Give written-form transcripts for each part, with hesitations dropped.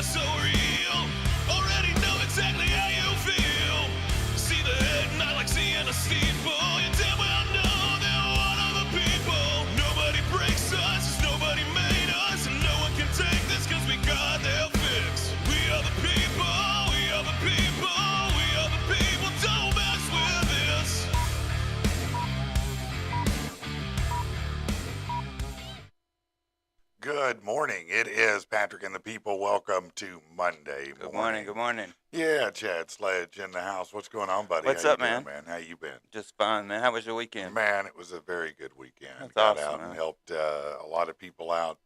so real. Already know exactly how you feel. See the head, not like seeing a steeple. You damn well know they're one of the people. Nobody breaks us, 'cause nobody made us, and no one can take this 'cause we got their fix. We are the people, we are the people, we are the people. Don't mess with this. Good morning. It is Patrick and the people. Welcome to Monday Good morning. Good morning. Yeah, Chad Sledge in the house. What's going on, buddy? What's How up, you doing, man? How you been? Just fine, man. How was your weekend? Man, it was a very good weekend. That's Got awesome, out and man. helped a lot of people out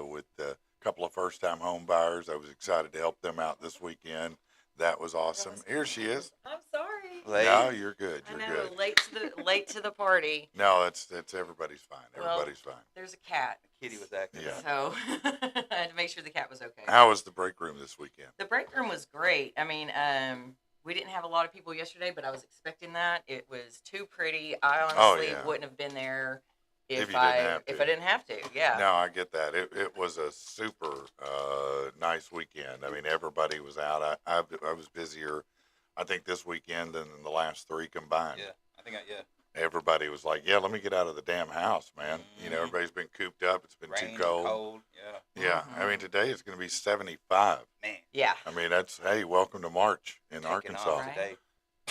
with a couple of first-time home buyers. I was excited to help them out this weekend. That was awesome. Here she is. I'm sorry. Late? No, you're good. I You're know, good. late to the party. No, that's everybody's fine. Well, Everybody's fine. There's a cat, Kitty was acting. Yeah. so I had to make sure the cat was okay. How was the break room this weekend? The break room was great. I mean, we didn't have a lot of people yesterday, but I was expecting that. It was too pretty. I honestly yeah. wouldn't have been there if you didn't have if to. I didn't have to. Yeah. No, I get that. It was a super nice weekend. I mean, everybody was out. I was busier, I think, this weekend than the last three combined. Yeah, I think Everybody was like, yeah, let me get out of the damn house, man. You know, everybody's been cooped up. It's been Rain, too cold. cold. Yeah. Yeah, I mean, today it's going to be 75. Man. Yeah. I mean, that's, hey, welcome to March in Taking Arkansas. off Right. today.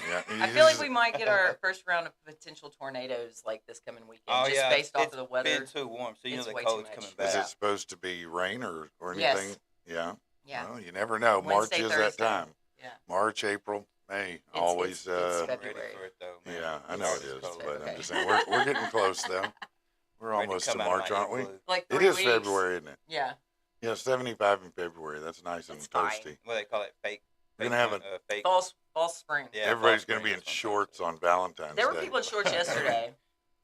Yeah, I feel like we might get our first round of potential tornadoes like this coming weekend, Oh, just yeah. based off It's of the weather. been too warm, so you know It's the way too cold's much. coming Is back. it supposed to be rain or Yes. anything? Yeah. Yeah. Well, you never know. Wednesday, March is Thursday. that time. Yeah. March, April, May, always. it's I'm ready February. for it, though, man. Yeah, I know it It's is, cold. but okay. I'm just saying we're getting close though. We're Ready almost to come out of March, my aren't we? igloo. Like It 3 is weeks. February, isn't it? Yeah. Yeah, 75 in February. That's nice and It's fine. toasty. What do they call it? Fake. We're gonna have fake. Fall spring. Yeah, Everybody's fall going to be in spring, that's shorts what I'm on Valentine's There were Day. people in shorts yesterday.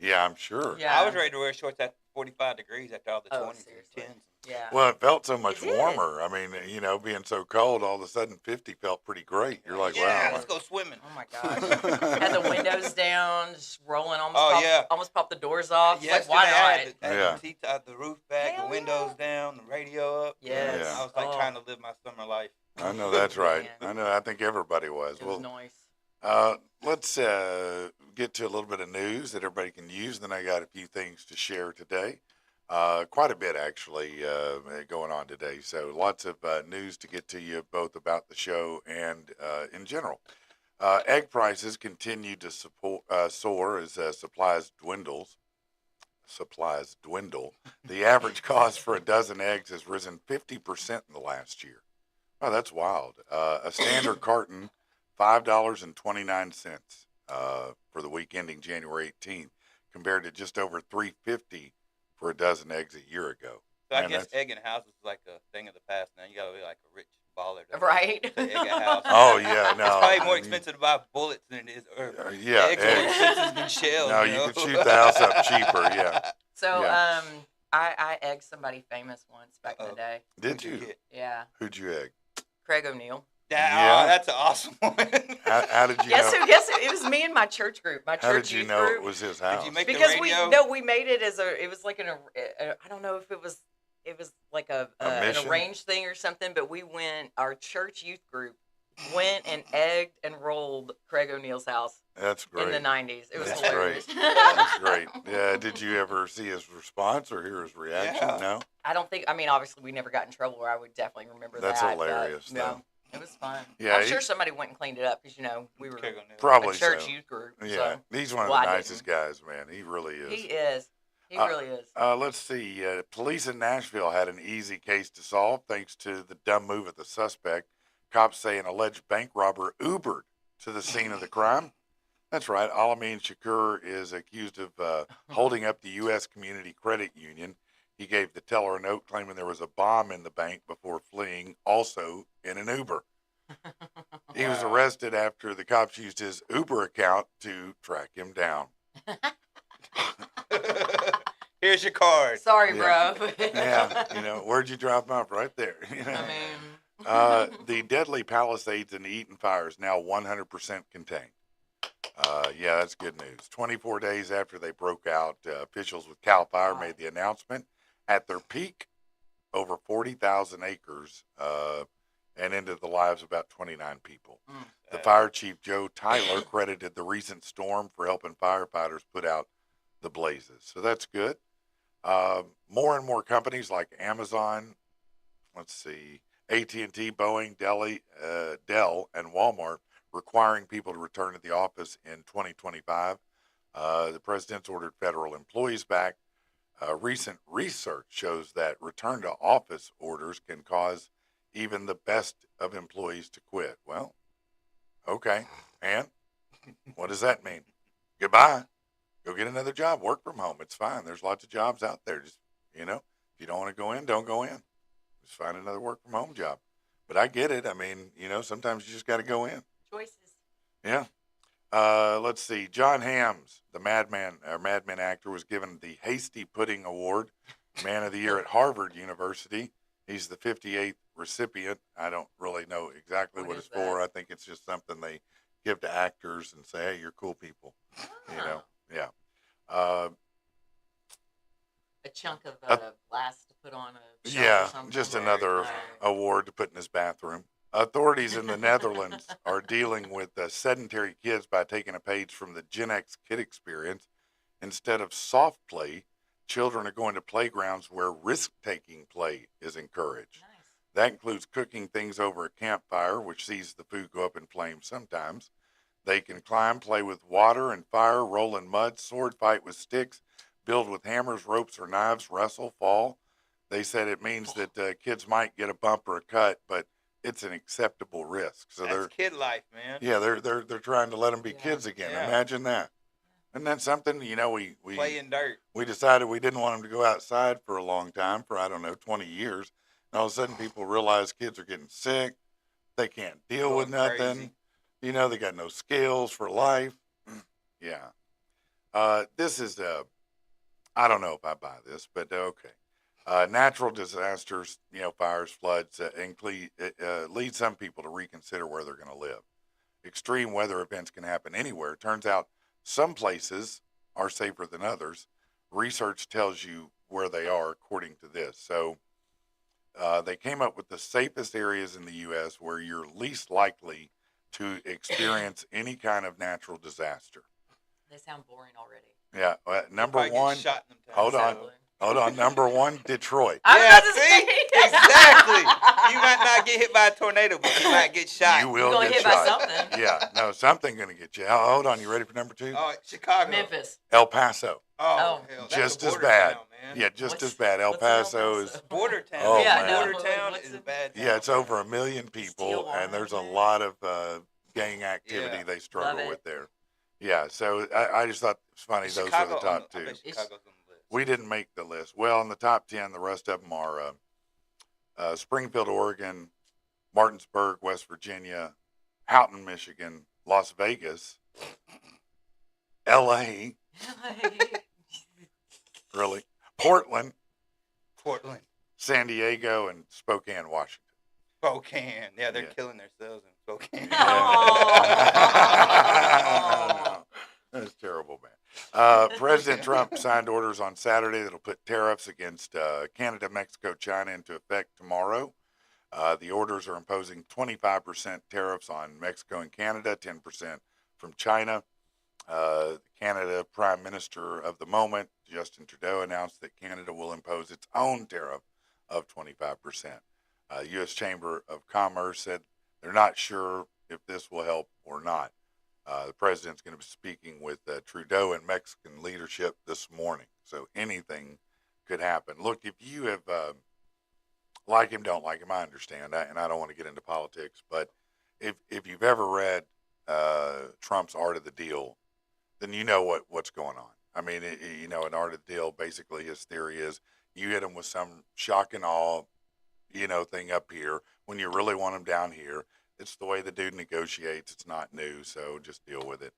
Yeah, I'm sure. Yeah. I was ready to wear shorts at 45 degrees after all the Oh, 20s seriously. and 10s. Yeah. Well, it felt so much It did. warmer. I mean, you know, being so cold, all of a sudden 50 felt pretty great. You're like, Yeah, wow. let's go swimming. Oh my gosh. Had the windows down, just rolling, Oh, almost popped the doors off. Yes, Like, why I not? had the seats out, the roof back, Hell the windows yeah. down, the radio up. Yes. Yeah. I was like Oh. trying to live my summer life. I know that's right. Man. I know. I think everybody was. It was Well, nice. let's get to a little bit of news that everybody can use. Then I got a few things to share today. Quite a bit, actually, going on today. So lots of news to get to you, both about the show and in general. Egg prices continue to soar as supplies dwindle. The average cost for a dozen eggs has risen 50% in the last year. Oh, that's wild. A standard carton, $5.29 for the week ending January 18th, compared to just over $3.50 for a dozen eggs a year ago. So I Man, guess that's- egg in a house is like a thing of the past now. You gotta be like a rich baller to Right? to egg a house. Oh yeah, no. It's probably more I mean, expensive to buy bullets than it is, or yeah, eggs more eggs. expensive than shells. No, you you know? could shoot the house up cheaper. Yeah. So, Yeah. I egged somebody famous once back in the Uh-oh. day. Did What'd you? get? Yeah. Who'd you egg? Craig O'Neill. Yeah. Oh, that's an awesome one. How did you Yes, know? so guess it was me and my church group. My How church did you youth know group. it was his house? you make the Because radio? we made it as it was like I don't know if it was like an mission? arranged thing or something, but our church youth group went and egged and rolled Craig O'Neill's house That's great. in the 90s. It was That's hilarious. That's great. Yeah. Did you ever see his response or hear his reaction? Yeah. No. I mean, obviously we never got in trouble where I would definitely remember That's that. hilarious, But, though. it was fun. Yeah, I'm he- sure somebody went and cleaned it up because, we were Craig O'Neill. Probably a church so. youth group. Yeah. So. He's one of Well, the I nicest guys, man. He really is. He is. He Uh, really is. Let's see. Police in Nashville had an easy case to solve thanks to the dumb move of the suspect. Cops say an alleged bank robber Ubered to the scene of the crime. That's right. Alameen Shakur is accused of holding up the U.S. Community Credit Union. He gave the teller a note claiming there was a bomb in the bank before fleeing, also in an Uber. He was Wow. arrested after the cops used his Uber account to track him down. Here's your card. Sorry, Yeah. bro. Yeah, where'd you drop him off? Right there. I mean, The deadly Palisades and Eaton fire is now 100% contained. Yeah, that's good news. 24 days after they broke out, officials with CAL FIRE Wow. made the announcement. At their peak, over 40,000 acres and ended the lives of about 29 people. Mm. The fire chief, Joe Tyler, credited the recent storm for helping firefighters put out the blazes. So that's good. More and more companies like Amazon, AT&T, Boeing, Dell, and Walmart requiring people to return to the office in 2025. The president's ordered federal employees back. Recent research shows that return to office orders can cause even the best of employees to quit. Well, okay. And what does that mean? Goodbye. Go get another job. Work from home. It's fine. There's lots of jobs out there. Just, if you don't want to go in, don't go in. Just find another work from home job. But I get it. I mean, sometimes you just got to go in. Choices. Yeah. Let's see. John Hams, the Mad Men actor, was given the Hasty Pudding Award, Man of the Year at Harvard University. He's the 58th recipient. I don't really know exactly what it's for. I think it's just something they give to actors and say, hey, you're cool people. Yeah. A chunk of glass to put on a shelf or something. Just another award to put in his bathroom. Authorities in the Netherlands are dealing with sedentary kids by taking a page from the Gen X kid experience. Instead of soft play, children are going to playgrounds where risk-taking play is encouraged. Nice. That includes cooking things over a campfire, which sees the food go up in flames sometimes. They can climb, play with water and fire, roll in mud, sword fight with sticks, build with hammers, ropes, or knives, wrestle, fall. They said it means that kids might get a bump or a cut, but it's an acceptable risk. So that's kid life, man. Yeah, they're trying to let them be kids again. Yeah. Imagine that. And that's something, we play in dirt. We decided we didn't want them to go outside for a long time, for 20 years. And all of a sudden people realize kids are getting sick. They can't deal with nothing. Crazy. They got no skills for life. Yeah. This is, I don't know if I buy this, but okay. Natural disasters, fires, floods, lead some people to reconsider where they're going to live. Extreme weather events can happen anywhere. Turns out some places are safer than others. Research tells you where they are according to this. So they came up with the safest areas in the U.S. where you're least likely to experience any kind of natural disaster. They sound boring already. Yeah. Number one, shot in them hold on. Hold on. Number one, Detroit. Yeah, see? Exactly. You might not get hit by a tornado, but you might get shot. You will get get hit shot. by something. Yeah. No, something going to get you. Hold on. You ready for number two? Oh, Chicago. Memphis. El Paso. Oh, hell. That's Just a as border bad. town, man. Yeah, just What's- as bad. El what's in El Paso is. Paso? Border town. Oh, yeah, man. border town What's is in- a bad town. Yeah, it's over 1 million people, and there's a lot of gang activity Yeah. they struggle Love it. with there. Yeah, so I just thought it was funny. Those were the top two. Chicago's on the list. We didn't make the list. Well, in the top 10, the rest of them are Springfield, Oregon, Martinsburg, West Virginia, Houghton, Michigan, Las Vegas, L.A., really, Portland, San Diego, and Spokane, Washington. Spokane. Yeah, they're Yeah. killing themselves in Spokane. I know. That's terrible, man. President Trump signed orders on Saturday that'll put tariffs against Canada, Mexico, China into effect tomorrow. The orders are imposing 25% tariffs on Mexico and Canada, 10% from China. Canada Prime Minister of the moment, Justin Trudeau, announced that Canada will impose its own tariff of 25%. U.S. Chamber of Commerce said they're not sure if this will help or not. The president's going to be speaking with Trudeau and Mexican leadership this morning, so anything could happen. Look, if you have like him, don't like him, I understand, and I don't want to get into politics, but if you've ever read Trump's Art of the Deal, then you know what's going on. I mean, in Art of the Deal, basically his theory is you hit him with some shock and awe, thing up here when you really want him down here. It's the way the dude negotiates. It's not new, so just deal with it.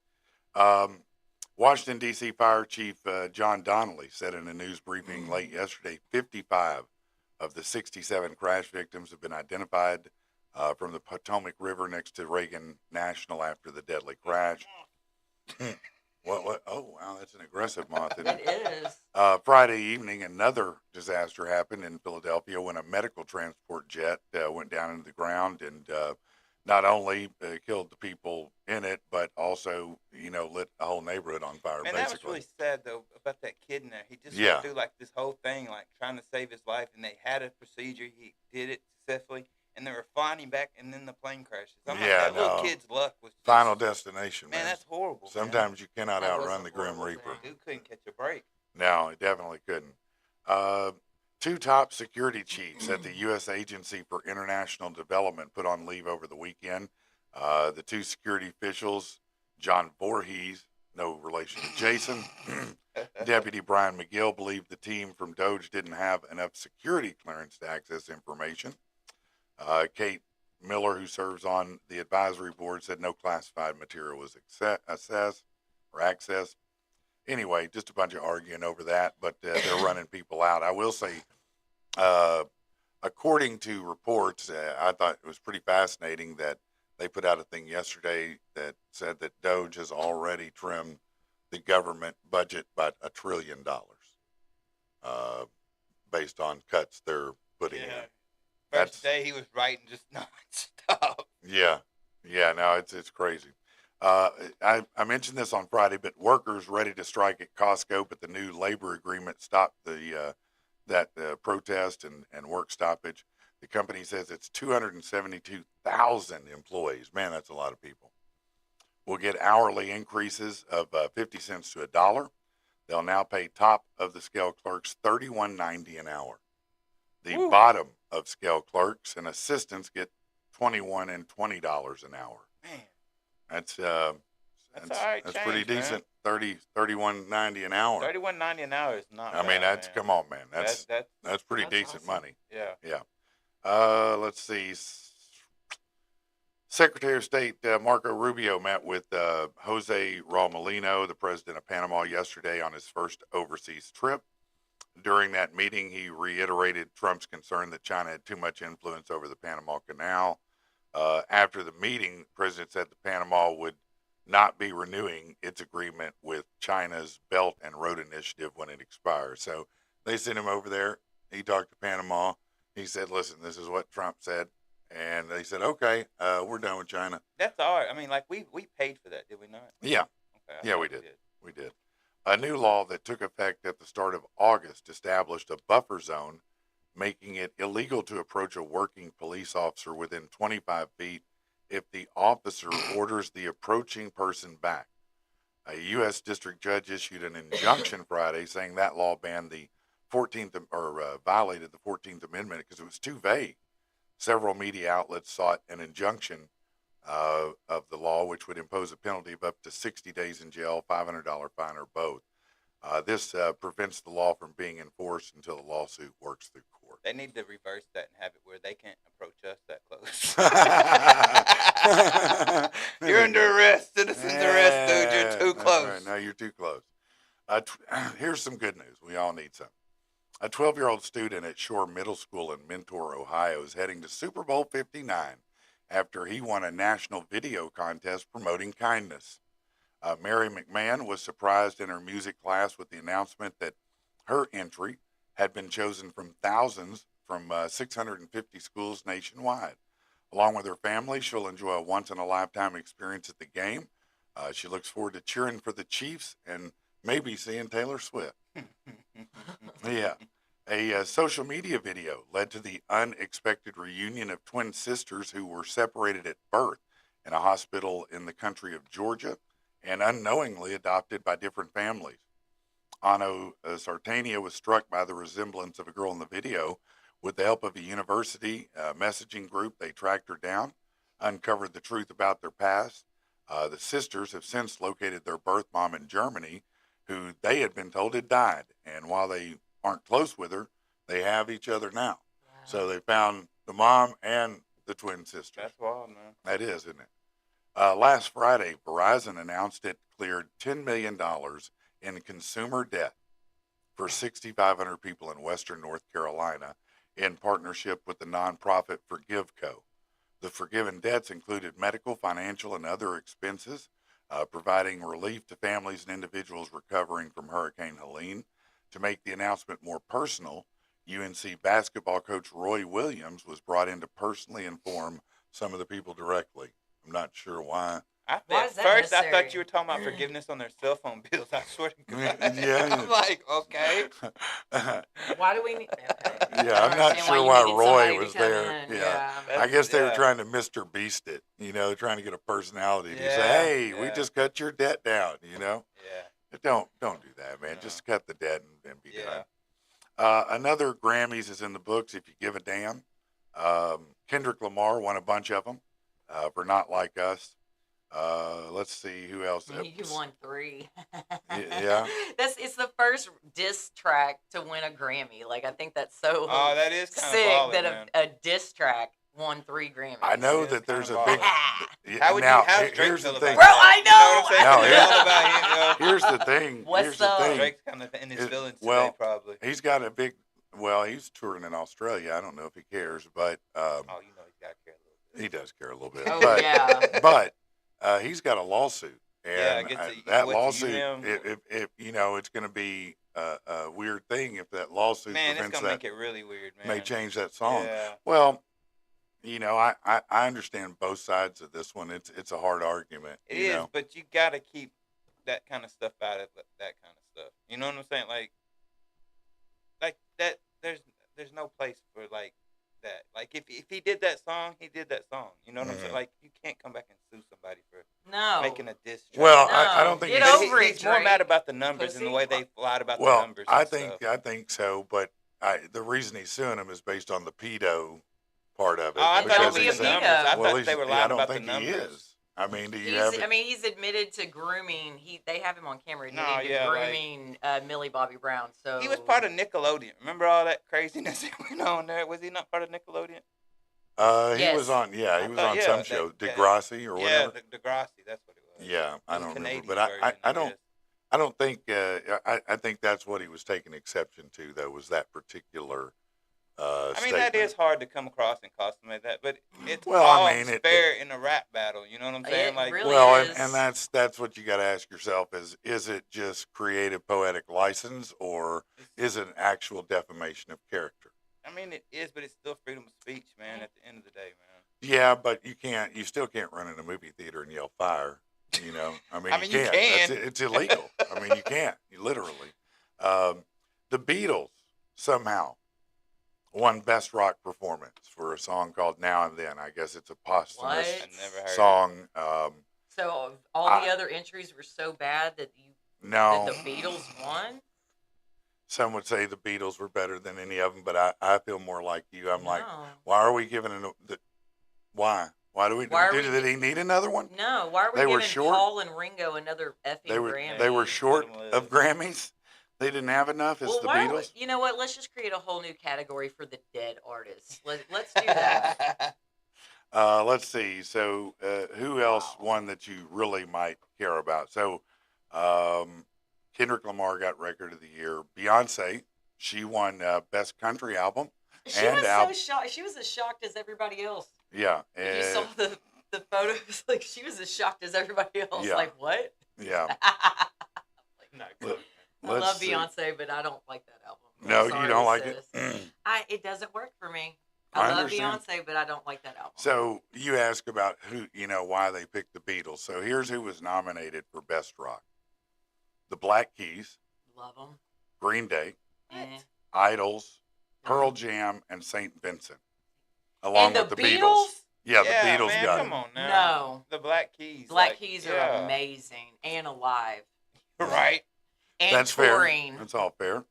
Washington, D.C. Fire Chief John Donnelly said in a news briefing late yesterday, 55 of the 67 crash victims have been identified from the Potomac River next to Reagan National after the deadly crash. What? Oh, wow, that's an aggressive moth. Isn't It it? is. Friday evening, another disaster happened in Philadelphia when a medical transport jet went down into the ground and not only killed the people in it, but also, lit a whole neighborhood on fire, Man, that was basically. really sad though about that kid in there. He just Yeah. went through like this whole thing, like trying to save his life, and they had a procedure. He did it successfully, and they were flying him back, and then the plane crashes. I'm like, Yeah, that little no. kid's luck was just, Final destination, man, man. that's horrible. Sometimes you cannot That was outrun a the Grim horrible Reaper. thing. Man. Dude couldn't catch a break. No, it definitely couldn't. Uh, Two top security chiefs at the U.S. Agency for International Development put on leave over the weekend. The two security officials, John Voorhees, no relation to Jason, Deputy Brian McGill, believed the team from Doge didn't have enough security clearance to access information. Kate Miller, who serves on the advisory board, said no classified material was assessed or accessed. Anyway, just a bunch of arguing over that, but they're running people out. I will say, according to reports, I thought it was pretty fascinating that they put out a thing yesterday that said that Doge has already trimmed the government budget by $1 trillion, based on cuts they're putting in. First day he was writing just nonstop. Yeah, no, it's crazy. I mentioned this on Friday, but workers ready to strike at Costco, but the new labor agreement stopped that protest and work stoppage. The company says it's 272,000 employees. Man, that's a lot of people. Will get hourly increases of 50 cents to $1. They'll now pay top of the scale clerks $31.90 an hour. The bottom of scale clerks and assistants get $21 and $20 an hour. Man, That's all right. that's pretty decent. $31.90 an hour. $31.90 an hour is not. I mean, bad, man. come on, man. That's pretty That's decent awesome. money. Yeah. Let's see. Secretary of State Marco Rubio met with Jose Raul Molino, the president of Panama, yesterday on his first overseas trip. During that meeting, he reiterated Trump's concern that China had too much influence over the Panama Canal. After the meeting, the president said that Panama would not be renewing its agreement with China's Belt and Road Initiative when it expires. So they sent him over there. He talked to Panama. He said, listen, this is what Trump said. And they said, okay, we're done with China. That's all right. I mean, like we paid for that, did we not? Yeah. Okay, Yeah, we did. We did. A new law that took effect at the start of August established a buffer zone, making it illegal to approach a working police officer within 25 feet if the officer orders the approaching person back. A U.S. district judge issued an injunction Friday saying that law banned the 14th violated the 14th Amendment because it was too vague. Several media outlets sought an injunction of the law, which would impose a penalty of up to 60 days in jail, $500 fine, or both. This prevents the law from being enforced until the lawsuit works through court. They need to reverse that and have it where they can't approach us that close. You're under arrest. Citizens arrest, dude. You're too close. Right. No, you're too close. Here's some good news. We all need some. A 12-year-old student at Shore Middle School in Mentor, Ohio, is heading to Super Bowl 59 after he won a national video contest promoting kindness. Mary McMahon was surprised in her music class with the announcement that her entry had been chosen from thousands from 650 schools nationwide. Along with her family, she'll enjoy a once-in-a-lifetime experience at the game. She looks forward to cheering for the Chiefs and maybe seeing Taylor Swift. Yeah. A social media video led to the unexpected reunion of twin sisters who were separated at birth in a hospital in the country of Georgia and unknowingly adopted by different families. Ano Sartania was struck by the resemblance of a girl in the video. With the help of a university messaging group, they tracked her down, uncovered the truth about their past. The sisters have since located their birth mom in Germany, who they had been told had died. And while they aren't close with her, they have each other now. Wow. So they found the mom and the twin sisters. That's wild, man. That is, isn't it? Last Friday, Verizon announced it cleared $10 million in consumer debt for 6,500 people in Western North Carolina in partnership with the nonprofit ForgiveCo. The forgiven debts included medical, financial, and other expenses providing relief to families and individuals recovering from Hurricane Helene. To make the announcement more personal, UNC basketball coach Roy Williams was brought in to personally inform some of the people directly. I'm not sure why. Why At is that first, I necessary? thought you were talking about forgiveness on their cell phone bills. I swear to God. Yeah. I'm like, okay. Why do we need? Okay. I Yeah, don't I'm not understand sure you why needed Roy somebody to was come there. in. Yeah. I That's- guess they were yeah. trying to Mr. Beast it, trying to get a personality to say, Yeah, hey, we yeah. just cut your debt down, Yeah. Don't do that, man. No. Just cut the debt and be Yeah. done. Another Grammys is in the books if you give a damn. Kendrick Lamar won a bunch of them for Not Like Us. Let's see who else. You won 3. Yeah. It's the first diss track to win a Grammy. Like, I think that's so Oh, that is kind sick of baller, that man. a diss track won 3 Grammys. I know It is that there's a kinda big. baller. How would now, you? How's Drake here's feel the about thing. Bro, that? I know! You know what I'm saying? No, You know about him, Here's the thing. What's Here's the up? thing. Drake's kind of in his feelings well, today, probably. He's got a big. Well, he's touring in Australia. I don't know if he cares, but Oh, you know he's got to care a little bit. he does care a little bit. Oh, but, yeah. But he's got a lawsuit, Yeah, and it gets to- that what, to lawsuit, him? if it's going to be a weird thing if that lawsuit Man, it's prevents gonna that. make it really weird, man. May change that song. Yeah. Well, I understand both sides of this one. It's a hard argument. It you is, know? but you gotta keep that kind of stuff out of that kind of stuff. You know what I'm saying? Like that. There's no place for like that. Like if he did that song, he did that song. You know what I'm saying? Like you can't come back and sue somebody for No. making a diss track. Well, No. I don't think Get he's- over it, He's more Drake. mad about the numbers and the Pussy. way they lied about the Well, numbers. I and think stuff. I think so, but the reason he's suing him is based on the pedo part of it. Oh, I It's thought gonna it was be the a he numbers. pedo. I well, thought they were I lying don't about think the he numbers. is. I mean, do you have it? He's admitted to grooming. They have him on camera admitting No, to yeah, like- grooming Millie Bobby Brown. So He was part of Nickelodeon. Remember all that craziness that went on there? Was he not part of Nickelodeon? He Yes. was on. Yeah, he I was thought- on yeah, some that- show, yeah. Degrassi or Yeah, whatever. Degrassi. That's what it was. Yeah, I It was don't remember, Canadian but version, I don't. guess. I don't think. I think that's what he was taking exception to, though, was that particular. I mean, statement. that is hard to come across and costume like that, but it's Well, I all mean, fair in a rap battle. You know what I'm saying? It Like, really Well, is. and that's what you got to ask yourself: is it just creative poetic license, or is it an actual defamation of character? I mean, it is, but it's still freedom of speech, man. At the end of the day, man. Yeah, but you still can't run in a movie theater and yell fire. I mean, I mean, you you can't. can. It's illegal. I mean, you can't. You literally. The Beatles somehow won Best Rock Performance for a song called Now and Then. I guess it's a posthumous I never heard. song. So all the other entries were so bad that No, that the Beatles won. some would say the Beatles were better than any of them, but I feel more like you. I'm like, No. why are we giving why? Why do we? Why are Did he need another one? No, why are we They were giving short. Paul and Ringo another effing Grammy? They were short Put 'em with- of Grammys. They didn't have enough. It's Well, the why Beatles. you know what? Let's just create a whole new category for the dead artists. Let's do that. Let's see. So, who else won that you really might care about? So, Kendrick Lamar got Record of the Year. Beyonce, she won Best Country Album. She And was album. so shocked. She was as shocked as everybody else. Yeah, If you saw the photos, like she was as shocked as everybody else. Yeah. Like what? yeah. Like, no, Let- I let's love see. Beyonce, but I don't like that album. I'm No, you sorry, don't like sis. it. It doesn't work for me. I I love understand. Beyonce, but I don't like that album. So you ask about why they picked the Beatles. So here's who was nominated for Best Rock: the Black Keys, Love them. Green Day, Eh. Idols, Pearl Jam, and St. Vincent, along And the with the Beatles? Beatles. Yeah, the yeah, Beatles man, got come it. on now. No. The Black Keys. Black like, Keys yeah. are amazing and alive Right. and That's touring. fair. That's all fair.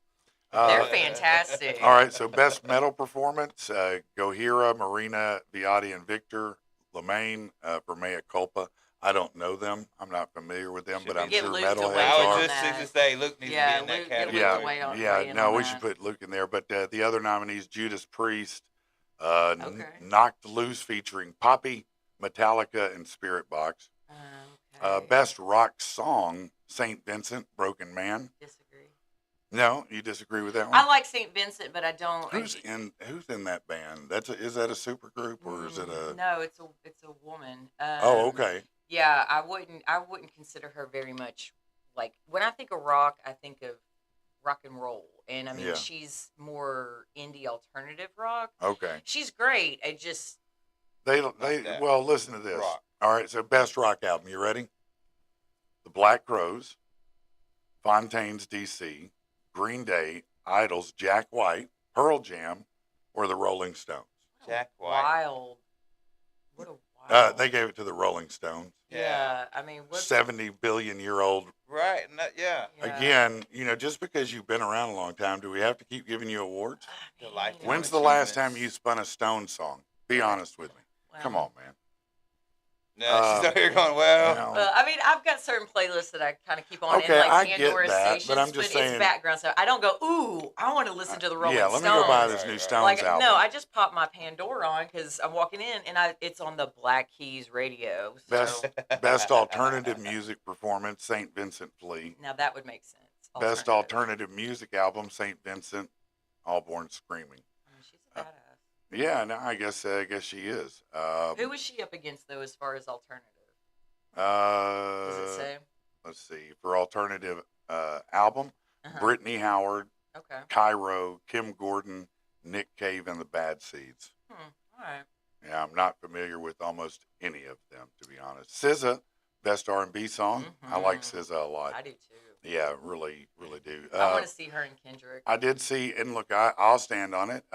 They're Uh, fantastic. all right, so best metal performance: Gojira, Marina, Viotti, and Victor LeMaine for Mea Culpa. I don't know them. I'm not familiar with them, Should but be- I'm Get sure Luke to metalheads weigh I in are. on was just that. to say Luke needs Yeah, to be in Luke- that get Luke category. to weigh on- Yeah, weigh in no, on we that. should put Luke in there. But the other nominees: Judas Priest, Okay. Knocked Loose featuring Poppy, Metallica, and Spirit Box. Okay. Best rock song: Saint Vincent, Broken Man. Disagree. No, you disagree with that one? I like St. Vincent, but I don't. Who's in that band? Is that a super group or is it a? No, it's a woman. Oh, okay. Yeah, I wouldn't consider her very much like when I think of rock, I think of rock and roll. And I mean, Yeah. she's more indie alternative rock. Okay. She's great. I just that. Well, listen to this. Rock. All right, so best rock album. You ready? The Black Crowes, Fontaine's DC, Green Day, Idols, Jack White, Pearl Jam, or the Rolling Stones. Jack White. wild. What a wild. They gave it to the Rolling Stones. Yeah, I mean, what's 70 billion year old. Right. And yeah. yeah. Again, just because you've been around a long time, do we have to keep giving you awards? I mean, The lifetime When's the last time achievements. you spun a Stone song? Be honest with me. well, Come on, man. Yeah, she's out here going, well. Well, I mean, I've got certain playlists that I kind of keep on Okay, in like I get Pandora that, stations, but I'm just saying- it's background stuff. I don't go, ooh, I want to listen to the Rolling yeah, let Stones. me go buy this Right, new right. Stones Like, album. no, I just pop my Pandora on because I'm walking in and it's on the Black Keys radio. So Best alternative music performance, St. Vincent Flea. now that would make sense. Best alternative music album, St. Vincent, All Born Screaming. I mean, she's a badass. Yeah, no, I guess she is. Who was she up against though, as far as alternative? Does Does it say? Let's see. For alternative album, Uh-huh. Brittany Howard, Okay. Cairo, Kim Gordon, Nick Cave, and the Bad Seeds. All right. Yeah, I'm not familiar with almost any of them, to be honest. SZA, best R&B song. I like Mhm. SZA a lot. I do too. Yeah, really, really do. I want to see her and Kendrick. I did see, and look, I'll stand on it.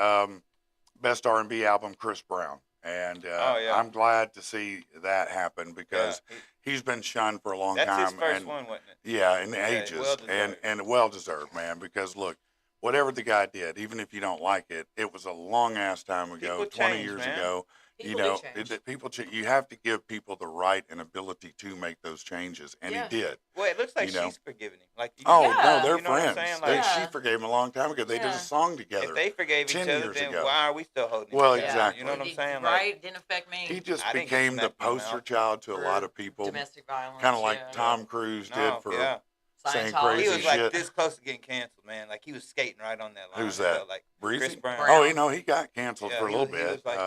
Best R&B album, Chris Brown, and Oh, yeah. I'm glad to see that happen because Yeah, he's been shunned for a long that's time. his first and, one, wasn't it? Yeah, in Yeah, ages, well-deserved. and well deserved, man. Because look, whatever the guy did, even if you don't like it, it was a long ass time ago, People 20 change, years man. ago. People do change. People you have to give people the right and ability to make those changes, and Yeah. he did. Well, it looks like You know. she's forgiving him. Like, Oh Yeah. no, they're You know what I'm friends. saying? They- Like- she Yeah. forgave him a long time ago. They did Yeah. a song together. if they forgave each 10 other, years then ago. why are we still holding Well, each other? exactly. You know what I'm saying? Right? Didn't affect me. He just I think he became the smacked him poster out child to a for lot of people, Domestic violence. kind of like yeah. Tom Cruise did for yeah. saying Scientology. He crazy was like shit. this close to getting canceled, man. Like he was skating right on that line. Who's I that? felt Like Breezy. Chris Brown. Oh, he got canceled Yeah, for a he little was- he bit, was like,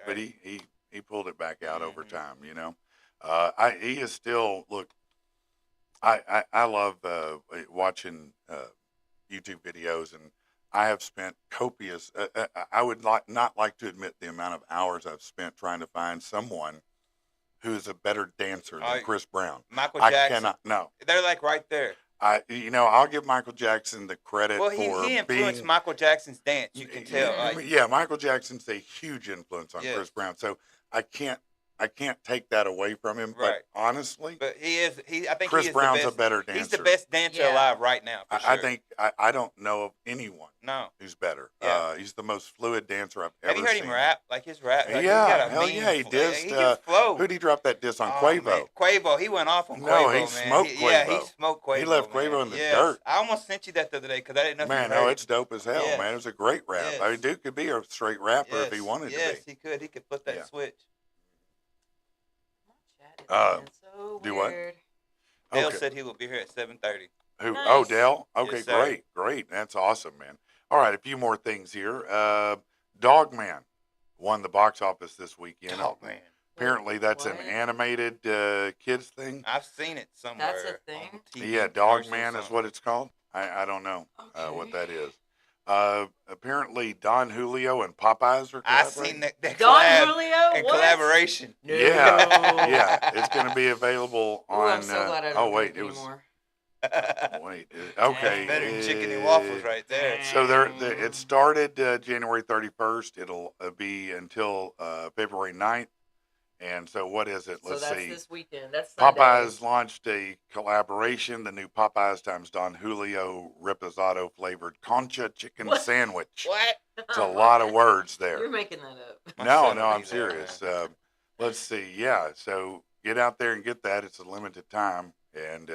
but right. he pulled it back out over Mhm. time. He is still look. I love watching YouTube videos, and I have spent copious. I would not like to admit the amount of hours I've spent trying to find someone who is a better dancer than Oh, Chris Brown. Michael I Jackson. cannot. No, They're like right there. I'll give Michael Jackson the credit Well, for he influenced being. Michael Jackson's dance. You can tell. Yeah. Like, Yeah, Michael Jackson's a huge influence on Yes. Chris Brown. So I can't take that away from him. Right. But honestly, but he is. I think Chris he is Brown's the a best. better dancer. He's the best dancer Yeah. alive right now. For sure. I think I don't know of anyone No. who's better. Yeah. He's the most fluid dancer I've ever Have you heard seen. him rap? Like his rap. Like, Yeah, he's got a hell mean yeah, he flow. dissed, He can flow. Who'd he drop that diss on? Oh, Quavo. man. Quavo. He went off on No, Quavo, he man. smoked Yeah, Quavo. he smoked Quavo. He left man. Quavo in the Yes. dirt. I almost sent you that the other day because I didn't know if Man, you no, heard it's dope as hell, Yes. man. It was a great rap. Yes. I mean, dude could be a straight rapper if he wanted yes, to be. he could. He could flip that Yeah. switch. My chat is Uh, being so do what? weird. Dale Okay. said he will be here at 7:30. Who? Nice. Oh, Dell. Okay, Yes, sir. great. That's awesome, man. All right, a few more things here. Dogman won the box office this weekend. Oh man, Apparently, that's an What? animated kids thing. I've seen it somewhere. That's a thing? on TV, Yeah, commercial Dogman is something. what it's called. I don't know Okay. what that is. Apparently, Don Julio and Popeyes are I collaborating. seen that Don collab Julio? and What? collaboration. No. Yeah, yeah, it's going to be available Ooh, on. I'm so glad I don't oh wait, drink it was. anymore. Wait, okay. Better than chicken and waffles right there. So it started January 31st. It'll be until February 9th. And so what is it? So Let's that's see. this weekend. That's Sunday. Popeyes launched a collaboration, the new Popeyes times Don Julio Reposado flavored concha chicken What? sandwich. What? It's a lot of words You're there. making that up. My No, son will I'm be there, serious. Let's see. Yeah, so get out there and get that. It's a limited time, and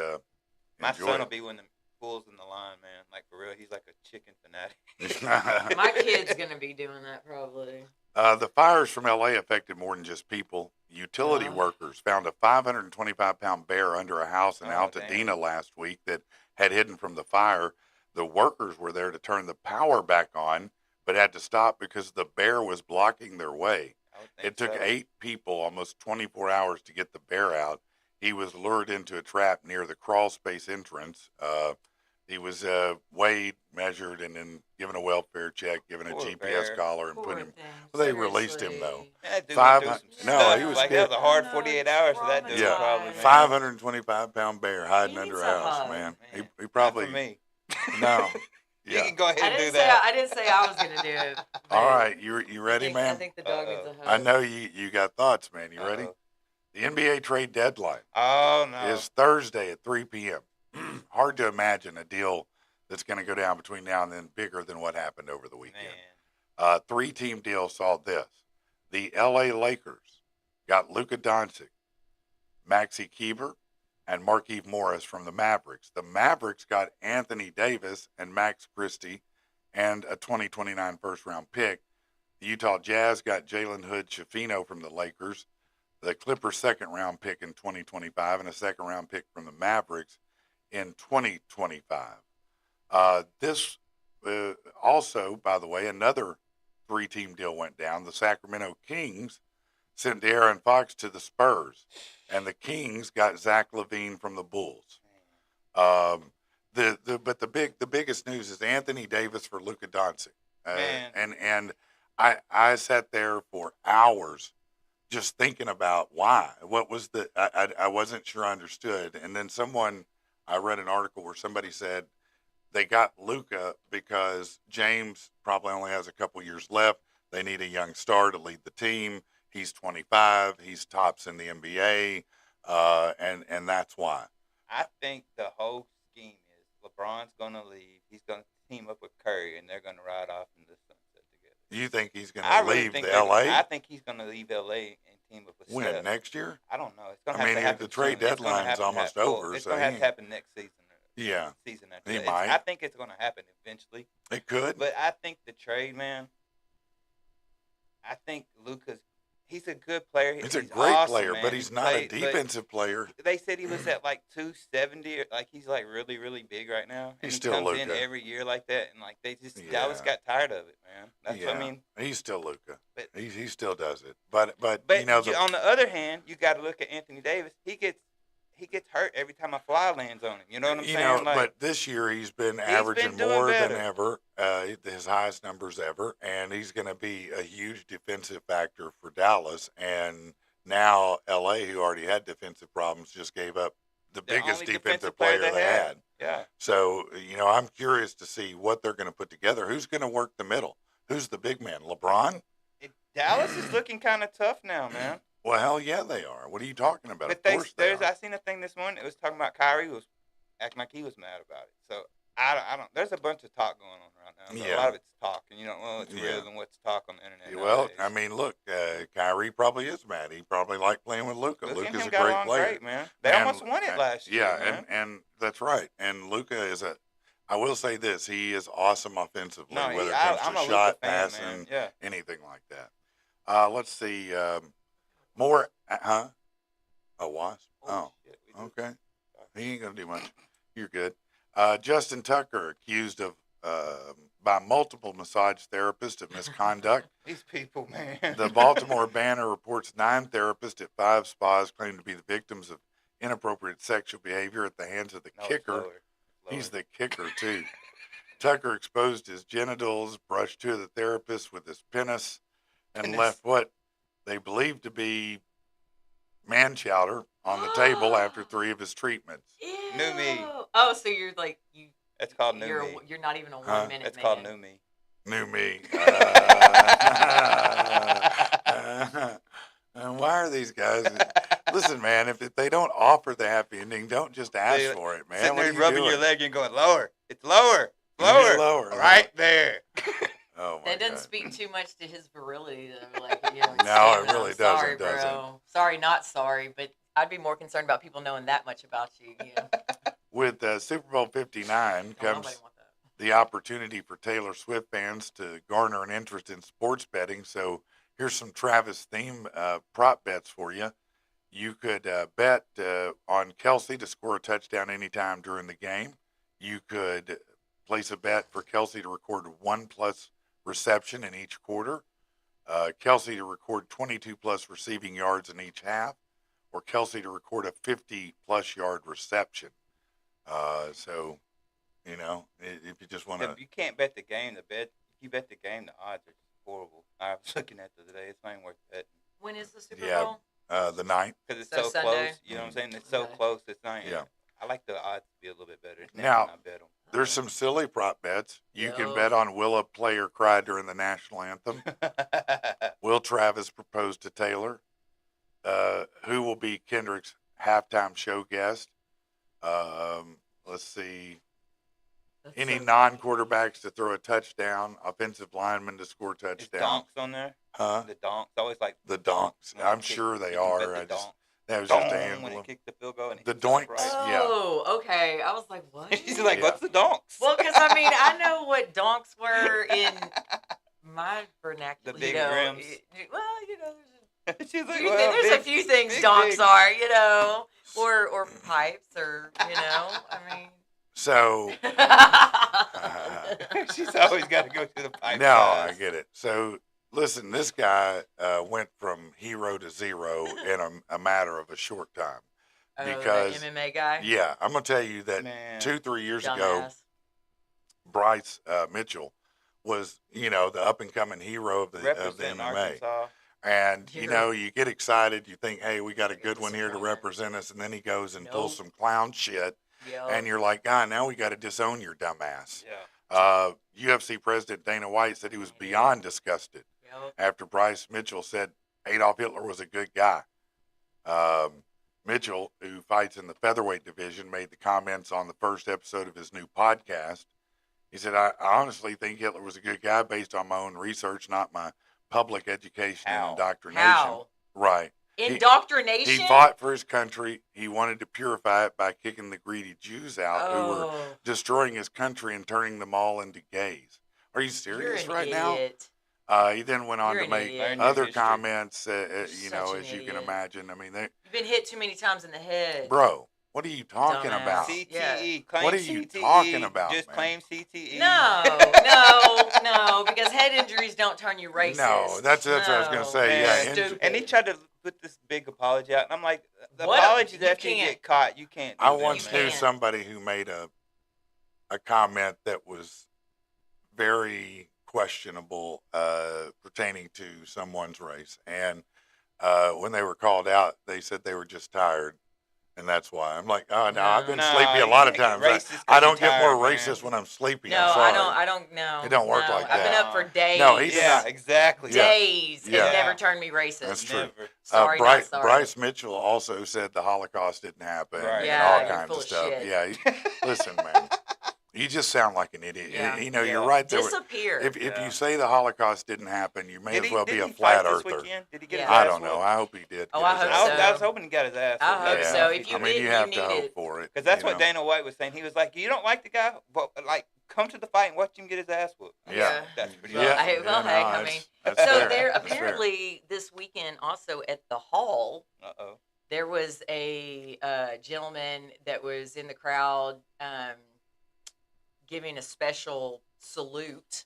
My enjoy son will it. be when the bulls in the line, man. Like for real, he's like a chicken fanatic. My kid's gonna be doing that probably. The fires from L.A. affected more than just people. Utility workers found a 525-pound bear under a house in Oh, Altadena last week that had hidden from the fire. The workers were there to turn the power back on, but had to stop because the bear was blocking their way. I would think It took so. 8 people almost 24 hours to get the bear out, he was lured into a trap near the crawl space entrance. He was weighed, measured, and then given a welfare check, given a Poor GPS bear. collar, and Poor put him. thing. Well, they released him though. Seriously. That dude Five went through some hun- no, stuff. he was like that was a scared. hard I know, 48 hours for that dude, Yeah. probably, man. 525-pound bear hiding He under needs a a house, hug. man. He Not probably for me. no. You Yeah. can go ahead I and do didn't say that. I didn't say I was gonna do it. All but right, you ready, I man? think the dog needs a hug. I know you got thoughts, man. You ready? Uh-oh. The NBA trade deadline Oh, no. is Thursday at 3 p.m. Hard to imagine a deal that's going to go down between now and then bigger than what happened over the weekend. Man. 3-team deal saw this. The LA Lakers got Luka Doncic, Maxi Kleber, and Markieff Morris from the Mavericks. The Mavericks got Anthony Davis and Max Christie and a 2029 first-round pick. The Utah Jazz got Jalen Hood-Schifino from the Lakers, the Clippers' second-round pick in 2025, and a second-round pick from the Mavericks in 2025. This also, by the way, another 3-team deal went down. The Sacramento Kings sent De'Aaron Fox to the Spurs, and the Kings got Zach LaVine from the Bulls. But the biggest news is Anthony Davis for Luka Doncic. And I sat there for hours just thinking about why. What was I wasn't sure I understood. And then I read an article where somebody said they got Luka because James probably only has a couple years left. They need a young star to lead the team. He's 25. He's tops in the NBA, and that's why. I think the whole scheme is LeBron's going to leave. He's going to team up with Curry, and they're going to ride off in the sunset together. You think he's going to leave the LA? I think he's going to leave LA and team up with When, Steph. next year? I don't know. It's going to have to happen the trade soon. It's gonna deadline's have to almost happen. over. It's so going to have to happen next season. Yeah. Season after He that. might. I think it's going to happen eventually. It could. But I think the trade, man, I think he's a good player. He's a He's great awesome, player, man. but He he's not played- a defensive player. They said he was at like 270, like he's like really, really big right now. And He's he still comes in Luka. every year like that, and like Yeah. Dallas got tired of it, man. That's Yeah. what I mean. He's still Luka. But- He still does it. But But you know, on the other hand, you got to look at Anthony Davis. He gets hurt every time a fly lands on him. You know what I'm saying? but this year he's been averaging doing more than better. ever, his highest numbers ever, and he's going to be a huge defensive factor for Dallas. And now LA, who already had defensive problems, just gave up the biggest only defensive player they had. Yeah. So, I'm curious to see what they're going to put together. Who's going to work the middle? Who's the big man? LeBron? Dallas is looking kind of tough now, man. Well, hell yeah, they are. What are you talking about? But of course they are. I seen a thing this morning. It was talking about Kyrie was acting like he was mad about it. So I don't. There's a bunch of talk going on right now. But Yeah. A lot of it's talk, and it's Yeah. real than what's talk on the internet. Well, nowadays. I mean, look, Kyrie probably is mad. He probably liked playing with Luka. Luka and Luka's him a got great along player. great, man. They And- almost won it last year. Yeah, man. and that's right. And Luka I will say this, he is awesome offensively, No, whether it I'm comes a to Luka shot, fan, passing, man. Yeah. anything like that. Let's see, more, a wasp? Oh, Shit, we do. okay. He ain't going to do much. You're good. Justin Tucker accused of, by multiple massage therapists of misconduct. These people, man. The Baltimore Banner reports 9 therapists at 5 spas claim to be the victims of inappropriate sexual behavior at the hands of the No, it's kicker. lower. He's the kicker, too. Tucker exposed his genitals, brushed 2 of the therapists with his penis, and Penis. left what they believed to be man chowder on the table after 3 of his treatments. New me. Ew. Oh, so you're like That's called new you're me. you're not even a 1 Huh? minute That's man. called new me. New me. Why are these guys? Listen, man, if they don't offer the happy ending, don't just ask They- for it, man. Sitting What there are you rubbing doing? your leg and going lower. It's lower. You get Lower. lower, Right there. Oh, my That doesn't God. speak too much to his virility, though. Like, No, it stamina. really Sorry, doesn't, does it? bro. Sorry, not sorry, but I'd be more concerned about people knowing that much about you. With Super Bowl 59 Nobody comes want that. the opportunity for Taylor Swift fans to garner an interest in sports betting. So here's some Travis theme prop bets for you. You could bet on Kelsey to score a touchdown anytime during the game. You could place a bet for Kelsey to record 1+ reception in each quarter. Kelsey to record 22+ receiving yards in each half. or Kelsey to record a 50-plus yard reception. So, you know, if you just want to. If you can't bet the game, if you bet the game, the odds are horrible. I was looking at it today. It's not even worth betting. When is the Super Yeah. Bowl? The 9th. Because it's So so Sunday? close. You know what I'm saying? It's so Okay. close. It's not. Yeah. I like the odds to be a little bit better. Now- I bet them. There's some silly prop bets. You can Yo. bet on will a player cry during the national anthem? Will Travis propose to Taylor? Who will be Kendrick's halftime show guest? Let's see. That's Any so non-quarterbacks to throw a touchdown, offensive linemen to score Is touchdown. donks on there? Huh? The donks. I always like The donks. when I'm they kick- sure they you can bet are. the I just donk. that was just a Donk handful when of he kicked the field goal and he The kicks it up doinks. right. Yeah. Oh, okay. I was like, what? She's like, Yeah. what's the donks? Well, because I mean, I know what donks were in my vernacular. The big you know, rims. Well, you know, She's like, there's a big- few things big, donks big. are, you know, or pipes, or you know, I So mean. She's always got to go to the pipe. no, guys. I get it. So listen, this guy went from hero to zero in a matter of a short time. Oh, Because- the MMA guy. Yeah, I'm gonna tell you that Man. 2-3 years ago, Dumbass. Bryce Mitchell was, you know, the up and coming hero of the Representing MMA. Arkansas. And, you Hero. know, you get excited. You think, hey, we got a good one here to Disappointed. represent us. And then he goes and pulls Nope. some clown shit. Yo. And you're like, God, now we got to disown your dumbass. Yeah. UFC President Dana White said he was beyond disgusted Yo. after Bryce Mitchell said Adolf Hitler was a good guy. Mitchell, who fights in the featherweight division, made the comments on the first episode of his new podcast. He said, I honestly think Hitler was a good guy based on my own research, not my public education How? and indoctrination. How? Right. Indoctrination. He fought for his country. He wanted to purify it by kicking the greedy Jews out who were Oh, destroying his country and turning them all into gays. Are you you're serious an right now? idiot. He then went on You're to an make idiot. Learn your other history. comments, you know, such an as you can idiot. imagine. I mean, You've been hit too many times in the head. bro, what are you talking Dumbass. about? CTE. Yeah. Claim What are you CTE. talking about, Just man? claim CTE. No, because head injuries don't turn you racist. No, that's what I was gonna say. Man, Yeah, Stupid. And he tried to put this big apology out, and I'm like, the What? apologies You after you can't. get caught, you can't. Do I them, once man. knew can't. somebody who made a comment that was very questionable pertaining to someone's race, and when they were called out, they said they were just tired, and that's why. I'm like, oh no, I've been No, sleepy a you lot of can't times. get racist I 'cause don't you're get more tired, man. racist when I'm sleepy. No, I'm sorry. I don't know. It don't work like I've been that. up for days. No, he's Yeah, not- exactly. Yeah. Days. Yeah. It never turned me racist. That's true. Never. Sorry, not Bryce, sorry. Bryce Mitchell also said the Holocaust didn't happen Right. and Yeah, all you're kinds full of of stuff. shit. Yeah, listen, man, you just sound like an idiot. Yeah. You know, Yeah. you're right there. Disappear. If Yeah. you say the Holocaust didn't happen, you may Did as he, well did be a he flat fight this earther. weekend? Did he get Yeah. his I ass don't know. whooped? I hope he did. Oh, get I his hope ass I was, whooped. I was hoping he got his ass. I whooped. hope Yeah. so. If you I mean, did, you have you to need hope it. for it. Because that's you what know? Dana White was saying. He was like, you don't like the guy? Well, like, come to the fight and watch him get his ass whooped. Yeah. That's pretty Well, Yeah. awesome. hey, well, no, hey, I that's- mean, that's So fair. there That's fair. apparently this weekend also at the hall Uh-oh. there was a gentleman that was in the crowd giving a special salute.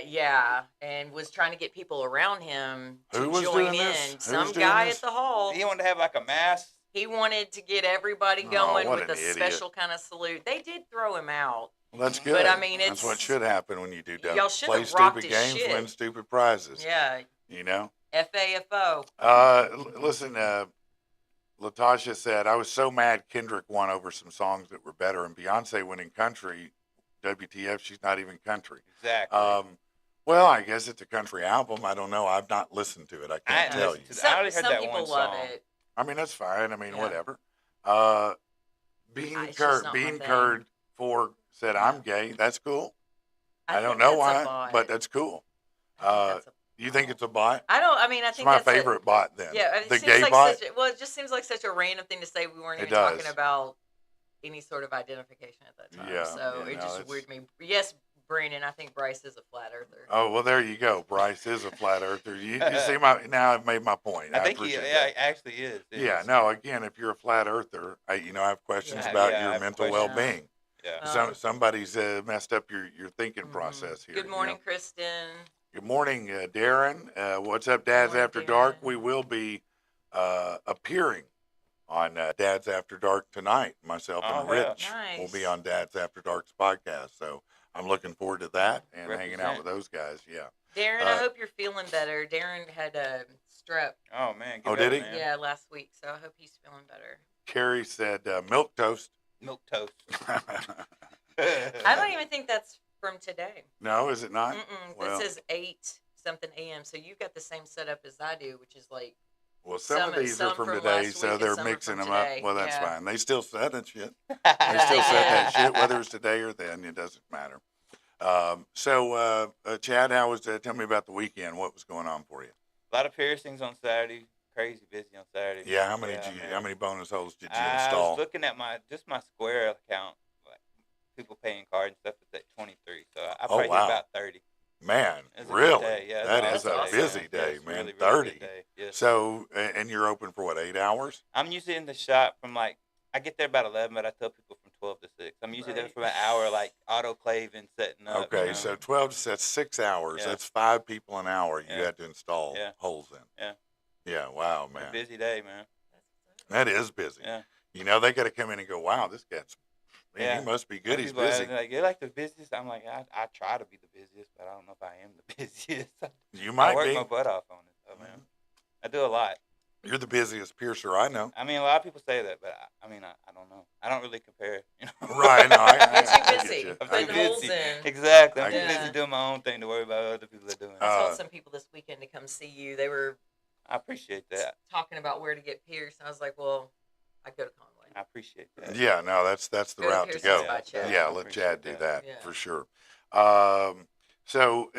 Yeah, and was trying to get people around him to Who was join doing in. this? Who Some was doing guy this? at the hall. He wanted to have like a mass. He wanted to get everybody Oh, going what with an a idiot. special kind of salute. They did throw him out. Well, that's But, good. I mean, that's what it's- should happen when you do dumb. Y'all should Play have rocked stupid his games, shit. win stupid prizes. Yeah, You know. FAFO. Listen, Latasha said, I was so mad Kendrick won over some songs that were better, and Beyonce winning country. WTF, she's not even country. Exactly. Well, I guess it's a country album. I don't know. I've not listened to it. I can't I tell listened you. to I only heard Some that people one love song. it. I mean, that's fine. I mean, Yeah. whatever. Bean It's just Curd, not my Bean thing. Curd 4 said, I'm gay. That's cool. I don't think know that's a why, bot. but that's cool. I think that's a You think it's a bot? I don't. I mean, I It's think my that's favorite bot then. Yeah, it the seems gay like bot. well, it just seems like such a random thing to say. We weren't It even talking does. about any sort of identification at that time. Yeah, so yeah, it no, just it's- weirded me. Yes, Brandon, I think Bryce is a flat earther. Oh well, there you go. Bryce is a flat earther. You see my now. I've made my point. I think he appreciate yeah, that. actually is. It Yeah. is. No. Again, if you're a flat earther, I have questions Yeah, about yeah, I your have mental questions. well-being. Yeah. Somebody's messed up your thinking Mhm. process here. Good you morning, know? Kristen. Good morning, Darren. What's up, Dads morning, After Dark? Darren. We will be appearing on Dad's After Dark tonight. Myself and Oh, hell. Rich will be Nice. on Dad's After Dark's podcast. So I'm looking forward to that and hanging out Represent. with those guys. Yeah. Darren, Uh, I hope you're feeling better. Darren had strep. Oh man. Oh, Get did better, he? man. Yeah, last week. So I hope he's feeling better. Carrie said milk toast. Milk toast. I don't even think that's from today. No, is it not? Mm-mm. Well, This is 8 something a.m. So you've got the same setup as I do, which is like well, some of these are some from from today, last so week and they're some are mixing from them up. today. Well, that's Yeah. fine. They still said that shit. They Yeah, still they said that did. shit, whether it's today or then. It doesn't matter. So, Chad, how was tell me about the weekend? What was going on for you? A lot of piercings on Saturday. Crazy busy on Saturday. Yeah, how many man. how many bonus holes did you I install? was looking at my Square account, like people paying card and stuff. It's at 23, so I Oh, probably wow. hit about 30. Man, It was a good really? day. Yeah, it was That an is a awesome busy Yeah, day, it's man. really, really 30. good day. Yes. So, and you're open for what, 8 hours? I'm usually in the shop from like I get there about 11, but I tell people from 12 to 6. I'm usually there Right. for an hour, like autoclaving, setting up. Okay, you know? so 12 to that's 6 hours. Yeah. That's 5 people an hour you Yeah. had to install Yeah. holes in. Yeah. Yeah, wow, It's a man. busy day, man. That is busy. Yeah. You know, they got to come in and go, wow, this guy's, man, Yeah. he must be good. Some He's people busy. Like, you're like the busiest. I'm like, I try to be the busiest, but I don't know if I am the busiest. You I might work be. my butt off on it, though, man. I do a lot. You're the busiest piercer I know. I mean, a lot of people say that, but I mean, I don't know. I don't really compare. You know? Right, no, I You're too get busy. you. I'm I too Putting holes busy. in. Exactly. I'm I too get busy you. doing my own thing to worry about what other people are doing. I Uh, told some people this weekend to come see you. They were I appreciate that. talking about where to get pierced. And I was like, well, I'd go to Conway. I appreciate that. Yeah, no, that's the Go to route to Pearson's go. by Chad. Yeah, I let appreciate Chad do that. that Yeah. for sure. So,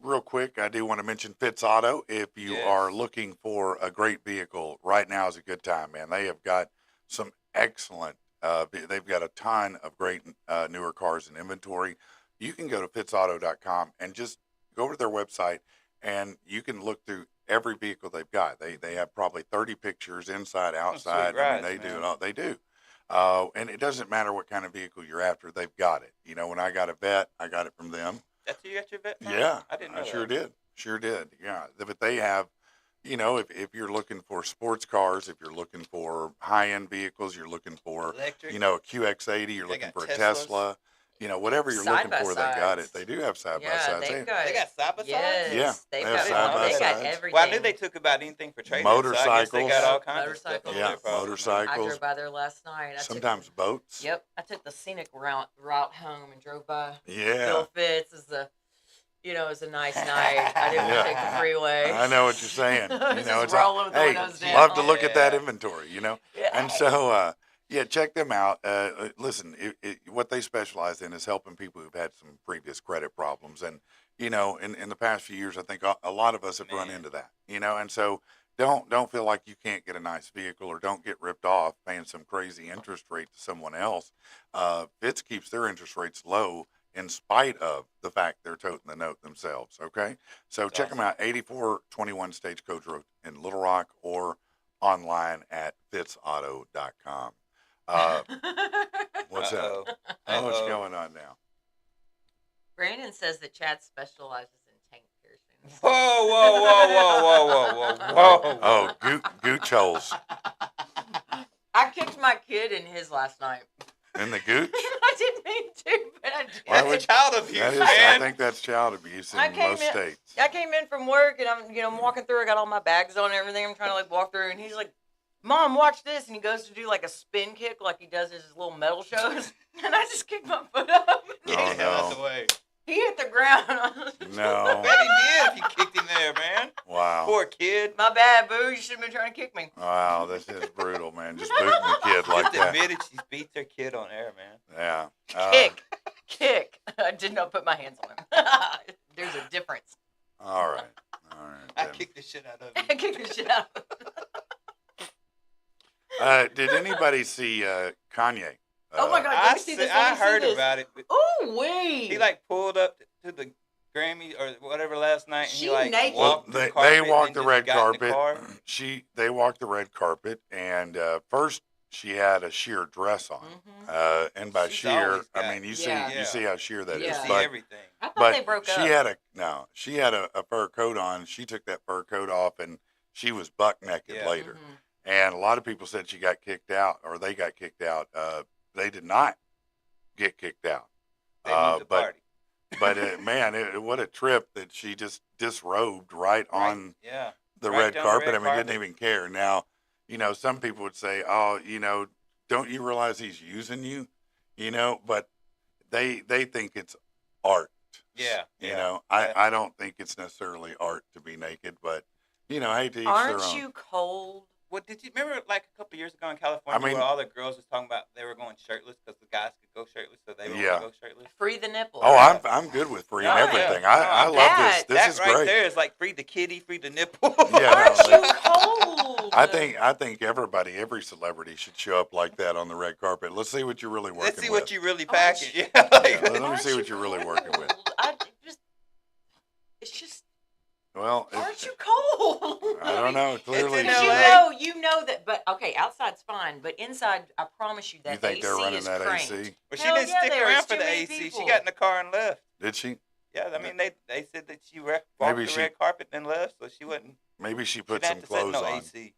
real quick, I do want to mention Fitz Auto. If you Yes. are looking for a great vehicle, right now is a good time, man. They have got some excellent, they've got a ton of great newer cars in inventory. You can go to fitzauto.com and just go to their website, and you can look through every vehicle they've got. They have probably 30 pictures inside, outside. I mean, rides, they do man. it all. They do. And it doesn't matter what kind of vehicle you're after, they've got it. You know, when I got a vet, I got it from them. That's who you got your vet from? Yeah, I didn't know sure that. did. Sure did. Yeah, but they have, you know, if you're looking for sports cars, if you're looking for high-end vehicles, you're looking for, Electric. you know, a QX80, you're They looking got for a Teslas. Tesla, you know, whatever you're looking for, they got it. Side-by-sides. They do have side by Yeah, sides. they've got. They got side by Yes, sides? Yeah, they've they have got. side-by-sides. They got Well, everything. Well, I knew they took about anything for trading. So I guess they Motorcycles. got all kinds of stuff. Motorcycles. over Yeah, there probably. I motorcycles. drove by there last night. Sometimes boats. Yep, I took the scenic route home and drove by. Yeah. Bill Fitz is it was a nice night. I didn't Yeah. take the freeway. I know what you're saying. You Just know, it's rolling with the hey, windows down. love to look at that Yeah. inventory, you know. Yeah. And so, yeah, check them out. Listen, what they specialize in is helping people who've had some previous credit problems. And, you know, in the past few years, I think a lot of us have run Man. into that, you know. And so don't feel like you can't get a nice vehicle or don't get ripped off paying some crazy interest rate to someone else. Fitz keeps their interest rates low in spite of the fact they're toting the note themselves, okay? So That's check them out, 8421 Stagecoach Road in Little Rock or online at fitzauto.com. What's that? Uh-oh. Oh, what's Uh-oh. going on now? Brandon says that Chad specializes in tank piercings. Whoa, whoa, whoa, whoa, whoa, whoa, whoa. Oh, gooch holes I kicked my kid in his last night. in the gooch? I didn't mean to, but I did. Why That's would- a child abuse, That is, man. I think that's child abuse in I came most in- states. I came in from work and I'm walking through. I got all my bags on and everything. I'm trying to like walk through, and he's like, "Mom, watch this!" And he goes to do like a spin kick, like he does his little metal shows. And I just kicked my foot up. Oh, Get no. out the way. He hit the ground. No. I bet he did if you kicked him there, man. Wow. Poor kid. My bad, boo. You should have been trying to kick me. Wow, this is brutal, man. Just booting the kid like Just that. admitted she beat their kid on air, man. Yeah. Kick. I did not put my hands on him. There's a difference. All right. I then. kicked the shit out of I him. kicked the shit out of him. Did anybody see Kanye? Oh my God. Let me see this. Let I me see heard this. about it. But Oh, wait. he like pulled up to the Grammy or whatever last night, and She he like naked. walked Well, the carpet they and walked the just red got in the carpet. car. They walked the red carpet, and first she had a sheer dress on. Mhm. And by She's sheer, always I got- mean you Yeah. see you see how sheer that You is. Yeah. see But everything. I thought but they broke she up. had a fur coat on. She took that fur coat off, and She was buck naked Yeah. later. Mhm. And a lot of people said she got kicked out, or they got kicked out. They did not get kicked out. They moved the But party. man, what a trip that she just disrobed right on Yeah. the Right red down the carpet. red I mean, didn't carpet. even care. Now, some people would say, "Oh, don't you realize he's using you?" But they think it's art. Yeah. I don't think it's necessarily art to be naked, but hey, to each their Aren't own. you cold? Well, did you remember like a couple years ago in California mean- where all the girls was talking about they were going shirtless because the guys could go shirtless, so they were Yeah. going to go shirtless? Free the nipple. Oh, Yeah. I'm good with free Oh, and yeah. everything. No, I I'm love that- this. This that is right great. there is like free the kitty, free the nipple. Yeah, Aren't no, you cold? I think every celebrity should show up like that on the red carpet. Let's see what you're really working Let's see with. what you really Aren't packing. you- Yeah. Yeah, Like, let me Aren't see what you you're really working with. cold? It's just. Well, Aren't you cold? I don't know. Clearly, in Because LA. you know that. But okay, outside's fine, but inside, I promise you that you think AC they're running is that cranked. AC? But she Hell didn't yeah, stick there around is for too the many AC. people. She got in the car and left. Did she? Yeah, I mean they said that she walked Maybe the she- red carpet and left, so she wasn't. Maybe she She put didn't some have to set clothes no on. AC.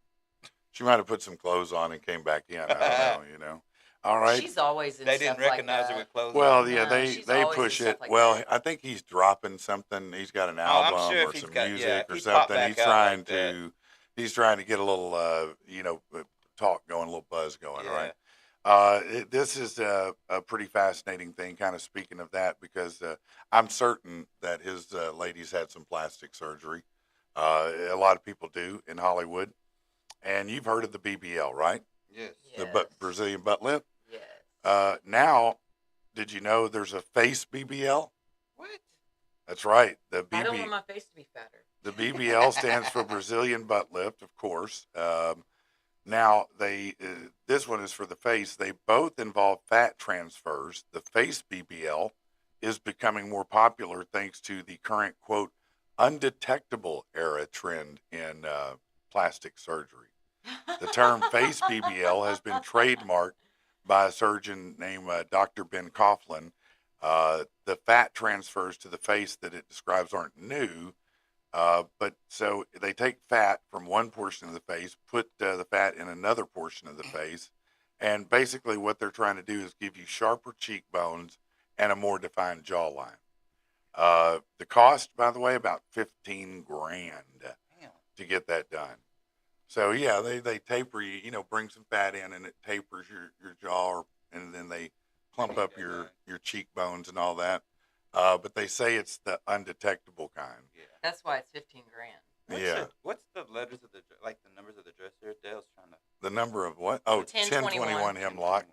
She might have put some clothes on and came back in. I don't know. All right. She's always in They stuff didn't recognize like her that. with clothes Well, on. yeah, No, she's they always push in it. stuff like Well, that. I think he's dropping something. He's got an I'm album sure or if he's some got- music yeah, if or he popped something. back He's out trying like to he's trying to get a little talk going, a little buzz going, Yeah. right? This is a pretty fascinating thing, kind of speaking of that, because I'm certain that his ladies had some plastic surgery. A lot of people do in Hollywood. And you've heard of the BBL, right? Yes. The Yes. Brazilian butt lift. Yes. Now, did you know there's a face BBL? What? That's right. The I don't want my face to be fatter. The BBL stands for Brazilian butt lift, of course. Now, this one is for the face. They both involve fat transfers. The face BBL is becoming more popular thanks to the current, quote, undetectable era trend in plastic surgery. The term face BBL has been trademarked by a surgeon named Dr. Ben Coughlin. The fat transfers to the face that it describes aren't new, but so they take fat from one portion of the face, put the fat in another portion of the face, and basically what they're trying to do is give you sharper cheekbones and a more defined jawline. The cost, by the way, about $15,000 Damn. to get that done. So yeah, they taper you, bring some fat in and it tapers your jaw, and then they plump up your cheekbones and all that. But they say it's the undetectable kind. Yeah. That's why it's $15,000. Yeah. What's the letters of the like the numbers of the dress there? Dale's trying to. The number of what? Oh, 1021. 1021 hemlock.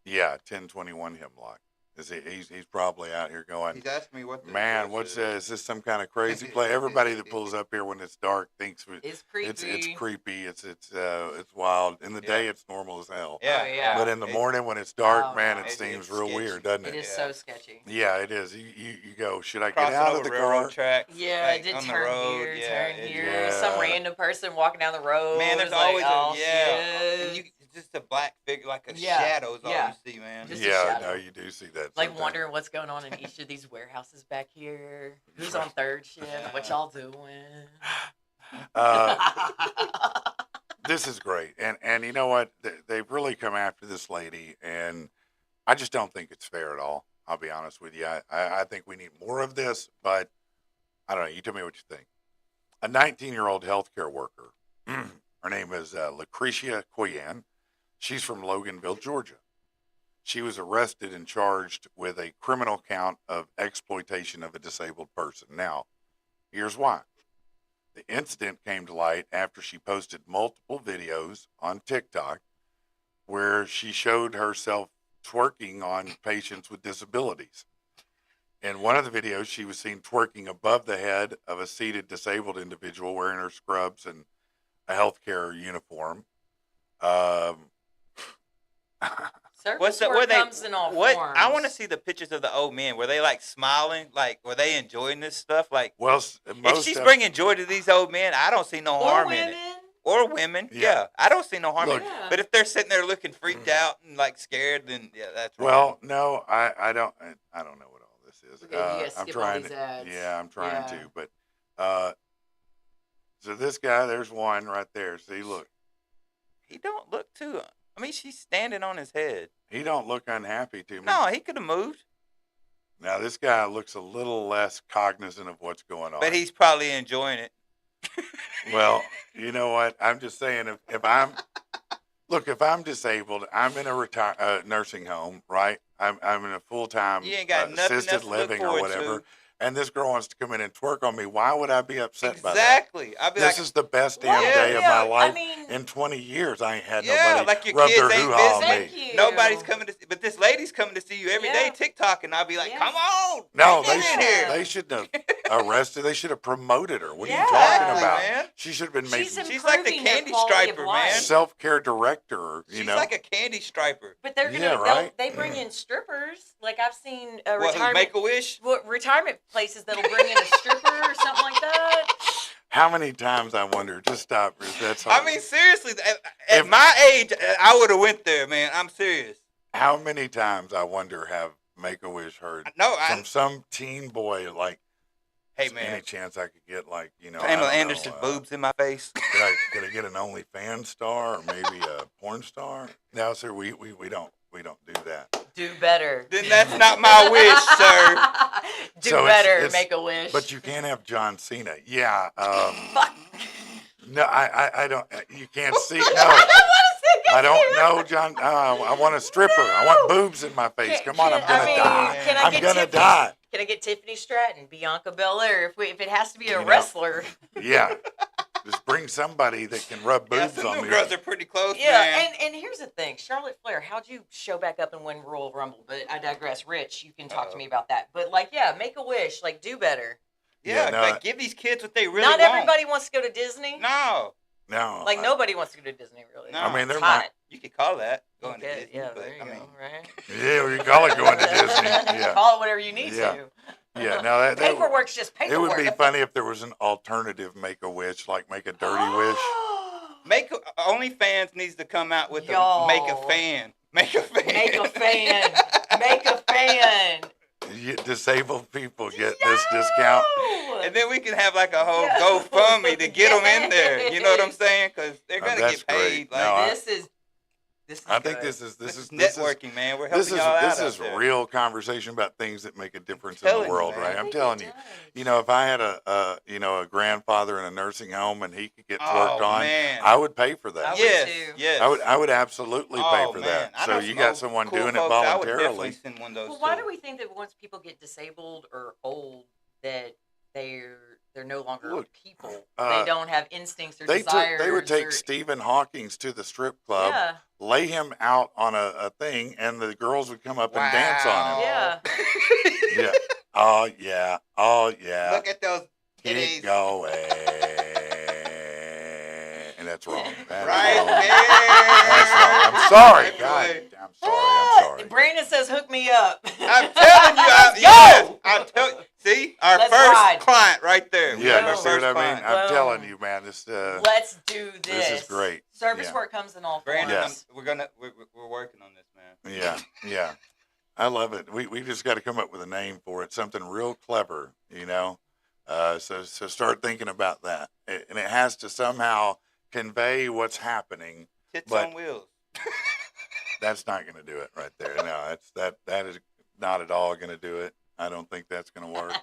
Yeah, 1021 hemlock. He's probably out here going, He's asking me what. man, what's is this some kind of crazy play? Everybody that pulls up here when it's dark thinks It's creepy. it's creepy. It's wild. In the day, it's normal as hell. Yeah. Oh, yeah. But in the morning when it's dark, Oh, man, no. it seems It's real sketchy. weird, doesn't It it? is so sketchy. Yeah, it is. You go, should I get Crossing out over of the railroad car? tracks. Yeah, like, it did on turn the road. here, Yeah, turn it- here. yeah. Some random person walking down the road. Man, there's It's like, always oh, and shit. you just a black figure, like a Yeah, shadow is all yeah. you see, man. Just a Yeah, shadow. no, you do see that. Like sometimes. wondering what's going on in each of these warehouses back here. Who's on third shift? What y'all doing? This is great, and you know what? They've really come after this lady, and I just don't think it's fair at all. I'll be honest with you. I think we need more of this, but I don't know. You tell me what you think. A 19-year-old healthcare worker. Her name is Lucretia Coyan. She's from Loganville, Georgia. She was arrested and charged with a criminal count of exploitation of a disabled person. Now, here's why. The incident came to light after she posted multiple videos on TikTok where she showed herself twerking on patients with disabilities. In one of the videos, she was seen twerking above the head of a seated disabled individual wearing her scrubs and a healthcare uniform. Service Where work they? comes in all What? forms. I want to see the pictures of the old men. Were they like smiling? Like were they enjoying this stuff? Like Well, if most she's of, bringing joy to these old men, I don't see no Or harm women. in it. Or women, Yeah. yeah. I don't see no harm in Look- it. Yeah. But if they're sitting there looking freaked out and like scared, then yeah, that's wrong. well, no, I don't know what all this is. Okay, you gotta I'm skip all trying these to, ads. yeah, I'm trying Yeah. to, but So this guy, there's one right there. See, look, He don't look too. I mean, she's standing on his head. he don't look unhappy to me. No, he could have moved, Now this guy looks a little less cognizant of what's going on. but he's probably enjoying it. Well, you know what? I'm just saying, if I'm disabled, I'm in a nursing home, right? I'm in a full-time You ain't got nothing else assisted to look living or forward whatever, to. and this girl wants to come in and twerk on me. Why would I be upset by that? Exactly. I'd be This like, is the best damn Yeah, day of yeah, my I life. mean- In 20 years, I ain't had Yeah, nobody like your rub kids their ain't hoo-ha on me. Thank you. nobody's coming to see, but this lady's coming to see you every day Yeah. TikTok, and I'll be like, Yeah. come on. No, get they in should. here. They shouldn't have arrested. They should have promoted her. What are Yeah. you talking Exactly, about? man. She should have been made She's She's like the improving their candy quality of striper, life. man. self-care director. You She's know, like a candy striper. But they're gonna Yeah, right. they bring in strippers. Like I've seen What, who Make a Wish? retirement places that'll bring in a stripper or something like that. how many times I wonder. Just stop. That's all. I mean, seriously, at If- my age, I would have went there, man. I'm serious. how many times I wonder have Make-A-Wish heard No, from some teen boy like, hey, "Is there any man. chance I could get like, you know, I Pamela don't know, Anderson's boobs in my face. Could I get an OnlyFans star or maybe a porn star? No, sir. We don't do that. Do better. Then that's not my wish, sir. Do So better. it's- Make a wish. But you can't have John Cena. Yeah. Fuck. No, I don't. You can't see. No, I don't want to see I don't know, John. I want a stripper. I want boobs in my face. Come on, I'm gonna die. Can I I'm get gonna Tiffany? die. Can I get Tiffany Stratton, Bianca Belair? If it has to be a You know. wrestler. Yeah. Just bring somebody that can rub Yeah, boobs some on new me. girls are pretty close, Yeah, man. and here's the thing, Charlotte Flair, how'd you show back up and win Royal Rumble? But I digress. Rich, you can talk to me about that. But like, yeah, make a wish, like do better. Yeah, Yeah, no, like give these kids what they really Not want. everybody wants to go to Disney. No, No. Like nobody wants to go to Disney, really. No. I mean, It's they're hot. not. you could call that going to Okay, Disney, yeah, but there you I go, mean, right? Yeah, we call it going to Disney. Yeah. Call it whatever you need Yeah. to. Yeah. No, that Paperwork's just it paperwork. would be funny if there was an alternative Make-A-Wish, like Make a Dirty Wish. OnlyFans needs to come out with Yo. a make a fan. Make a fan. Make a fan. Make a fan. Disabled people get this discount. And then we can have like a whole Yeah. GoFundMe to get them in there. You know what I'm saying? Because they're Oh, gonna that's get paid. great. Like No, This is I think good. this is networking, man. We're helping y'all out. this out is there. real conversation about things that make a difference in telling the you, world, man. right? I I'm think telling it you. does. You know, if I had a grandfather in a nursing home and he could get Oh, twerked on, man. I would pay for that. I would Yes, too. yes. I would absolutely pay Oh, for man. that. I So know you some got old someone cool doing it folks, I would voluntarily. definitely send one of those Well, why too. do we think that once people get disabled or old that they're no longer Look, people? uh, They don't have instincts or They desires. would take or, Stephen Hawking's to the strip club, Yeah, lay him out on a thing, and the girls would come up and dance on him. yeah. Yeah. Oh yeah. Oh yeah. Look at those Keep titties. going. And that's wrong. That is Right wrong. there. That's wrong. I'm sorry. Right God, away. I'm sorry. I'm sorry. Brandon says, "Hook me up." I'm telling you, Let's yes, go! I'm see, our Let's first ride. client right there. We Yeah, got you our see what first I mean? client. I'm Boom. telling you, man. This Let's do this. This is great. Service Yeah. work comes in all forms. Brandon, Yes. we're working on this, man. yeah. I love it. We just got to come up with a name for it, something real clever, you know. So start thinking about that, and it has to somehow convey what's happening. Tits But- on wheels. That's not going to do it right there. No, that is not at all going to do it. I don't think that's going to work.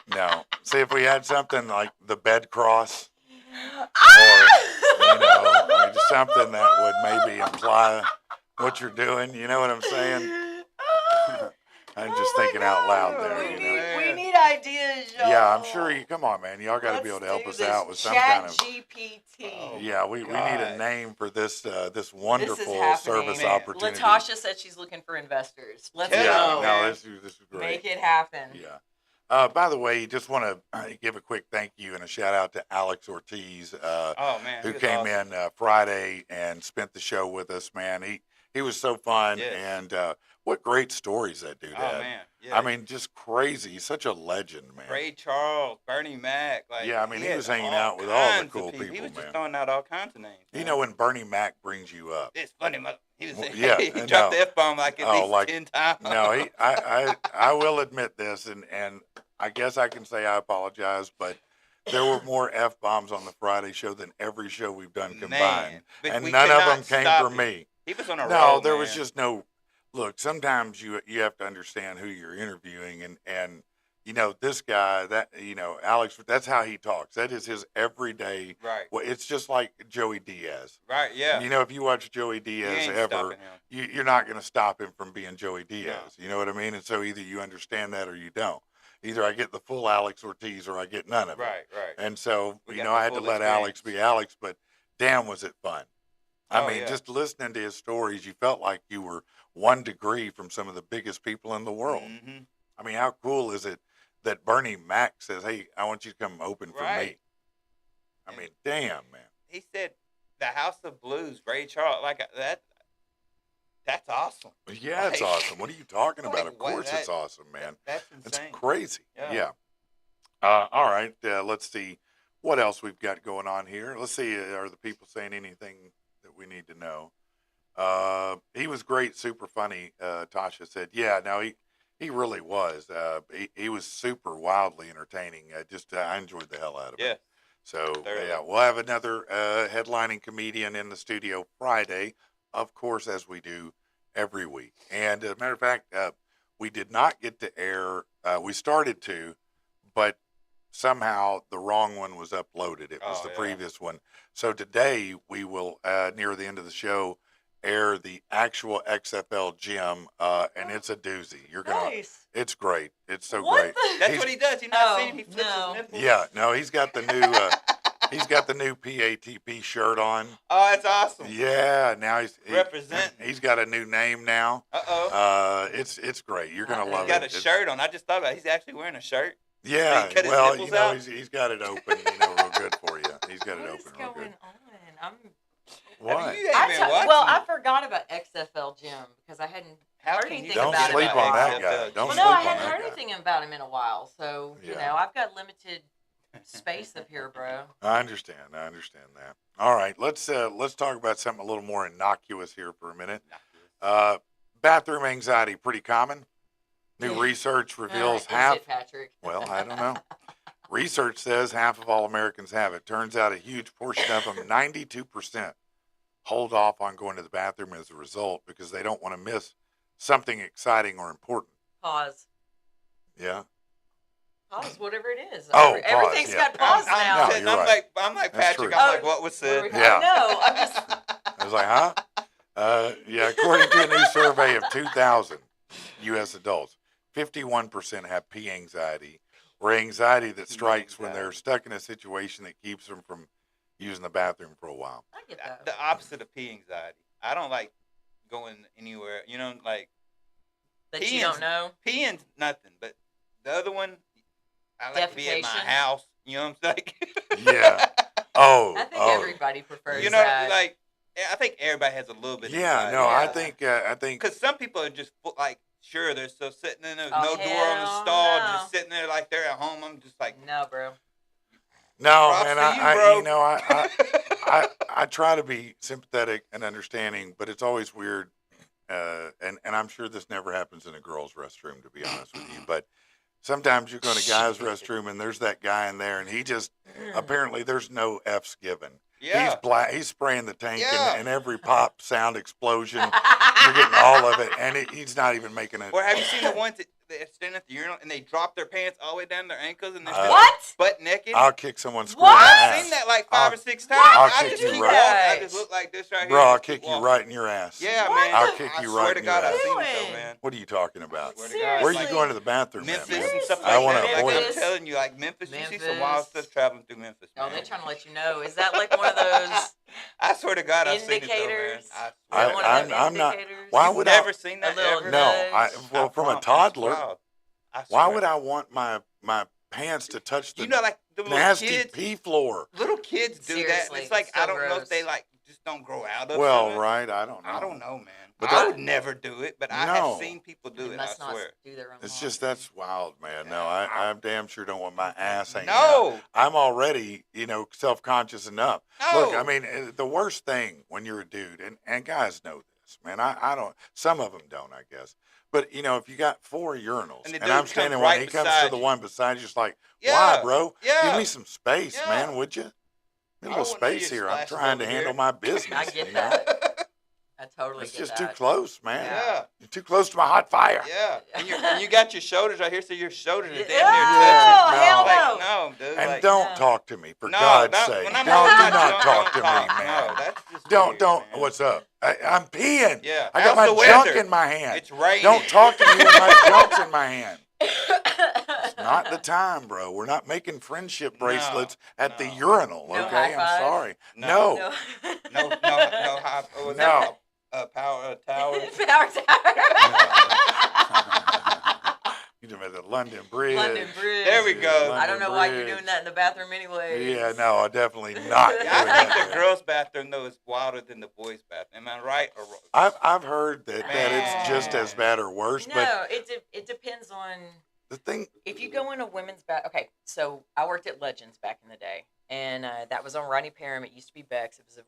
No. See, if we had something like the bed cross, or just something that would maybe imply what you're doing. You know what I'm saying? I'm just thinking out loud there. You know? We need ideas, y'all. Yeah, I'm sure you. Come on, man. Y'all got to be able to help us out with some kind of. GPT. Yeah, we need a God. name for this This wonderful is happening. service Man. opportunity. Latasha said she's looking for investors. Let's Yeah, go. no, man. this is great. Make it happen. Yeah. By the way, just want to give a quick thank you and a shout out to Alex Ortiz, Oh man, who he was came awesome. in Friday and spent the show with us. Man, he was so fun, Yes. and what great stories that dude Oh had. man, yeah. I mean, just crazy. He's such a legend, man. Ray Charles, Bernie Mac. Like, Yeah, I mean, he had was hanging out with all the kinds of cool He people, was just man. throwing out all kinds of names. You man. know when Bernie Mac brings you up. It's funny, mother. He was Well, saying, yeah, he no. dropped the F bomb like at Oh, least like- 10 times. No, I will admit this, and I guess I can say I apologize, but there were more F-bombs on the Friday show than every show we've done combined. Man, but And we none could of not them came stop from him. me. He was on a No, roll, there was man. just no. Look, sometimes you have to understand who you're interviewing, and this guy Alex. That's how he talks. That is his everyday. Right. Well, it's just like Joey Diaz. Right, yeah. If you watch Joey You Diaz ain't ever, stopping him. you're not going to stop him from being Joey Diaz. No. You know what I mean? And so either you understand that or you don't. Either I get the full Alex Ortiz or I get none of it. Right, right. And so We got I the had to full let Alex experience. be Alex, but damn, was it fun. I Oh, mean, yeah. just listening to his stories, you felt like you were 1 degree from some of the biggest people in the world. Mhm. I mean, how cool is it that Bernie Mac says, "Hey, I want you to come open for me." Right. I mean, damn, man. He said the House of Blues, Ray Charles, like that. That's awesome. Yeah, it's Like- awesome. What are you talking about? like, Of what- course it's awesome, man. That's It's insane. crazy. Yeah. Yeah. All right. Let's see what else we've got going on here. Let's see. Are the people saying anything that we need to know? He was great, super funny. Tasha said, "Yeah, no, he really was. He was super wildly entertaining. I enjoyed the hell out of Yeah. it." So Thoroughly. yeah, we'll have another headlining comedian in the studio Friday, of course, as we do every week. And as a matter of fact, we did not get to air. We started to, but somehow the wrong one was uploaded. It was Oh, the yeah. previous one. So today we will, near the end of the show, air the actual XFL gym, and it's a doozy. You're gonna. Nice. It's great. It's so What great. the- That's He's- what he does. You not Oh, seen him? He flips no. his nipples. Yeah, no, he's got the new. He's got the new PATP shirt on. Oh, that's awesome. Yeah, now Representing. He's got a new name now. Uh-oh. It's great. You're gonna He's love He's got it. a It's- shirt on. I just thought about it. He's actually wearing a shirt. Yeah, He cut his well, nipples out? he's got it open, real good for you. He's got it What is open real going good. on? I'm. What? You ain't been watching. Well, I forgot about XFL Jim because I hadn't How heard can you anything Don't about sleep him in a on that while. guy. Don't Well, sleep no, I on hadn't that heard guy. anything about him in a while, so Yeah. I've got limited space up here, bro. I understand that. All right, let's talk about something a little more innocuous here for a minute. Bathroom anxiety, pretty common. New research reveals Is half. it, Patrick? Well, I don't know. Research says half of all Americans have it. Turns out a huge portion of them, 92%, hold off on going to the bathroom as a result because they don't want to miss something exciting or important. Pause. Yeah. Pause, whatever it is. Oh, Everything's pause, yeah. got pause I'm now. sitting, you're I'm right. like That's Patrick. true. I'm Oh, like, what was said? Yeah. No, I'm just. I was like, huh? Yeah, according to a new survey of 2,000 U.S. adults, 51% have pee anxiety, or anxiety that strikes when they're stuck in a situation that keeps them from using the bathroom for a while. I get that. The opposite of pee anxiety. I don't like going anywhere. You know, like That you don't know. peeing's nothing, but the other one, I like to be at my Defecation? house. You know what I'm saying? Yeah. Oh. I think oh. everybody prefers You know, that. like I think everybody has a little bit. Yeah. of No, Yeah. I think. Because some people are just like, sure, they're still sitting in there, Oh, no door on the hell stall, no. just sitting there like they're at home. I'm just like, No, bro. No, props man. to you, I bro. you know, I try to be sympathetic and understanding, but it's always weird. And I'm sure this never happens in a girl's restroom, to be honest with you. But sometimes you go in a guy's restroom and there's that guy in there, and he just apparently there's no F's given. yeah. He's spraying the tank, Yeah. and every pop, sound, explosion, you're getting all of it, and he's not even making it. Or have you seen the ones that they're standing at the urinal and they drop their pants all the way down to their ankles and they're still What? butt naked? I'll kick someone square What? in the I've ass. seen that like 5 or 6 times. I'll I kick just you keep right. walking. I just look like this right Bro, here. I'll and just kick keep you walking. right in your ass. Yeah, What man. I'll the- kick I you swear right to in God, your I've ass. seen it though, Doing? man. What are you talking about? Swear to Seriously. God. Where are you going to the bathroom Memphis at, man? and stuff I like wanna that. Like avoid I'm it. telling you, like Memphis, you see some wild Memphis. stuff traveling through Memphis. Oh, Man. they're trying to let you know. Is that like one of those I swear to God, I've seen it though, man. indicators? I swear. One of I'm- them I'm not- indicators? why You've would I- never seen that A little ever? No, well, I from a promise, it's toddler, wild. I why swear. would I want my pants to touch the You know, like the little nasty kids. pee floor? Little kids do that. Seriously, It's like it's I so don't know gross. if they like just don't grow out of Well, it. right, I don't know. I don't know, man. But I that- would never do it, but I No. have seen people do They it. I must not swear. do their own It's laundry. just that's wild, man. No, I damn sure don't want my ass hanging out. No, I'm already, self-conscious enough. no. Look, I mean, the worst thing when you're a dude, and guys know this, man. I don't. Some of them don't, I guess. But you know, if you got 4 urinals And the and dude I'm comes standing right one, he comes to beside the you. one beside you, just like, Yeah. why, bro? Yeah. Give me some space, Yeah. man, would you? A I little wouldn't know space your here. I'm splashes trying to over handle here. my business. I get you know? that. I totally It's get just that. too close, man. Yeah. You're too close to my hot fire. Yeah. And you got your shoulders right here, so your shoulders are damn near Yeah, touching. no. hell Like, no. no, dude. And like, don't No. talk to me, for no, God's don't- sake. when I'm Don't, on do my not junk, talk don't to talk. me, man. No, that's just Don't, weird, don't. man. What's up? I'm peeing. Yeah. I got How's my the junk weather? in my hand. It's raining. Don't talk to me when my junk's in my hand. It's not the time, bro. We're not making friendship bracelets at the no. urinal, No okay? high I'm five? sorry. No. No. No high. What was No. that? Power tower. Power tower. You know, the London Bridge. London Bridge. There we go. I don't know why you're Bridge. doing that in the bathroom anyway. Yeah, no, definitely not. doing Yeah, I that. think the girls' bathroom though is wilder than the boys' bathroom. Am I right or wrong? I've heard that it's just Man. as bad or worse, but No, it depends on the thing, if you go in a women's bath. Okay, so I worked at Legends back in the day, and that was on Rodney Parham. It used to be Beck's. It was a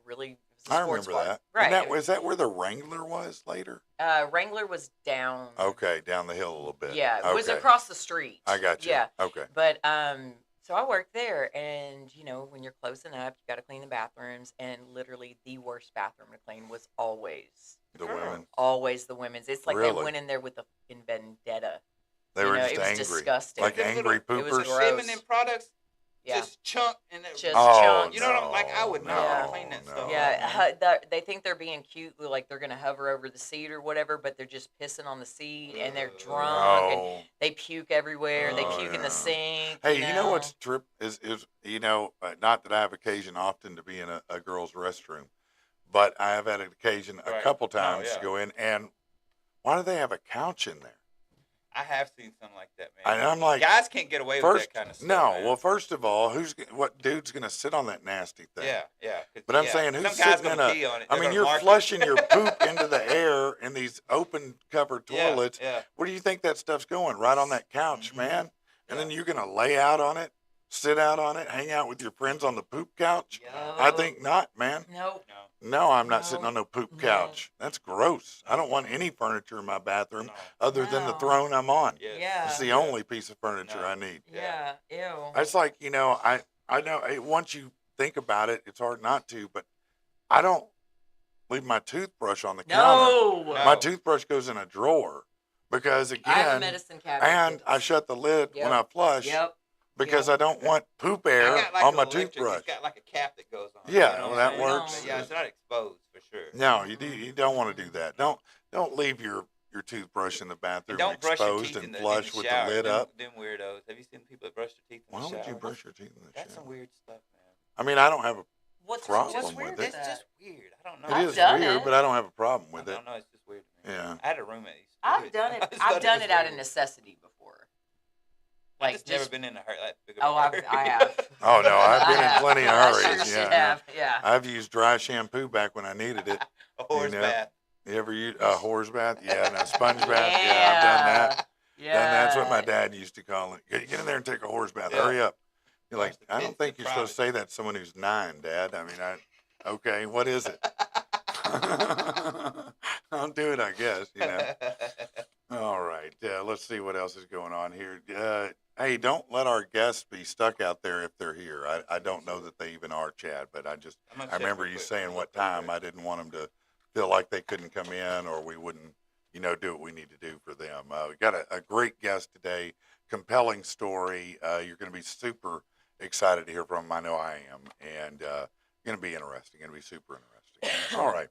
I sports remember bar. that. Right. And was that where the Wrangler was later? Wrangler was down. Okay, down the hill a little bit. Yeah, it was Okay. across the street. I got you. Yeah, Okay. but so I worked there, and you know, when you're closing up, you got to clean the bathrooms, and literally the worst bathroom to clean was always The women. the women's. It's like they Really? went in there with a vendetta. They You were know, just it was angry. disgusting. Like Them angry little- it was poopers. gross. Feminine products Yeah. just chunk and Just Oh, chunks. you know what I'm like? I would not no, clean that no. stuff. Yeah, they think they're being cute, like they're gonna hover over the seat or whatever, but they're just pissing on the seat and they're drunk and No. they puke everywhere. They Oh, puke in yeah. the sink. Hey, you know what's trip is you know, not that I have occasion often to be in a girl's restroom, but I have had an occasion a Right. couple Oh, times yeah. to go in, and why do they have a couch in there? I have seen something like that, man. And I'm like, Guys can't get away with first, that kind of stuff. no. man. Well, first of all, what dude's gonna sit on that nasty thing? Yeah. 'Cause, But I'm yeah, saying, who's some guys sitting in gonna a? pee on it. I They're mean, gonna you're mark it. flushing your poop into the air in these open covered Yeah, toilets. Yeah. Where do you think that stuff's going? Right on that couch, Mhm. man. And then Yeah. you're gonna lay out on it, sit out on it, hang out with your friends on the poop couch? Yeah. I think not, man. Nope. No. No, I'm not No. sitting on no poop No. couch. That's gross. I don't want any furniture in my bathroom No. other than the No. throne I'm on. Yes. Yeah. It's the Yeah. only piece of furniture No. I need. Yeah. Ew. It's like, you know, I know once you think about it, it's hard not to, but I don't leave my toothbrush on the counter. No. My toothbrush goes in a drawer because, I have a again, medicine cabinet. and I shut the lid when I flush Yep. because Yep. I don't want poop I air got like on an my electric, toothbrush. It's got like a cap that goes on. Yeah, you know well, what that I'm saying? works. But yeah, it's not exposed for sure. No, you don't want to do that. Don't leave your toothbrush in the bathroom And don't brush your exposed teeth and in the flush in with the shower. the lid them, up. Them weirdos. Have you seen people that brush their teeth in Why the shower? would you brush your teeth in the That's shower? some weird stuff, man. I mean, I don't have a. What's Problem what's with weird it. with It's that? just weird. I don't know. It I've is done weird, it. but I don't have a problem with I it. don't know. It's just weird to me. Yeah. I had a roommate. Who used to do I've done it. I just I've thought done was it out of weird. necessity before. I've Like just never just. been in a hurry. That big of Oh, a hurry. I have. Oh no, I've been I in have. plenty of I hurries. sure Yeah, should no. have. Yeah. I've used dry shampoo back when I needed it. A horse know, bath. You ever use a horse bath? Yeah, and a sponge bath. Yeah, I've done that. Yeah. Done that's what my dad used to call it. Get in there and take a horse bath. Yeah. Hurry up. You're like, Wash the I don't pits think in you're supposed to say that to someone who's 9, Dad. I mean, okay, what is it? I'll do it, I guess, you know. All right, let's see what else is going on here. Hey, don't let our guests be stuck out there if they're here. I don't know that they even are, Chad, but I'm gonna I check remember real you quick. saying I'm what gonna look time. real I didn't want them to feel like they couldn't come in or we wouldn't, do what we need to do for them. We got a great guest today, compelling story. You're going to be super excited to hear from him. I know I am, and going to be interesting. Going to be super interesting. All right,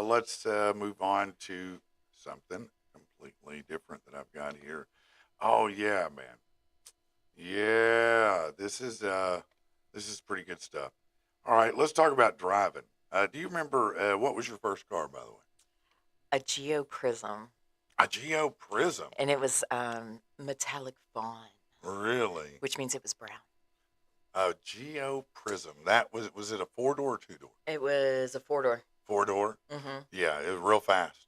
let's move on to something completely different that I've got here. Oh yeah, man. Yeah, this is pretty good stuff. All right, let's talk about driving. Do you remember what was your first car, by the way? A Geo Prism, A Geo Prism. and it was metallic fawn, Really? which means it was brown. A Geo Prism. That was it a 4-door or 2-door? It was a 4-door. 4-door? Mm-hmm. Yeah, it was real fast.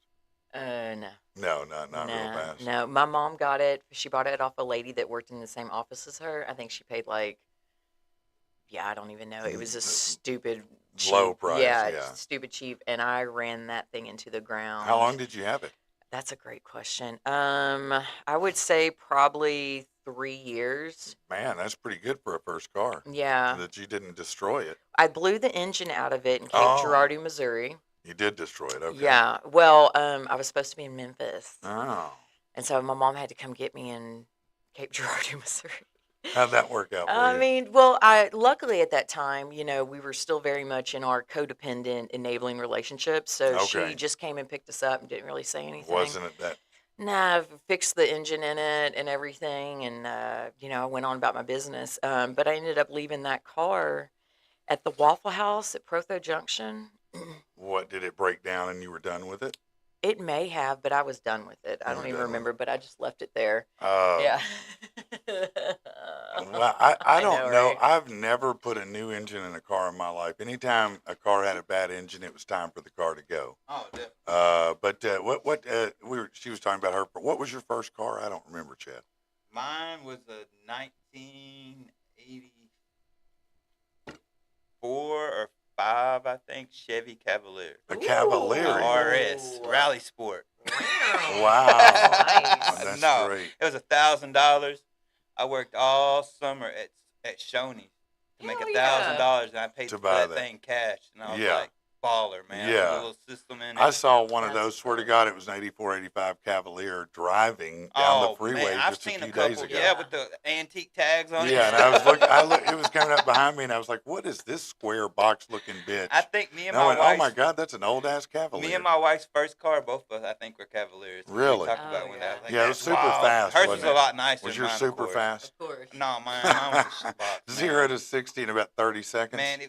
No. No, not real fast. No, my mom got it. She bought it off a lady that worked in the same office as her. I think she paid I don't even know. It was a stupid cheap. Low price, yeah. Stupid cheap. And I ran that thing into the ground. How long did you have it? That's a great question. I would say probably 3 years. Man, that's pretty good for a first car. Yeah. That you didn't destroy it. I blew the engine out of it in Cape Oh. Girardeau, Missouri. You did destroy it. Okay. Yeah. Well, I was supposed to be in Memphis. Oh. And so my mom had to come get me in Cape Girardeau, Missouri. How'd that work out for I you? mean, well, I luckily at that time, we were still very much in our codependent enabling relationship. So Okay. she just came and picked us up and didn't really say anything. Wasn't it that? Nah, I fixed the engine in it and everything, and I went on about my business. But I ended up leaving that car at the Waffle House at Protho Junction. What, did it break down and you were done with it? It may have, but I was done with it. I You don't were even done with remember, but I just left it there. Yeah. Yeah. Well, I don't know. right? I've never put a new engine in a car in my life. Anytime a car had a bad engine, it was time for the car to go. Oh, definitely. She was talking about her. What was your first car? I don't remember, Chad. Mine was a 1984 or 5, I think, Chevy Cavalier. A Cavalier. RS, Rally Sport. Wow. Nice. That's No, great. it was $1,000. I worked all summer at Shoney's to make Hell $1,000, and I paid To for buy that that. thing cash. And I was Yeah. like, baller, man. Yeah. With a little system in it. I saw one of That's those. Swear to cool. God, it was an 84, 85 Cavalier driving down the freeway man, I've just a seen few a couple, days ago. yeah, with the antique tags on it. Yeah, and I was looking. It was coming up behind me, and I was like, "What is this square box-looking bitch?" I think me and And I my went, wife. "Oh my God, that's an old-ass Cavalier." Me and my wife's first car, both of us, I think, were Cavaliers. Really? We talked Oh, about when yeah. that. Like, Yeah, it was that's super wild. fast, Hers wasn't was a it? lot nicer. Was than yours mine, of super course. fast? Of course. No, mine was a shitbox. 0 to 60 in about 30 seconds. Man,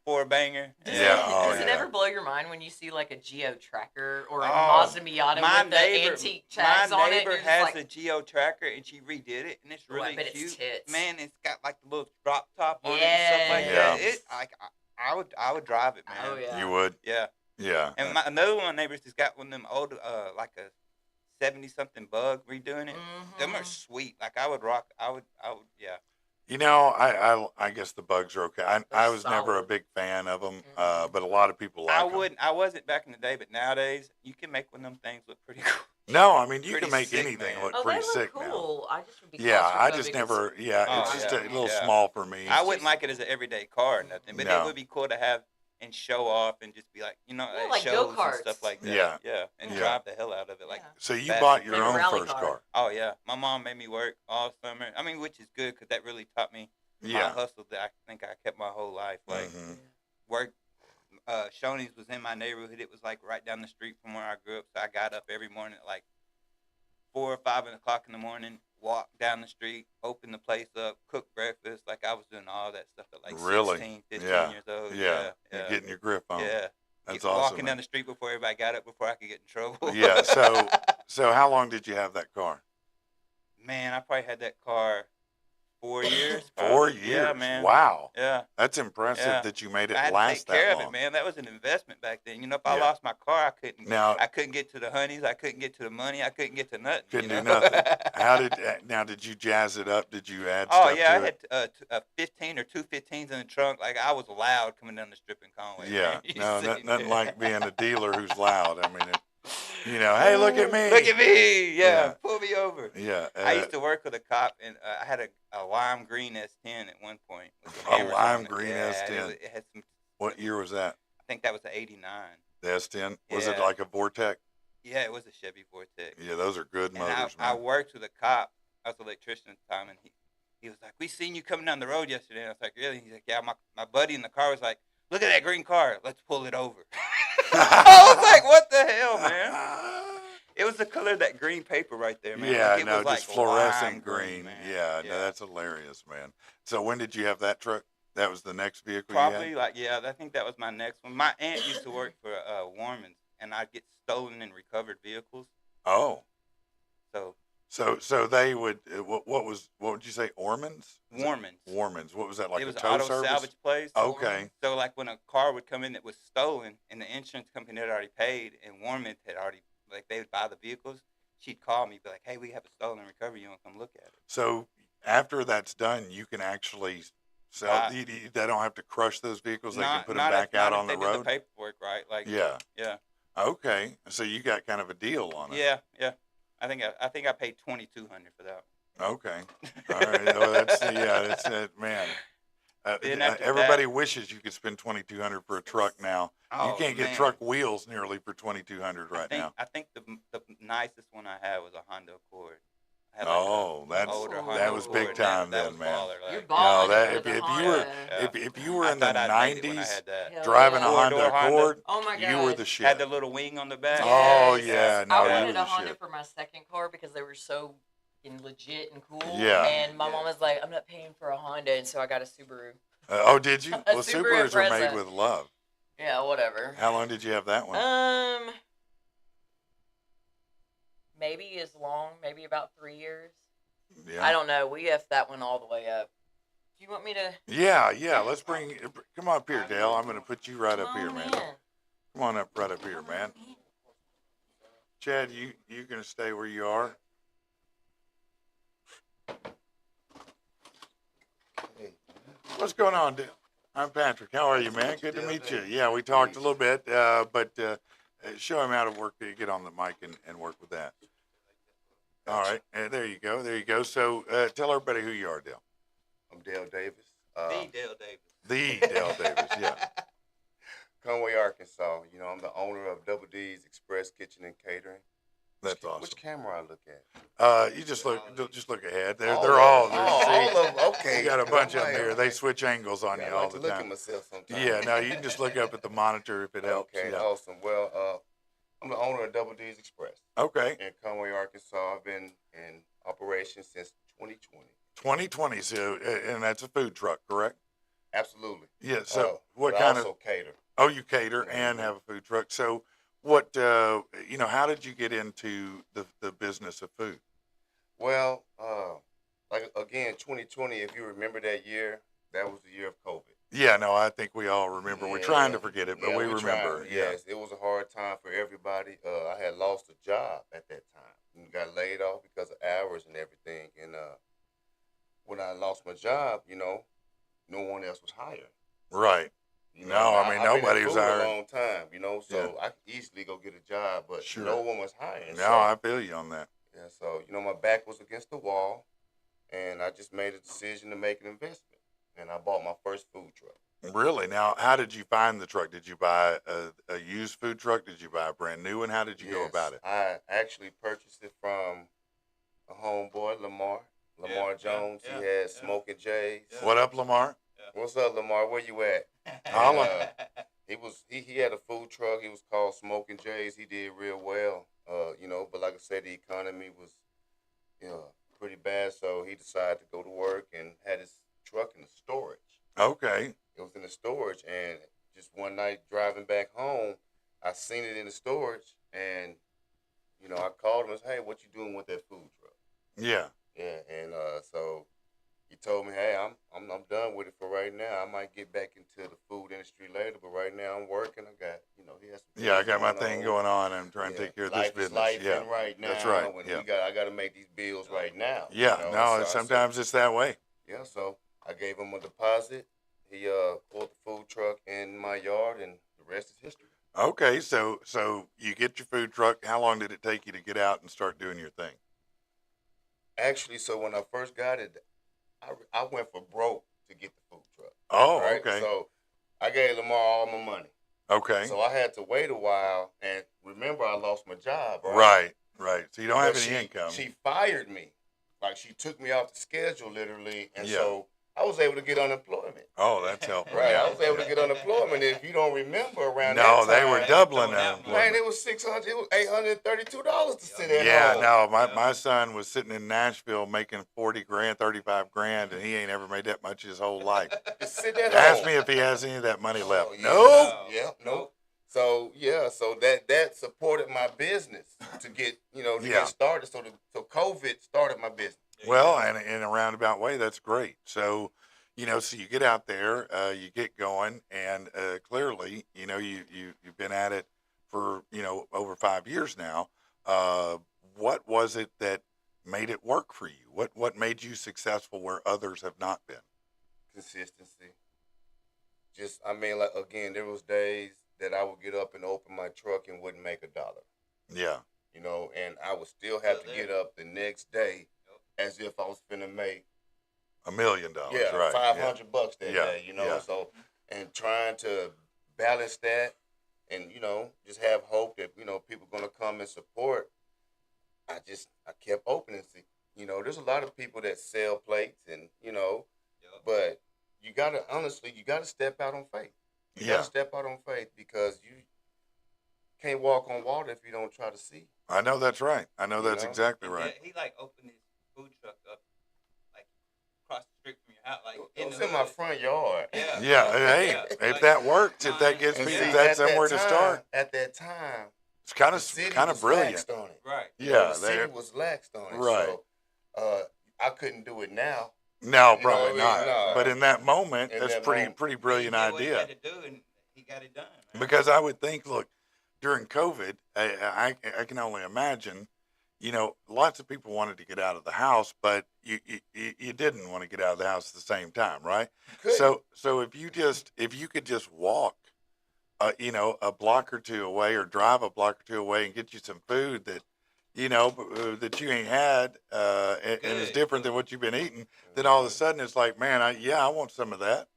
for a banger. Yeah, oh, Does it yeah. ever blow your mind when you see like a Geo Tracker or a Oh, Mazda Miata my with the neighbor, antique tags my on it? neighbor And you're has just a like, Geo Tracker, and she redid it, and it's Oh, I really bet it's cute. tits. Man, it's got like the little drop top on it and stuff like that. Yes. I would drive it, man. Oh, yeah. You would? Yeah. Yeah. And another one of my neighbors has got one of them old, like a 70-something Bug redoing it. Them are sweet. Like I would rock. I would. Yeah. You know, I guess the Bugs are okay. I They're was never a solid. big fan of them, but a lot of people like them. I wasn't back in the day, but nowadays you can make one of them things look pretty cool. No, I mean, you Pretty can make sick, anything man. look Oh, pretty they look sick now. cool. I just would be Yeah, I claustrophobic just as- never, yeah, Oh, it's just yeah, a little yeah. small for me. I wouldn't like it as an everyday car or nothing, but No. it would be cool to have and show off and just be like, Yeah, at like shows and go-karts. stuff like that. Yeah. Yeah, and Yeah. drive the hell out of it. Like, Yeah. So you Fast bought and your Like a own rally first car. car. oh yeah, my mom made me work all summer. I mean, which is good because that really taught me my Yeah. hustle that I think I kept my whole life. Like, Mhm. work. Shoney's was in my neighborhood. It was like right down the street from where I grew up. So I got up every morning at like 4 or 5 o'clock in the morning, walk down the street, open the place up, cook breakfast. Like I was doing all that stuff at like Really? 16, 15 Yeah. years old. Yeah. Yeah. You're getting your grip on. Yeah. That's Get- awesome. Walking man. down the street before everybody got up before I could get in trouble. Yeah, So how long did you have that car? Man, I probably had that car 4 years. 4 probably. years. Yeah, man. Wow. Yeah. That's impressive Yeah. that you made it I had to last take care that of long. it, man. That was an investment back then. You know, if I Yeah. lost my car, I couldn't. Now, I couldn't get to the honeys. I couldn't get to the money. I couldn't get to nothing. couldn't you do know? nothing. Did you jazz it up? Did you add Oh stuff yeah, I to had it? a 15 or 215s in the trunk. Like I was loud coming down the strip in Conway. Yeah. man. You No, see nothing me. like being a dealer who's loud. I mean, hey, look at me. Look at me. Yeah, Yeah. pull me over. Yeah. I used to work with a cop, and I had a lime green S10 at one point. with some A hammers lime on it. green Yeah, S10. It had some. What year was that? I think that was the '89. The S10? Was it Yeah. like a Vortec? Yeah, it was a Chevy Vortex. Yeah, those are good And motors, I man. worked with a cop. I was an electrician at the time, and he was like, "We seen you coming down the road yesterday." And I was like, "Really?" He's like, "Yeah." My buddy in the car was like, "Look at that green car. Let's pull it over." I was like, "What the hell, man?" It was the color of that green paper right there, man. Yeah, like, it no, was like just fluorescent lime green. man. Yeah, no, that's hilarious, man. So when did you have that truck? That was the next vehicle you Probably had? like I think that was my next one. My aunt used to work for Warman's, and I'd get stolen and recovered vehicles. Oh, So so they would. What would you say? Ormans? Warman's. Warmans. What was that like? It a was an tow auto service? salvage place. Okay. So like when a car would come in that was stolen and the insurance company had already paid and Warman had already they would buy the vehicles, she'd call me, be like, "Hey, we have a stolen recovery. You want to come look at it?" So after that's done, you can actually sell. They don't have to crush those vehicles. They can put them back out on the They did road. the paperwork right. Like Yeah. yeah. Okay, so you got kind of a deal on it. Yeah. I think I paid $2,200 for that. Okay. All right. Well, that's that's man. Then after Everybody that, wishes you could spend $2,200 for a truck now. You oh, can't get man. truck wheels nearly for $2,200 right now. I think the nicest one I had was a Honda Accord. I had Oh, an older Honda that was big Accord. time that then, was man. baller. You're Like, balling No, that with if the you were Honda. Yeah. if you were I in the thought I made it when I '90s had that. Hell driving yeah. a Honda Four-door Honda. Accord, Oh my you were God. the shit. Had the little wing on the back. Oh Yes. yeah, no, I you wanted were a the Honda shit. for my second car because they were so legit and cool. Yeah. And my mom was like, "I'm not paying for a Honda," and so I got a Subaru. Oh, did you? A Well, Subaru Subarus are made Impreza. with love. Yeah, whatever. How long did you have that one? Maybe as long, maybe about 3 years. Yeah. I don't know. We effed that one all the way up. Do you want me to? Yeah. Let's come on up here, Dale. I'm going to put you right up Come here, on man. in. Come on up right up here, man. Chad, you going to stay where you are? What's going on, Dale? I'm Patrick. How are you, man? Good to meet you. Yeah, we talked a little bit, but show him how to work. Get on the mic and work with that. All right, there you go. There you go. So tell everybody who you are, Dale. I'm Dale Davis. The Dale Davis. The Dale Davis, yeah. Conway, Arkansas. You know, I'm the owner of Double D's Express Kitchen and Catering. That's awesome. Which camera I look at? You just look ahead. They're All all. of them. All of them. Okay. You got a bunch of them here. Okay. They switch angles on Yeah, you I all like the to look time. at myself sometimes. Yeah, no, you can just look up at the monitor if it helps. Okay, Yeah. awesome. Well, I'm the owner of Double D's Express Okay. in Conway, Arkansas. I've been in operation since 2020. 2020, so, and that's a food truck, correct? Absolutely. Yeah. So what but kind I of? also cater. Oh, you cater Yeah, and mhm. have a food truck. So what? How did you get into the business of food? Well, like again, 2020. If you remember that year, that was the year of COVID. Yeah, no, I think we all remember. We're trying to forget it, but Yeah, we we're remember. trying. Yeah. Yes, it was a hard time for everybody. I had lost a job at that time and got laid off because of hours and everything. And when I lost my job, no one else was hiring. Right. You No, know, I mean, I've been nobody in was food hiring. a long time, so I could easily go get a job, but Sure. no one was hiring. No, I feel you on that. Yeah, so my back was against the wall, and I just made a decision to make an investment, and I bought my first food truck. Really? Now, how did you find the truck? Did you buy a used food truck? Did you buy a brand new one? How did you go about it? I actually purchased it from a homeboy, Lamar Yeah, Jones. yeah, He had yeah. Smoking J's. Yeah. What up, Lamar? What's up, Lamar? Where you at? Holla. He had a food truck. He was called Smoking J's. He did real well. But like I said, the economy was pretty bad, so he decided to go to work and had his truck in the storage. Okay. It was in the storage, and just one night driving back home, I seen it in the storage, and I called him and said, "Hey, what you doing with that food truck?" Yeah. Yeah, and so he told me, "Hey, I'm done with it for right now. I might get back into the food industry later, but right now I'm working. I got he has some Yeah, I things got my going thing on. going on. I'm trying to Yeah, take care of life this is business. life Yeah. and right now. That's right. And Yeah. I got to make these bills right now. Yeah. So No, I said, sometimes it's that way. yeah, so I gave him a deposit. He pulled the food truck in my yard, and the rest is history. Okay. So you get your food truck. How long did it take you to get out and start doing your thing? Actually, so when I first got it, I went for broke to get the food truck. Oh, Right? okay. So I gave Lamar all my money. Okay. So I had to wait a while, and remember, I lost my job. Right. So you don't have But any income. She fired me. Like, she took me off the schedule, literally, and Yeah. so I was able to get unemployment. Oh, that's helpful. Right, Yeah. I was able to get unemployment. If you don't remember, around No, that they time, were doubling Man, unemployment. Man, it was $832 to sit at Yeah, home. no, my son was sitting in Nashville making 40 grand, 35 grand, and he ain't ever made that much his whole life. To sit at Ask home. me if he has any of that money left. Oh, yeah. Nope. Yeah, nope. So that supported my business to get Yeah. get started. So COVID started my business. Well, and in a roundabout way, that's great. So, so you get out there, you get going, and clearly, you've been at it for over 5 years now. What was it that made it work for you? What made you successful where others have not been? Consistency. Like again, there was days that I would get up and open my truck and wouldn't make $1. Yeah. You know, and I would still have to get up the next day as if I was finna make $1 million. yeah, Right. $500 that Yeah. day, you know. Yeah. So, and trying to balance that, and you know, just have hope that you know people gonna come and support. I kept opening. See, you know, there's a lot of people that sell plates, and you know, but you gotta step out on faith. You Yeah. gotta step out on faith because you can't walk on water if you don't try to see. I know that's right. I know You that's know? exactly Yeah, right. he like opened his food truck up like across the street from your house, like It in was the in my hood. front yard. Yeah. Yeah. Hey, Yeah, if like, that works, if that gets And people, see, if that's at that somewhere to start, time, at that time, it's kind the of city was brilliant. laxed on it. Right. You know, Yeah. the city They was laxed on it. Right. So I couldn't do it now. no, You know probably what I not. mean? No. But in that moment, In that's that pretty moment. pretty He brilliant did what he idea. had to do, and he got it done. Man. Because I would think, look, during COVID, I can only imagine, you know, lots of people wanted to get out of the house, but you didn't want to get out of the house at the same time, right? Couldn't. So if you could just walk, you know, a block or two away, or drive a block or two away and get you some food that, you know, that you ain't had, and is Good, different than what you've been eating, then all of a sudden it's like, man, I want some of that.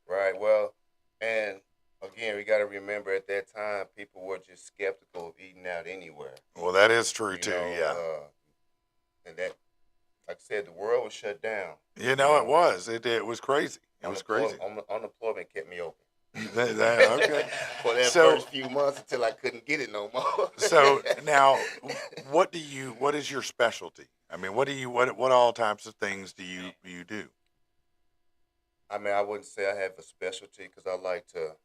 Right. Well, and again, we got to remember at that time, people were just skeptical of eating out anywhere. Well, that is true You too. know, Yeah. And that, like I said, the world was shut down. You know, it was. It was crazy. It was crazy. Unemployment kept me open. Okay. For that So- first few months until I couldn't get it no more. So now, what is your specialty? I mean, what all types of things do you do? I mean, I wouldn't say I have a specialty because I like to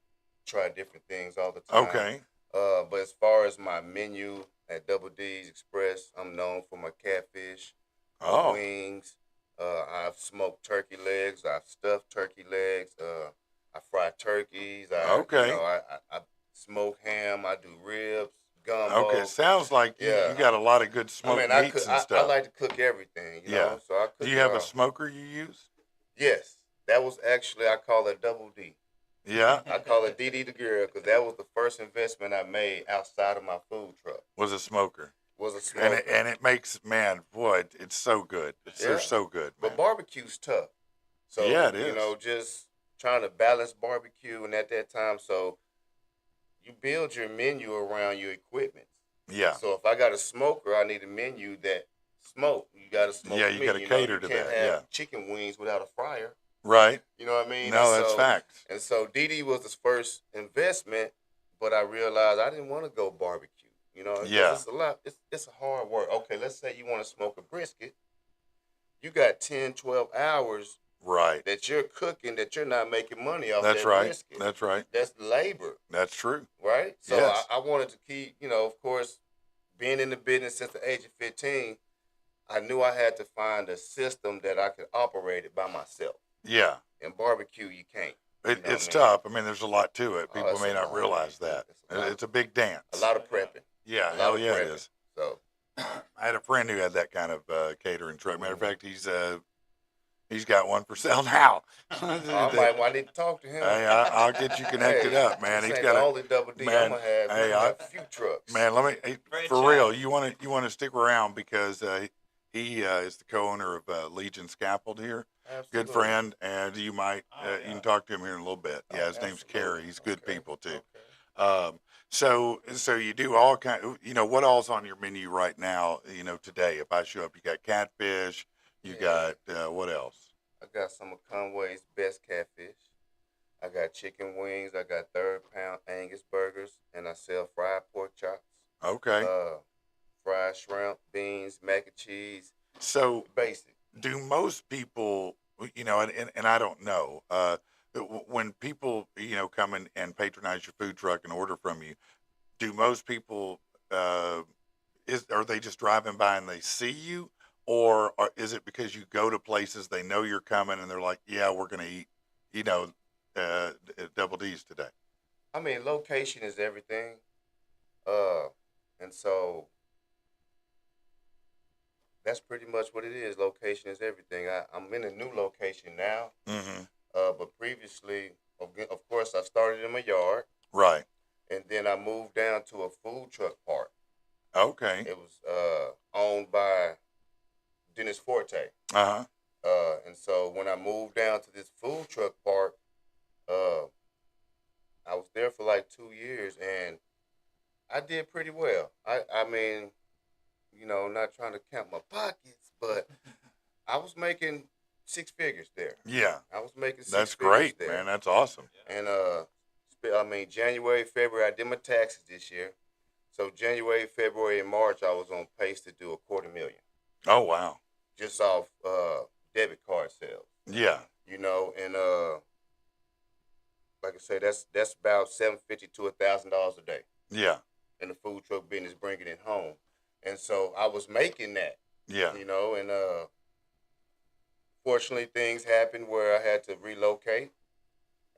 try different things all the time. Okay. But as far as my menu at Double D's Express, I'm known for my catfish, my Oh. wings. I've smoked turkey legs. I've stuffed turkey legs. I fry turkeys. Okay. I smoke ham. I do ribs, gumbo. Okay. Sounds like you Yeah. got a lot of good I smoked mean, meats and I stuff. like to cook everything. You Yeah. know? So I cook Do you have it a all. smoker you use? Yes. That was actually, I call it Double D. Yeah. I call it DD the Girl because that was the first investment I made outside of my food truck. Was a smoker. Was a smoker. And it makes, man, boy, it's so good. They're Yeah. so good, man. But barbecue's tough. So, Yeah, it you is. know, just trying to balance barbecue and at that time, so you build your menu around your equipment. Yeah. So if I got a smoker, I need a menu that smoke. You got to smoke. Yeah, you gotta cater you to can't that, have yeah. chicken wings without a fryer. Right. You know what I mean? No, And that's so, facts. And so DD was the first investment, but I realized I didn't want to go barbecue. You know, Yeah. it's a lot. It's a hard work. Okay, let's say you want to smoke a brisket. You got 10, 12 hours Right. that you're cooking that you're not making money off That's that right. brisket. That's right. That's labor, That's true. right? So Yes. I wanted to keep, you know, of course, being in the business since the age of 15, I knew I had to find a system that I could operate it by myself. Yeah. In barbecue, you can't. It, You know it's what I mean? tough. I mean, there's a lot to it. Oh, People it's may a not lot. realize that. It's a lot. It's a big dance. A lot of prepping. Yeah, A lot hell of yeah, it prepping. is. So I had a friend who had that kind of catering truck. Matter of Mhm. fact, he's got one for sale now. I need to talk to him. Hey, I'll get you connected Hey, up, man. this He's ain't got the a only Double D man, I'm gonna have. hey, Hey, I- a few trucks. man. Let me for Franchise. real. You want to stick around because he is the co-owner of Legion Scaffold here. Good Absolutely. friend, and you might Oh, you yeah. can talk to him here in a little bit. Oh, Yeah, his name's absolutely. Kerry. He's good Okay, people too. okay. So you do all kind. You know what all's on your menu right now? You know today, if I show up, you got catfish. You Yeah. got what else? I got some of Conway's best catfish. I got chicken wings. I got third-pound Angus burgers, and I sell fried pork chops, Okay. fried shrimp, beans, mac and cheese. So Basic. do most people, you know, and I don't know, when people, you know, come in and patronize your food truck and order from you, do most people, are they just driving by and they see you, or is it because you go to places they know you're coming and they're like, yeah, we're gonna eat, you know, Double D's today? I mean, location is everything. And so that's pretty much what it is. Location is everything. I'm in a new location now. Mm-hmm. But previously, of course, I started in my yard. Right. and then I moved down to a food truck park. Okay. It was owned by Dennis Forte. Uh-huh. And so when I moved down to this food truck park, I was there for like 2 years, and I did pretty well. I mean, not trying to count my pockets, but I was making six figures there. Yeah. I was making six That's figures great, there. man. That's awesome. And January, February, I did my taxes this year. So January, February, and March, I was on pace to do $250,000 Oh, wow. just off debit card sales. Yeah. And like I say, that's about $750 to $1,000 a day Yeah. in the food truck business, bringing it home. And so I was making that, Yeah. and fortunately things happened where I had to relocate.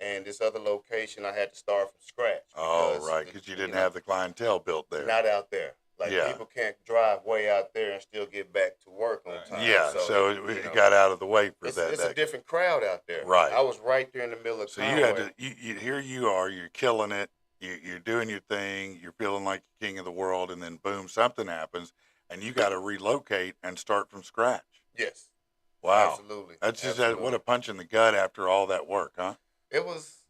And this other location, I had to start from scratch. Oh, right, because you didn't have the clientele built there. Not out there. Like, Yeah. people can't drive way out there and still get back to work on time. Yeah, so it got out of the way for that. It's a different crowd out there. Right. I was right there in the middle of So Conway. you had to. Here you are. You're killing it. You're doing your thing. You're feeling like the king of the world, and then boom, something happens, and you got to relocate and start from scratch. Yes. Wow. Absolutely. That's just Absolutely. what a punch in the gut after all that work, huh? It was,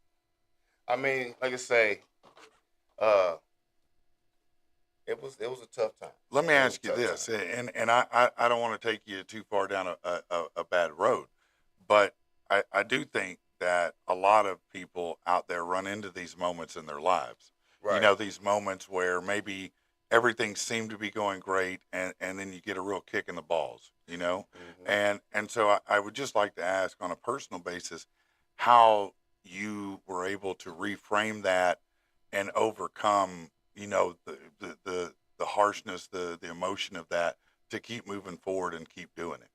I mean, like I say, it was a tough time. Let me It was ask a you tough this, time. and I don't want to take you too far down a bad road, but I do think that a lot of people out there run into these moments in their lives. Right. You know, these moments where maybe everything seemed to be going great, and then you get a real kick in the balls, Mhm. and so I would just like to ask on a personal basis how you were able to reframe that and overcome, the harshness, the emotion of that to keep moving forward and keep doing it.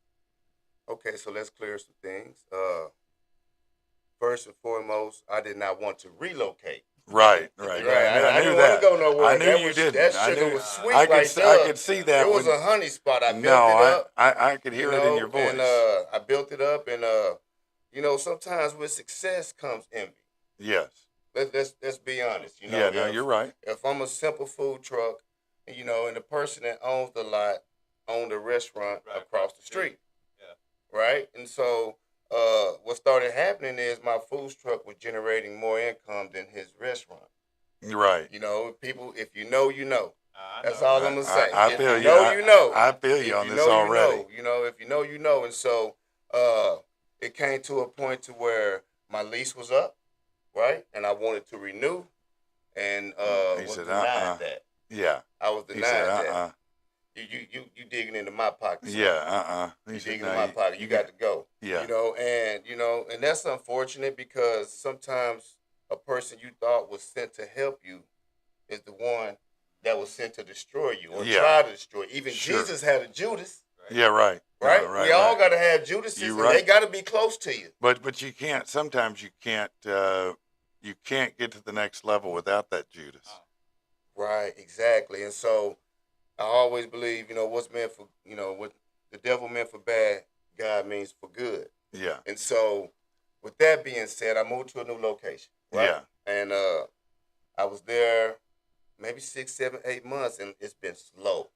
Okay, so let's clear some things. First and foremost, I did not want to relocate. Right. Right. Yeah, I didn't that. want to go nowhere. I knew that you was, didn't. That I sugar knew. was sweet I could. right See, there. I could see that. It was when, a honey spot. I no, built it up. I could hear it in your voice. And I built it up, and sometimes with success comes envy. Yes. Let's be honest. Yeah. No, you're right. If I'm a simple food truck, and the person that owns the lot owned a restaurant across the street. Yeah. Right? And so what started happening is my food truck was generating more income than his restaurant. Right. People, if you know, you know. That's know. all I'm gonna say. I If feel you know, you know. I feel you If on you this know, already. You know. If you know, you know. And so it came to a point to where my lease was up, right? And I wanted to renew, and He was said, denied that. Yeah. I was He denied said, that. You digging into my pocket. son. Yeah. He You said, digging "No, in my pocket. You got to go. Yeah. And that's unfortunate because sometimes a person you thought was sent to help you is the one that was sent to destroy you or Yeah. try to destroy you. Even Sure. Jesus had a Judas, Yeah. Right. right? No, right. We all right. got to have Judases, You and right. they got to be close to you. But you can't. Sometimes you can't. You can't get to the next level without that Judas. Right, exactly. And so I always believe, what's meant for, what the devil meant for bad, God means for good. Yeah. And so, with that being said, I moved to a new location. Right? Yeah. And I was there maybe 6, 7, 8 months, and it's been slow.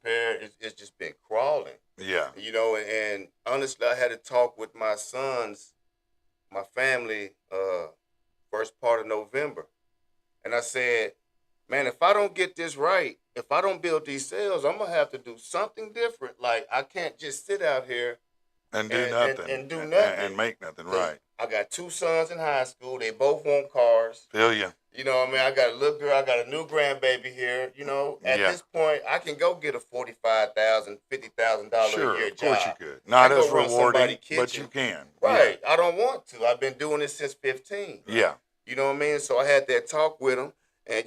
It's just been crawling. Yeah. And honestly, I had to talk with my sons, my family, first part of November. And I said, man, if I don't get this right, if I don't build these sales, I'm going to have to do something different. Like, I can't just sit out here And do And- nothing. and do nothing. And make nothing. 'cause Right. I got 2 sons in high school. They both want cars. Feel you. You know what I mean? I got a little girl. I got a new grandbaby here. At Yeah. this point, I can go get a $45,000, $50,000 Sure. a year Of course job. you could. Not I go as run rewarding, somebody's but kitchen. you can. Right. I don't want to. I've been doing this since 15. Yeah. You know what I mean? So I had that talk with him, and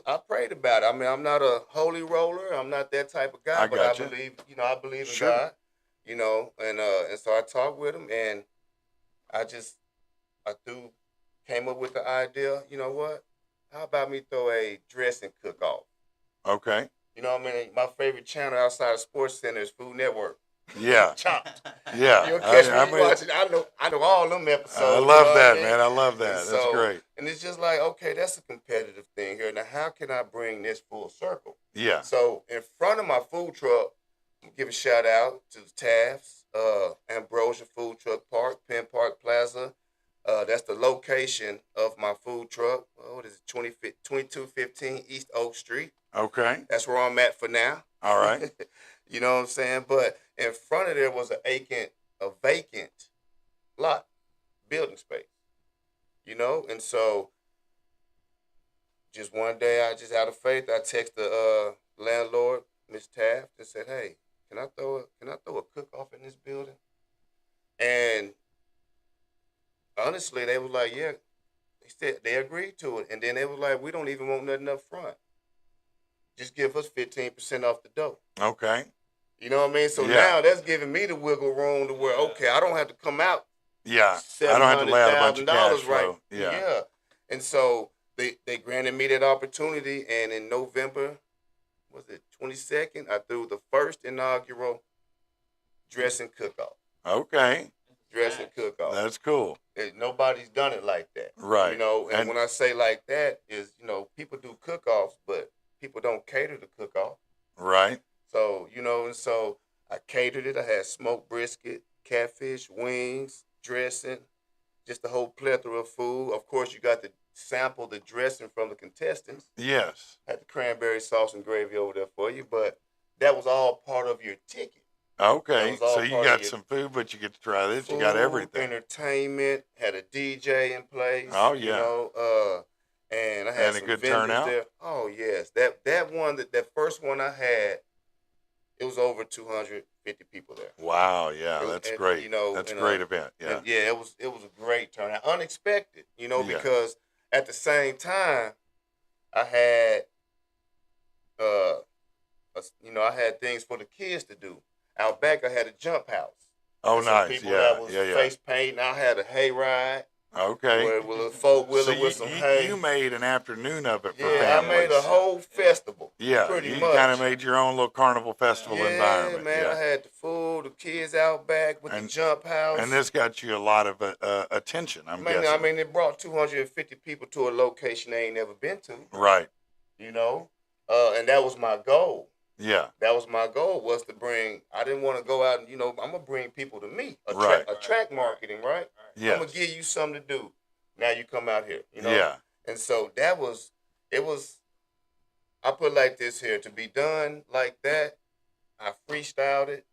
I prayed about it. I mean, I'm not a holy roller. I'm not that type of guy, I but gotcha. I believe in Sure. God. And so I talked with him, and came up with the idea. You know what? How about me throw a dress and cook off? Okay. You know what I mean? My favorite channel outside of Sports Center is Food Network. Yeah. Chopped. Yeah. You'll catch me I mean, watching. I know all them episodes. I you love know what that, I mean? man. I love that. And That's great. And it's just like, okay, that's a competitive thing here. Now, how can I bring this full circle? Yeah. So, in front of my food truck, give a shout out to the Tafts, Ambrosia Food Truck Park, Penn Park Plaza. That's the location of my food truck. What is it? 2215 East Oak Street. Okay. That's where I'm at for now. All right. You know what I'm saying? But in front of there was a vacant lot, building space. You know, and so just one day, I just out of faith, I texted the landlord, Miss Taft, and said, "Hey, can I throw a cook off in this building?" And honestly, they was like, "Yeah." They agreed to it, and then they was like, "We don't even want nothing up front. Just give us 15% off the dough." Okay. You know what I mean? So Yeah. now that's giving me the wiggle room to where, okay, I don't have to come out Yeah. I don't have to lay out a bunch of cash $700,000, right? flow. Yeah. Yeah. And so they granted me that opportunity, and in November, was it 22nd, I threw the first inaugural dressing cook-off. Okay. Dressing cook-off. That's cool. Nobody's done it like that. Right. You know, and And- when I say like that is, you know, people do cook-offs, but people don't cater the cook-off. Right. So, you know, and so I catered it. I had smoked brisket, catfish, wings, dressing, just a whole plethora of food. Of course, you got to sample the dressing from the contestants. Yes. Had the cranberry sauce and gravy over there for you, but that was all part of your ticket. Okay. That was all So you part of got your some food, but you get to try this. Food, You got everything. entertainment, had a DJ in place. Oh, You yeah. know, and I had And a some good vendors turnout? there. Oh yes, that first one I had, it was over 250 people there. Wow. Yeah. That's And, great. you know, That's a and, great event. Yeah. And yeah, it was a great turnout, unexpected. You know, Yeah. because at the same time, I had, I had things for the kids to do. Out back, I had a jump house. Oh, And some nice. people Yeah. that was Yeah. face painting. I had a hayride Okay. with a four-wheeler So with some hay. you made an afternoon of it for Yeah, I made families. a whole festival. Yeah, pretty you much. kind of made your own little carnival festival Yeah, environment. man, I Yeah, had the food, the kids out back with And- the jump house. and this got you a lot of attention. I'm Man, guessing. I mean, it brought 250 people to a location they ain't never been to. Right. You know, and that was my goal. Yeah. That was my goal, was to bring. I didn't want to go out and I'm gonna bring people to me. Right. Attract marketing, right? Yes. I'm gonna give you something to do. Now you come out here. You know. Yeah. And so it was. I put it like this here: to be done like that, I freestyled it,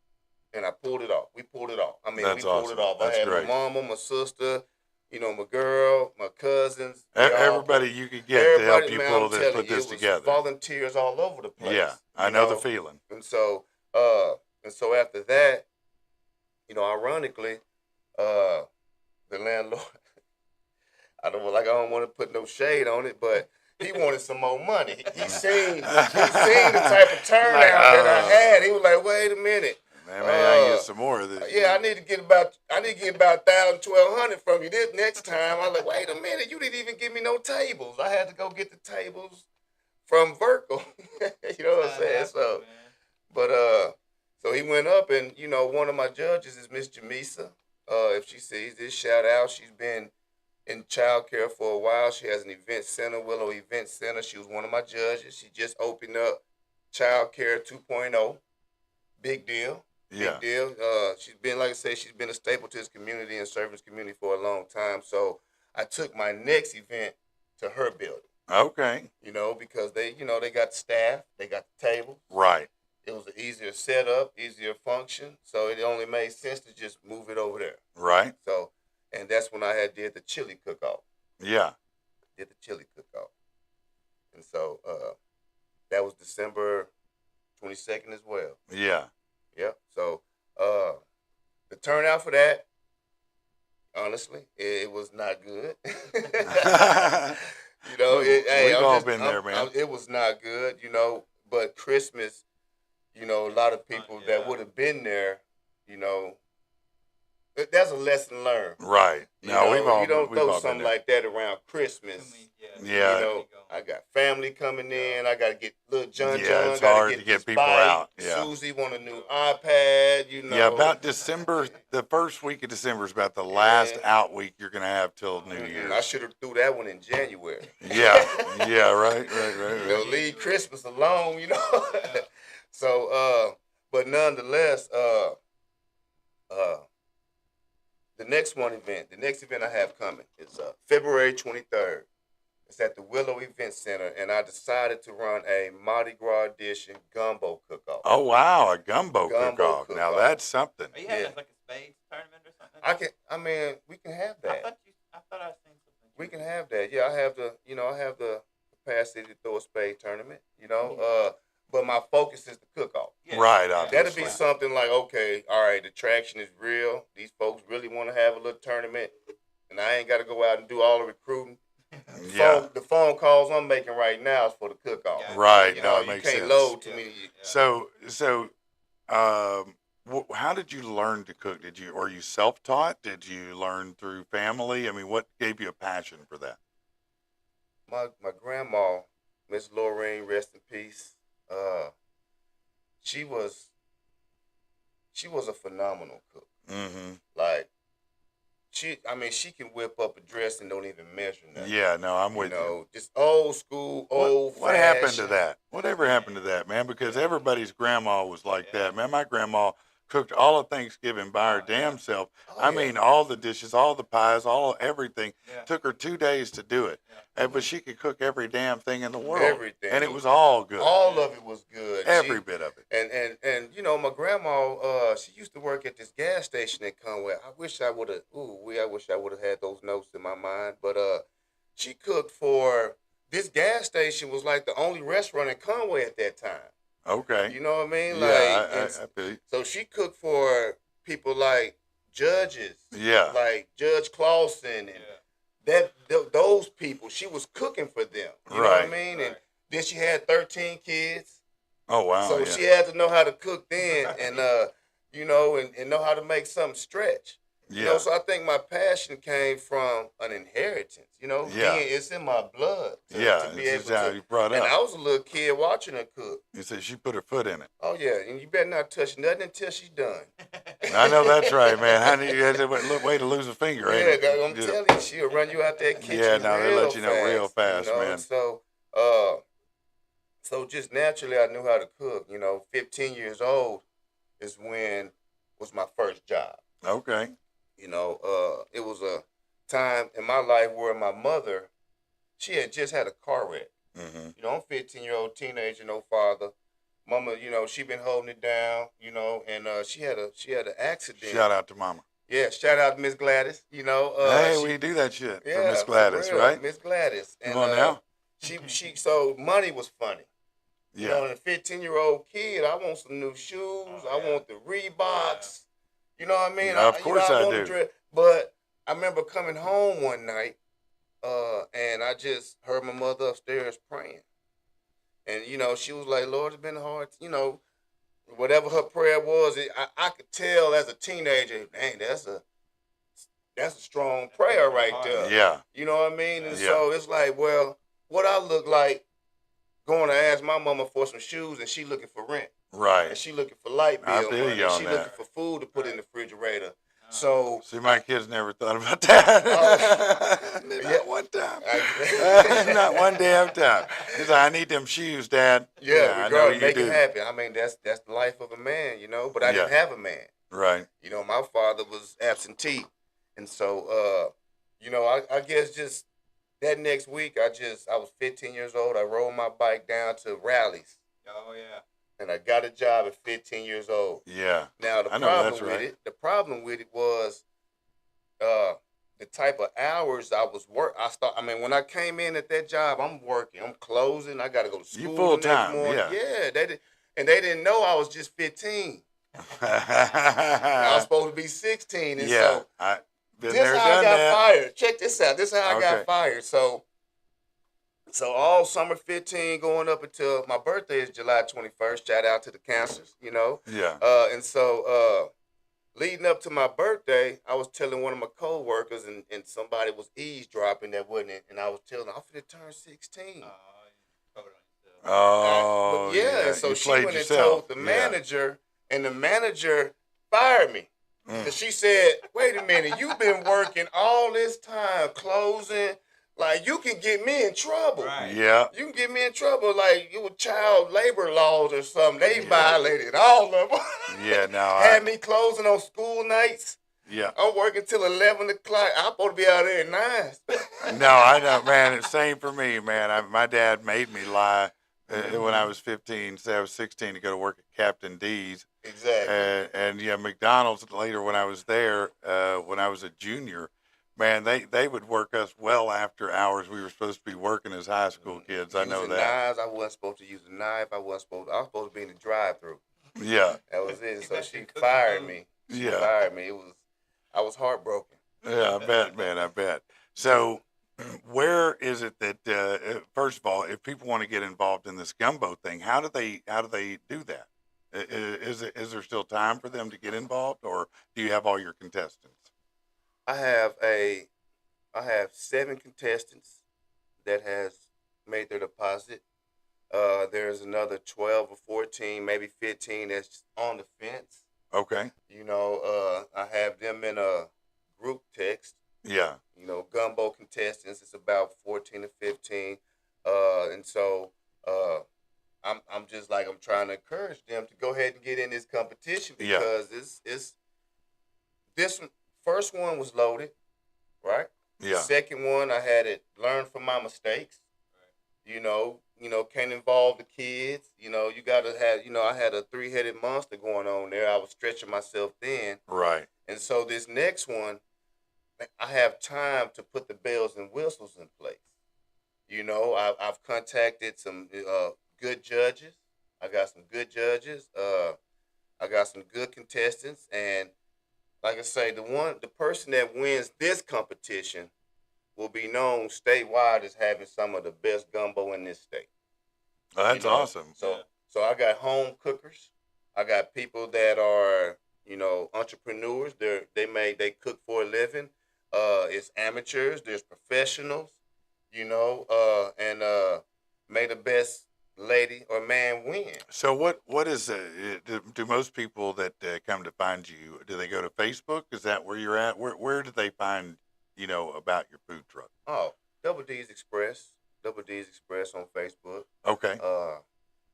and I pulled it off. We pulled it off. I mean, That's we pulled awesome. it off. That's I had great. my mama, my sister, my girl, my cousins. they all Everybody you could get to help you man, pull I'm this, telling put you, this it was together. Volunteers all over the place. Yeah, I you know the feeling. And so, after that, ironically, the landlord, I don't want to put no shade on it, but he wanted some more money. He seen the type of turnout that I had. He was like, wait a minute. Man, I can get some more of this. Yeah, I need to get about 1,000, 1,200 from you this next time. I was like, wait a minute, you didn't even give me no tables. I had to go get the tables from Vertical. You know what I'm saying? So, but so he went up, and one of my judges is Miss Jamisa. If she sees this, shout out. She's been in childcare for a while. She has an event center, Willow Event Center. She was one of my judges. She just opened up Childcare 2.0. Big deal. Yeah. Big deal. She's been, like I say, she's been a staple to this community and serving this community for a long time. So I took my next event to her building. Okay. Because they got staff, they got the table. Right. It was an easier setup, easier function. So it only made sense to just move it over there. Right. So, and that's when I did the chili cook-off. Yeah. Did the chili cook-off. And so that was December 22nd as well. Yeah. Yep. So the turnout for that, honestly, it was not good. We've all been there, man. It was not good, but Christmas, a lot of people that would have been there, That's a lesson learned. Right. You No, know, we've all you don't we've throw all been something there. like that around Christmas. Yeah. You know, I got family coming in. I got to get little John. Yeah, it's got hard to get his people bike. out. Yeah. Susie want a new iPad. You know. Yeah, about December, the first week of December is about the last Yeah. out week you're going to have till New I Year's. should have threw that one in January. Yeah, yeah, right. You know, leave Christmas alone. You know. So, but nonetheless, the next event I have coming is February 23rd. It's at the Willow Event Center, and I decided to run a Mardi Gras edition gumbo cook-off. Oh, wow, a gumbo Gumbo cook-off. Now, cook-off. that's something. Are you having Yeah. like a spades tournament or something? We can have I that. thought I seen something. We can have that. Yeah, I have the capacity to throw a spade tournament, you know. But my focus is the cook-off. Yeah. Right, Yeah. obviously. That'll be something like, okay, all right, the traction is real. These folks really want to have a little tournament, and I ain't got to go out and do all the recruiting. Yeah. The phone calls I'm making right now is for the cook-off. Yeah. Right, You no, know, it you makes can't sense. load too Yeah. many. So, how did you learn to cook? Were you self-taught? Did you learn through family? I mean, what gave you a passion for that? My grandma, Miss Lorraine, rest in peace. She was a phenomenal cook. Mm-hmm. Like she can whip up a dress and don't even measure nothing. Yeah, no, I'm with You you. know, just old school, old What happened to fashioned. that? Whatever happened to that, man? Because everybody's grandma was like that, man. My grandma cooked all of Thanksgiving by her damn self. Oh, I yeah. mean, all the dishes, all the pies, everything. Yeah. Took her 2 days to do it, but she could cook every damn thing in the world. Everything. And it was all good. All of it was good. Every bit of it. And you know, my grandma, she used to work at this gas station in Conway. I wish I would have had those notes in my mind. But she cooked for this gas station was like the only restaurant in Conway at that time. Okay. You know what I mean? Yeah, I and feel you. so she cooked for people like judges, Yeah. like Judge Clausen, and those people. She was cooking for them. You know what I Right. mean? And then she had 13 kids. Oh, wow. So yeah. she had to know how to cook then, and you know, and know how to make something stretch. You know, Yeah. so I think my passion came from an inheritance. You know, Yeah. it's in my blood. To be This is able how to. you brought And up. I was a little kid watching her cook. You said she put her foot in it. Oh yeah, and you better not touch nothing until she's done. I know that's right, man. Honey, you had to way to lose a finger, ain't it? Yeah, I'm Yeah. telling you, she'll run you out that kitchen. Yeah, no, they real let you know real fast, you know? man. So just naturally, I knew how to cook. You know, 15 years old is when was my first job. Okay. You know, it was a time in my life where my mother, she had just had a car wreck. Mm-hmm. You know, I'm 15-year-old teenager, no father. Mama, you know, she been holding it down. You know, and she had an accident. Shout out to Mama. Yeah, shout out to Miss Gladys. You know, Hey, we do that shit for Miss Gladys, real, right? Miss Gladys. And, Come on now. She so money was funny. You know, Yeah. and a 15-year-old kid, I want some new shoes. I want the Reeboks. You know what I mean? Yeah, of course I want do. the dress. But I remember coming home one night, and I just heard my mother upstairs praying. And, you know, she was like, Lord, it's been hard. You know, whatever her prayer was, I could tell as a teenager, dang, that's a strong prayer right there. Yeah. You know what I mean? And Yeah. so it's like, well, what I look like going to ask my mama for some shoes, and she looking for rent, and Right. she looking for light I bill feel money, you and on she that. looking for food to put in the refrigerator. So See, my kids never thought about that. Yeah. Not one time. I- Not one damn time. He's like, I need them shoes, Dad. I know regardless, you make do. it happen. I mean, that's the life of a man, you know. But I didn't Yeah. have a man. Right. You know, my father was absentee, and so you know, I guess just that next week, I was 15 years old. I rode my bike down to rallies, Oh yeah. and I got a job at 15 years old. Yeah. Now the I know problem that's with right. it, was the type of hours I was when I came in at that job, I'm working, I'm closing, I got to go to school. You the full next time, morning. yeah. Yeah, they didn't know I was just 15. I was supposed to be 16, and yeah. so I been this there, how I done got that. fired. Check this out. This how I Okay. got fired. So all summer 15 going up until my birthday is July 21st. Shout out to the cancers, you know. Yeah. And so leading up to my birthday, I was telling one of my coworkers, and somebody was eavesdropping that wasn't it, and I was telling her, I'm finna turn 16. Oh, But yeah, and so you she played went and yourself. told the Yeah. manager, and the manager fired me. Cause she said, "Wait a minute, you've been working all this time closing. Like you can get me in trouble. Right. Yeah. You can get me in trouble. Like it was child labor laws or something. They violated all of them. Yeah, no, Had me closing on school nights. Yeah. I'm working till 11 o'clock. I'm supposed to be out there at 9. No, I know, man. It's same for me, man. My dad made me lie when I was 15, say I was 16 to go to work at Captain D's. Exactly. And yeah, McDonald's later when I was there, when I was a junior, man, they would work us well after hours. We were supposed to be working as high school kids. I know Using that. knives, I wasn't supposed to use a knife. I was supposed to be in the drive-through. Yeah. That was it. So she Cooking fired food. me. Yeah. Fired me. I was heartbroken. Yeah, I bet, man. I bet. So, where is it that first of all, if people want to get involved in this gumbo thing, how do they do that? Is there still time for them to get involved, or do you have all your contestants? I have 7 contestants that has made their deposit. There's another 12 or 14, maybe 15 that's on the fence. Okay. You know, I have them in a group text. Yeah. You know, gumbo contestants. It's about 14 to 15, and so I'm just like I'm trying to encourage them to go ahead and get in this competition because it's this first one was loaded, right? Yeah. Second one I had it learn from my mistakes. You know, can't involve the kids. You know, you gotta have. You know, I had a 3-headed monster going on there. I was stretching myself thin. Right. And so this next one, I have time to put the bells and whistles in place. You know, I've contacted some good judges. I got some good judges. I got some good contestants, and like I say, the person that wins this competition will be known statewide as having some of the best gumbo in this state. Oh, that's awesome. So I got home cookers. I got people that are entrepreneurs. They cook for a living. It's amateurs. There's professionals. And may the best lady or man win. So what is do most people that come to find you, do they go to Facebook? Is that where you're at? Where do they find about your food truck? Oh, Double D's Express on Facebook. Okay.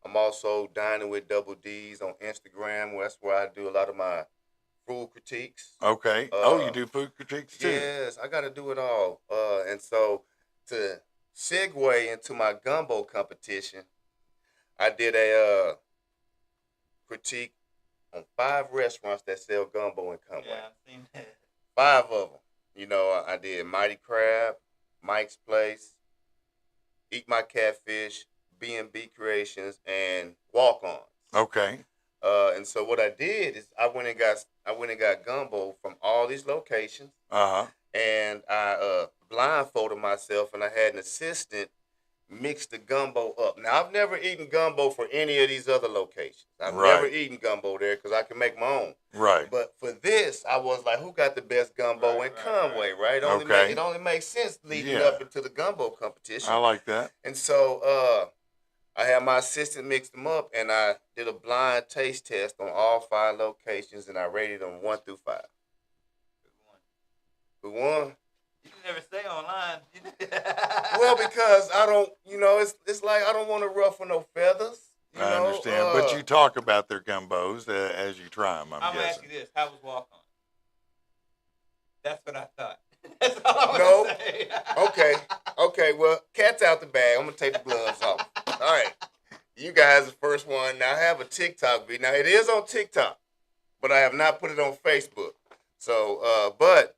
I'm also dining with Double D's on Instagram. That's where I do a lot of my food critiques. Okay. You do food critiques too? Yes, I got to do it all. And so to segue into my gumbo competition, I did a critique on 5 restaurants that sell gumbo in Conway. Yeah, I've seen that. 5 of them. I did Mighty Crab, Mike's Place, Eat My Catfish, B&B Creations, and Walk-Ons. Okay. And so what I did is I went and got gumbo from all these locations. Uh-huh. And I blindfolded myself, and I had an assistant mix the gumbo up. Now, I've never eaten gumbo for any of these other locations. I've never eaten gumbo there because I can make my own. Right. But for this, I was like, who got the best gumbo in Conway, right? It only makes sense leading up into the gumbo competition. I like that. And so I had my assistant mix them up, and I did a blind taste test on all 5 locations, and I rated them 1 through 5. Who won? You never say online. Well, because I don't, it's like I don't want to ruffle no feathers. I understand. But you talk about their gumbos as you try them, I'm going to guessing. ask you this. How was Walk On? That's what I thought. That's all I'm No. going to say. Okay, well, cat's out the bag. I'm going to take the gloves off. All right. You guys, the first one. Now, I have a TikTok video. Now, it is on TikTok, but I have not put it on Facebook. So, but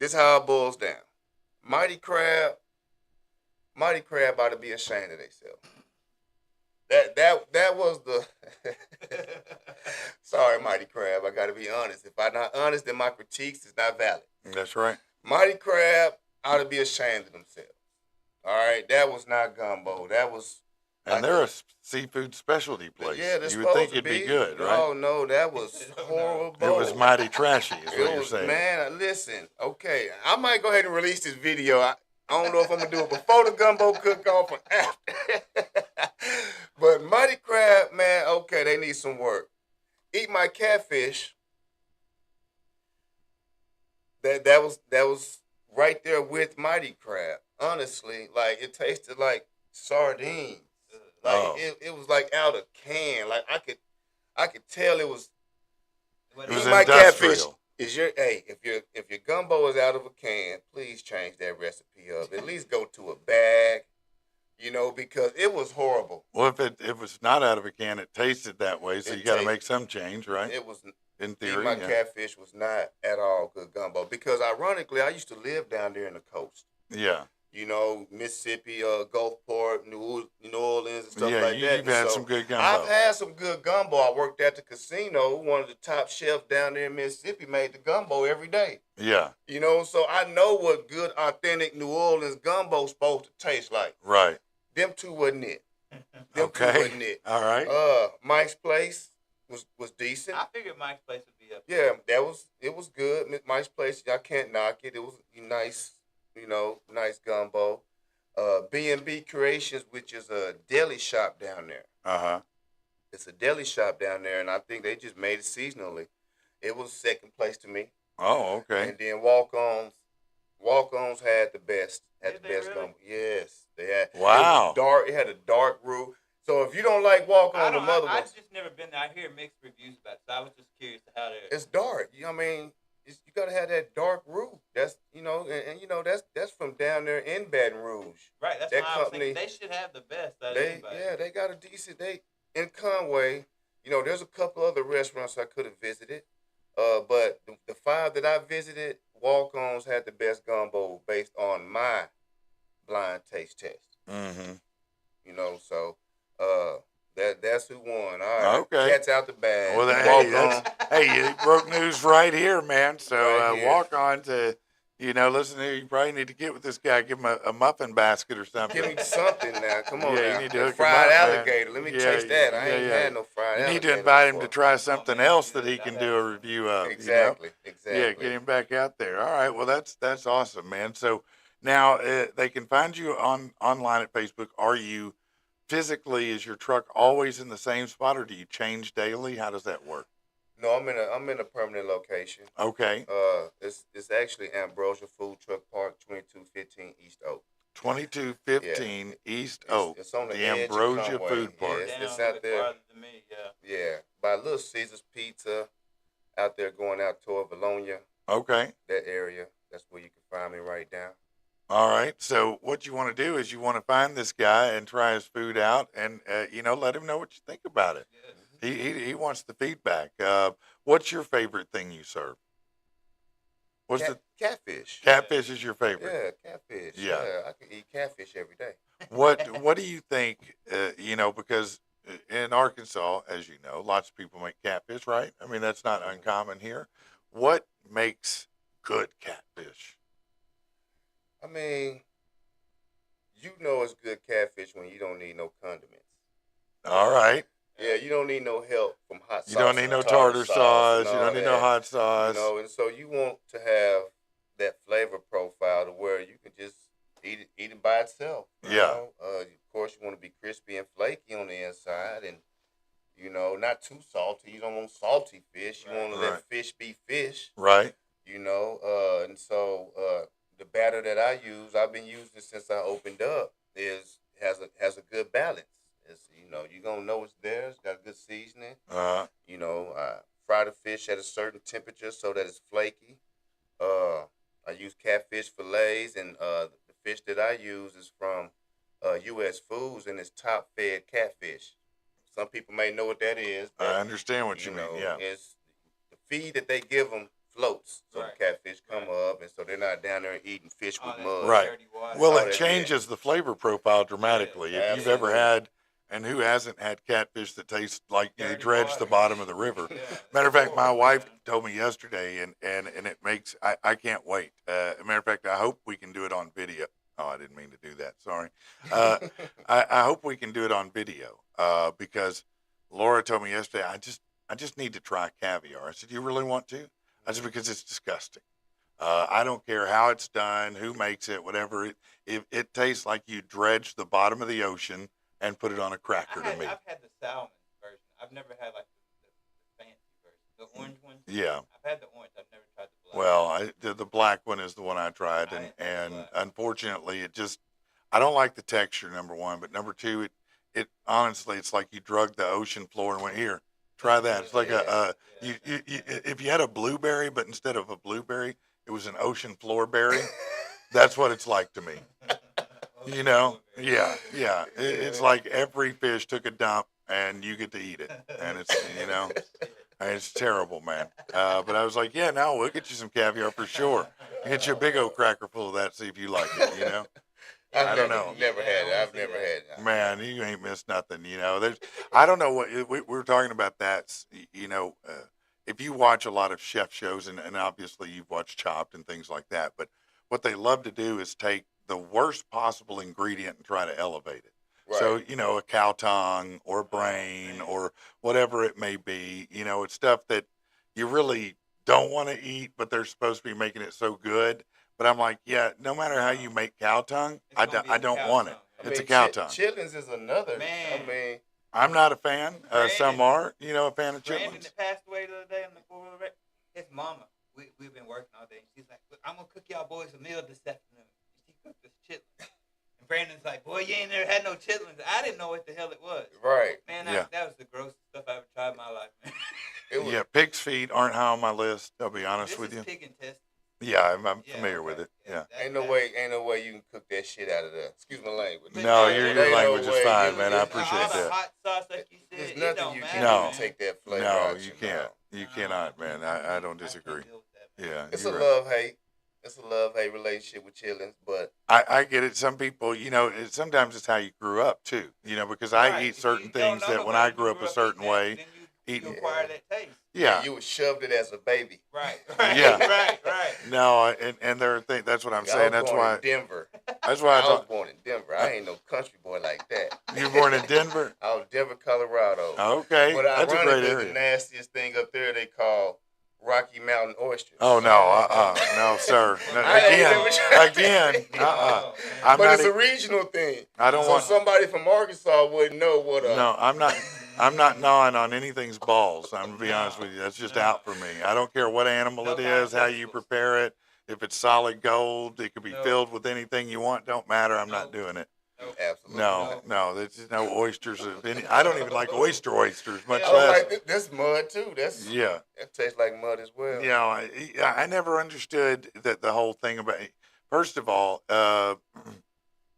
this is how it boils down. Mighty Crab ought to be ashamed of themselves. That was the sorry, Mighty Crab. I gotta be honest. If I'm not honest, then my critiques is not valid. That's right. Mighty Crab ought to be ashamed of themselves. All right, that was not gumbo. That was And they're a seafood specialty place. Yeah, they're You would think supposed to it'd be good, right? Oh no, that was horrible. It was mighty trashy, is what It you're was, saying. man, listen, okay, I might go ahead and release this video. I don't know if I'm going to do it before the gumbo cook-off or after. But Mighty Crab, man, okay, they need some work. Eat My Catfish, that was right there with Mighty Crab. Honestly, like, it tasted like sardines. Like, Oh. it was like out of can. Like, I could tell it was... It was Eat My Catfish industrial. is your if your gumbo is out of a can, please change that recipe up. At least go to a bag, because it was horrible. Well, if it was not out of a can, it tasted that way, so It you got to tasted- make some change, right? It was In Eat theory, My yeah. Catfish was not at all good gumbo because ironically I used to live down there in the coast. Yeah. Mississippi, Gulfport, New Orleans, and stuff Yeah, like that. you've had And some good gumbo. I've had some good gumbo. I worked at the casino. One of the top chefs down there in Mississippi made the gumbo every day. Yeah. So I know what good, authentic New Orleans gumbo's supposed to taste like. Right. Them two wasn't it. Them two Okay. wasn't it. All right. Mike's Place was decent. I figured Mike's Place would be up. Yeah, it was good. Mike's Place, I can't knock it. It was nice, nice gumbo. B&B Creations, which is a deli shop down there. Uh-huh. It's a deli shop down there, and I think they just made it seasonally. It was second place to me. Oh, okay. And then Walk-Ons had the best. Did they really? gumbo. Yes, they had. Wow. It had a dark roux. So if you don't like Walk-On, the other I've ones, just never been there. I hear mixed reviews about it, so I was just curious to how they're. it's dark. You gotta have that dark roux. That's that's from down there in Baton Rouge. Right, that's that why I was company- thinking they should have the best out of They anybody. they got a decent. In Conway. There's a couple other restaurants I could have visited. But the 5 that I visited, Walk-Ons had the best gumbo based on my blind taste test. Mm-hmm. So that's who won. All right, Okay. Cat's out the bag. Well, Walk-On. you broke news right here, man. So Right here. walk on to, listen here. You probably need to get with this guy. Give him a muffin basket or something. Give me something now. Come on Yeah, you now. need to That hook him fried up, man. alligator. Let me Yeah, taste that. I yeah, ain't yeah. had no fried You alligator. need to invite him to before. try something else that he can do a review of. Exactly. Yeah, Exactly. get him back out there. All right. Well, that's awesome, man. So now they can find you online at Facebook. Are you physically? Is your truck always in the same spot, or do you change daily? How does that work? No, I'm in a permanent location. Okay. It's actually Ambrosia Food Truck Park, 2215 East Oak. 2215 East Oak, It's on the the edge of Ambrosia Conway. Food Park. Yeah, Down it's a out bit there. farther than me, yeah. Yeah, by Little Caesar's Pizza, out there going out toward Bologna, Okay. that area. That's where you can find me right now. All right. So what you want to do is you want to find this guy and try his food out, and let him know what you think about it. Yes. He wants the feedback. What's your favorite thing you serve? What's the Catfish. catfish is your favorite? Yeah, catfish. Yeah. I can eat catfish every day. What do you think? Because in Arkansas, as you know, lots of people make catfish, right? I mean, that's not uncommon here. What makes good catfish? I mean, it's good catfish when you don't need no condiments. All right. Yeah, you don't need no help from hot sauce. You don't need and no tartar sauce. and You all don't need no that. hot sauce. And so you want to have that flavor profile to where you can just eat it by itself. Yeah. Of course, you want to be crispy and flaky on the inside, and not too salty. You don't want salty fish. You want to Right. let fish be fish. Right. And so the batter that I use, I've been using it since I opened up, has a good balance. It's you're gonna know it's there. It's got good seasoning. I fry the fish at a certain temperature so that it's flaky. I use catfish fillets, and the fish that I use is from U.S. Foods, and it's top fed catfish. Some people may know what that is. But, I understand what you mean. Yeah. It's the feed that they give them floats, so Right. the catfish come up, and so they're not down there eating fish with Oh, mud. that Right. dirty water. Well, Oh, it that's changes the flavor profile dramatically. Yeah, If you've ever absolutely. had, and who hasn't had catfish that tastes like you Dirty dredge water. the bottom of the river? Yeah. Matter of fact, my Horrible, wife man. told me yesterday, and it makes I can't wait. Matter of fact, I hope we can do it on video. Oh, I didn't mean to do that. Sorry. I hope we can do it on video because Laura told me yesterday, I just need to try caviar. I said, you really want to? I said, because it's disgusting. I don't care how it's done, who makes it, whatever. It tastes like you dredged the bottom of the ocean and put it on a cracker to me. I've had the salmon version. I've never had like the fancy version, the orange one. Yeah. I've had the orange. I've never tried the black. Well, the black one is the one I tried, and unfortunately, I don't like the texture. Number one, but number two, it honestly, it's like you drug the ocean floor and went, here, try that. It's like you if you had a blueberry, but instead of a blueberry, it was an ocean floor berry. That's what it's like to me. You know? Yeah. It's like every fish took a dump and you get to eat it. And it's, it's terrible, man. But I was like, yeah, no, we'll get you some caviar for sure. Get you a big old cracker full of that, see if you like it, I don't know. Never had it. I've never had it. Man, you ain't missed nothing, I don't know what, we were talking about that, if you watch a lot of chef shows, and obviously you've watched Chopped and things like that, but what they love to do is take the worst possible ingredient and try to elevate it. Right. So, a cow tongue or a brain or whatever it may be, it's stuff that you really don't want to eat, but they're supposed to be making it so good. But I'm like, yeah, no matter how you make cow tongue, I don't want it. It's a cow tongue. Chitlins is another. Man. I'm not a fan. Some Brandon- are, a fan of Brandon chitlins. that passed away the other day on the four-wheeler wreck, his mama, we've been working all day. She's like, I'm going to cook y'all boys a meal this afternoon. She cooked us chitlins. And Brandon's like, boy, you ain't never had no chitlins. I didn't know what the hell it was. Right. Man, Yeah. that was the grossest stuff I ever tried in my life, man. It was, Yeah, pig's feet aren't high on my list. I'll be honest This with is you. pig intestine. Yeah, I'm Yeah, familiar okay. with it. Yeah. ain't no way you can cook that shit out of there. Excuse my language. No, Yeah, your ain't no language is way fine, you- man. I all appreciate all the that. hot sauce, like you said, There's it nothing don't you matter, can No. man. take that flavor No, out you your can't. mouth. You cannot, man. I don't disagree. can't deal with that, man. Yeah, It's you're a right. love-hate. It's a love-hate relationship with chitlins, but I get it. Some people, sometimes it's how you grew up too. Because I Right. eat If certain you don't things know that when nobody, I grew you up a certain eating that, way, then you eating. acquire that taste. Yeah. you was shoved it as a baby. Right. Yeah. Right. No, and there are things. That's what I'm I saying. was That's born why. in Denver. That's why I I was thought born in Denver. I ain't no country boy like that. you were born in Denver. I was Denver, Colorado. Okay, But that's a great ironically, area. the nastiest thing up there they call Rocky Mountain oysters. Oh no, no, sir. No, I ain't never tried again, Oh, man. I'm but not. it's a regional thing. I don't so want. somebody from Arkansas wouldn't know what a No, I'm not. I'm not gnawing on anything's balls. I'm gonna be honest with you. That's just out for me. I don't care what animal No it is, how you testicles. prepare it. If it's solid gold, it could be No. filled with anything you want. Don't matter. I'm not No. doing it. absolutely. No. There's just no oysters of any. I don't even like oysters, much I was less. like, that's mud too. Yeah. That tastes like mud as well. I never understood that the whole thing about. First of all,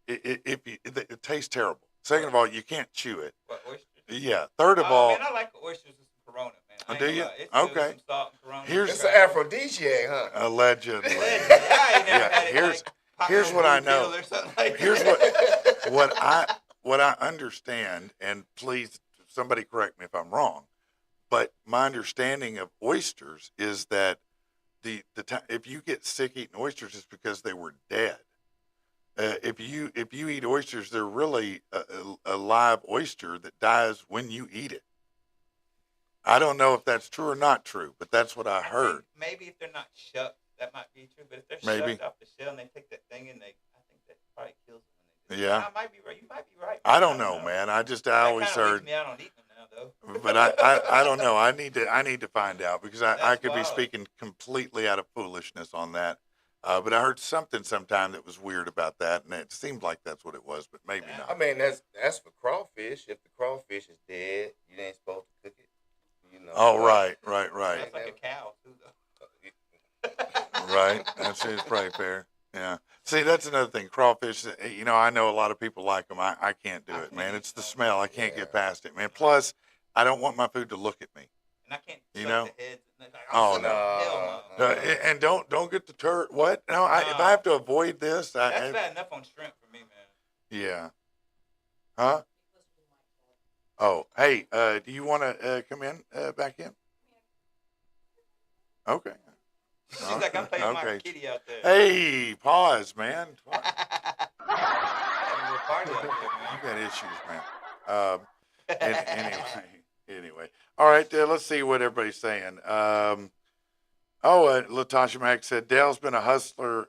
it tastes terrible. Second of all, you can't chew it. What, oysters? Yeah. Third of all, man, I like oysters with some Corona, man. I ain't do gonna you? lie. It's good with Okay. some salt and Corona. Here's- It's an aphrodisiac, huh? allegedly. I ain't never had it, Here's like, pop here's no what I Blue Pill know. or something like Here's that. what I understand, and please somebody correct me if I'm wrong, but my understanding of oysters is that if you get sick eating oysters, it's because they were dead. If you eat oysters, they're really a live oyster that dies when you eat it. I don't know if that's true or not true, but that's what I heard. think maybe if they're not shucked, that might be true. But if they're Maybe. shucked off the shell and they take that thing and I think that probably kills them. When they do. Yeah. I might be right. You might be right. I don't know, man. I always That kinda heard. weeds me out on eating them now, though. But I don't know. I need to find out because I That's could be wild. speaking completely out of foolishness on that. But I heard something sometime that was weird about that, and it seemed like that's what it was, but maybe I not. mean, that's for crawfish. If the crawfish is dead, you ain't supposed to cook it. Oh, right. That's like a cow, too, though. Right. That's it's probably fair. Yeah. See, that's another thing. Crawfish, I know a lot of people like them. I can't do it, man. It's the smell. I can't get past it, man. Plus, I don't want my food to look at me. And I can't You suck know? the heads. And like, Oh, suck no. the hell no. And don't get the turd. What? No, if No. I have to avoid this, That's bad enough on shrimp for me, man. yeah. Huh? Oh, hey, do you want to come in, back in? Okay. She's like, I'm playing my Okay. kitty out there. Hey, pause, man. Having a little party out there, You man. got issues, man. Anyway. All right, let's see what everybody's saying. Latasha Mack said Dale's been a hustler,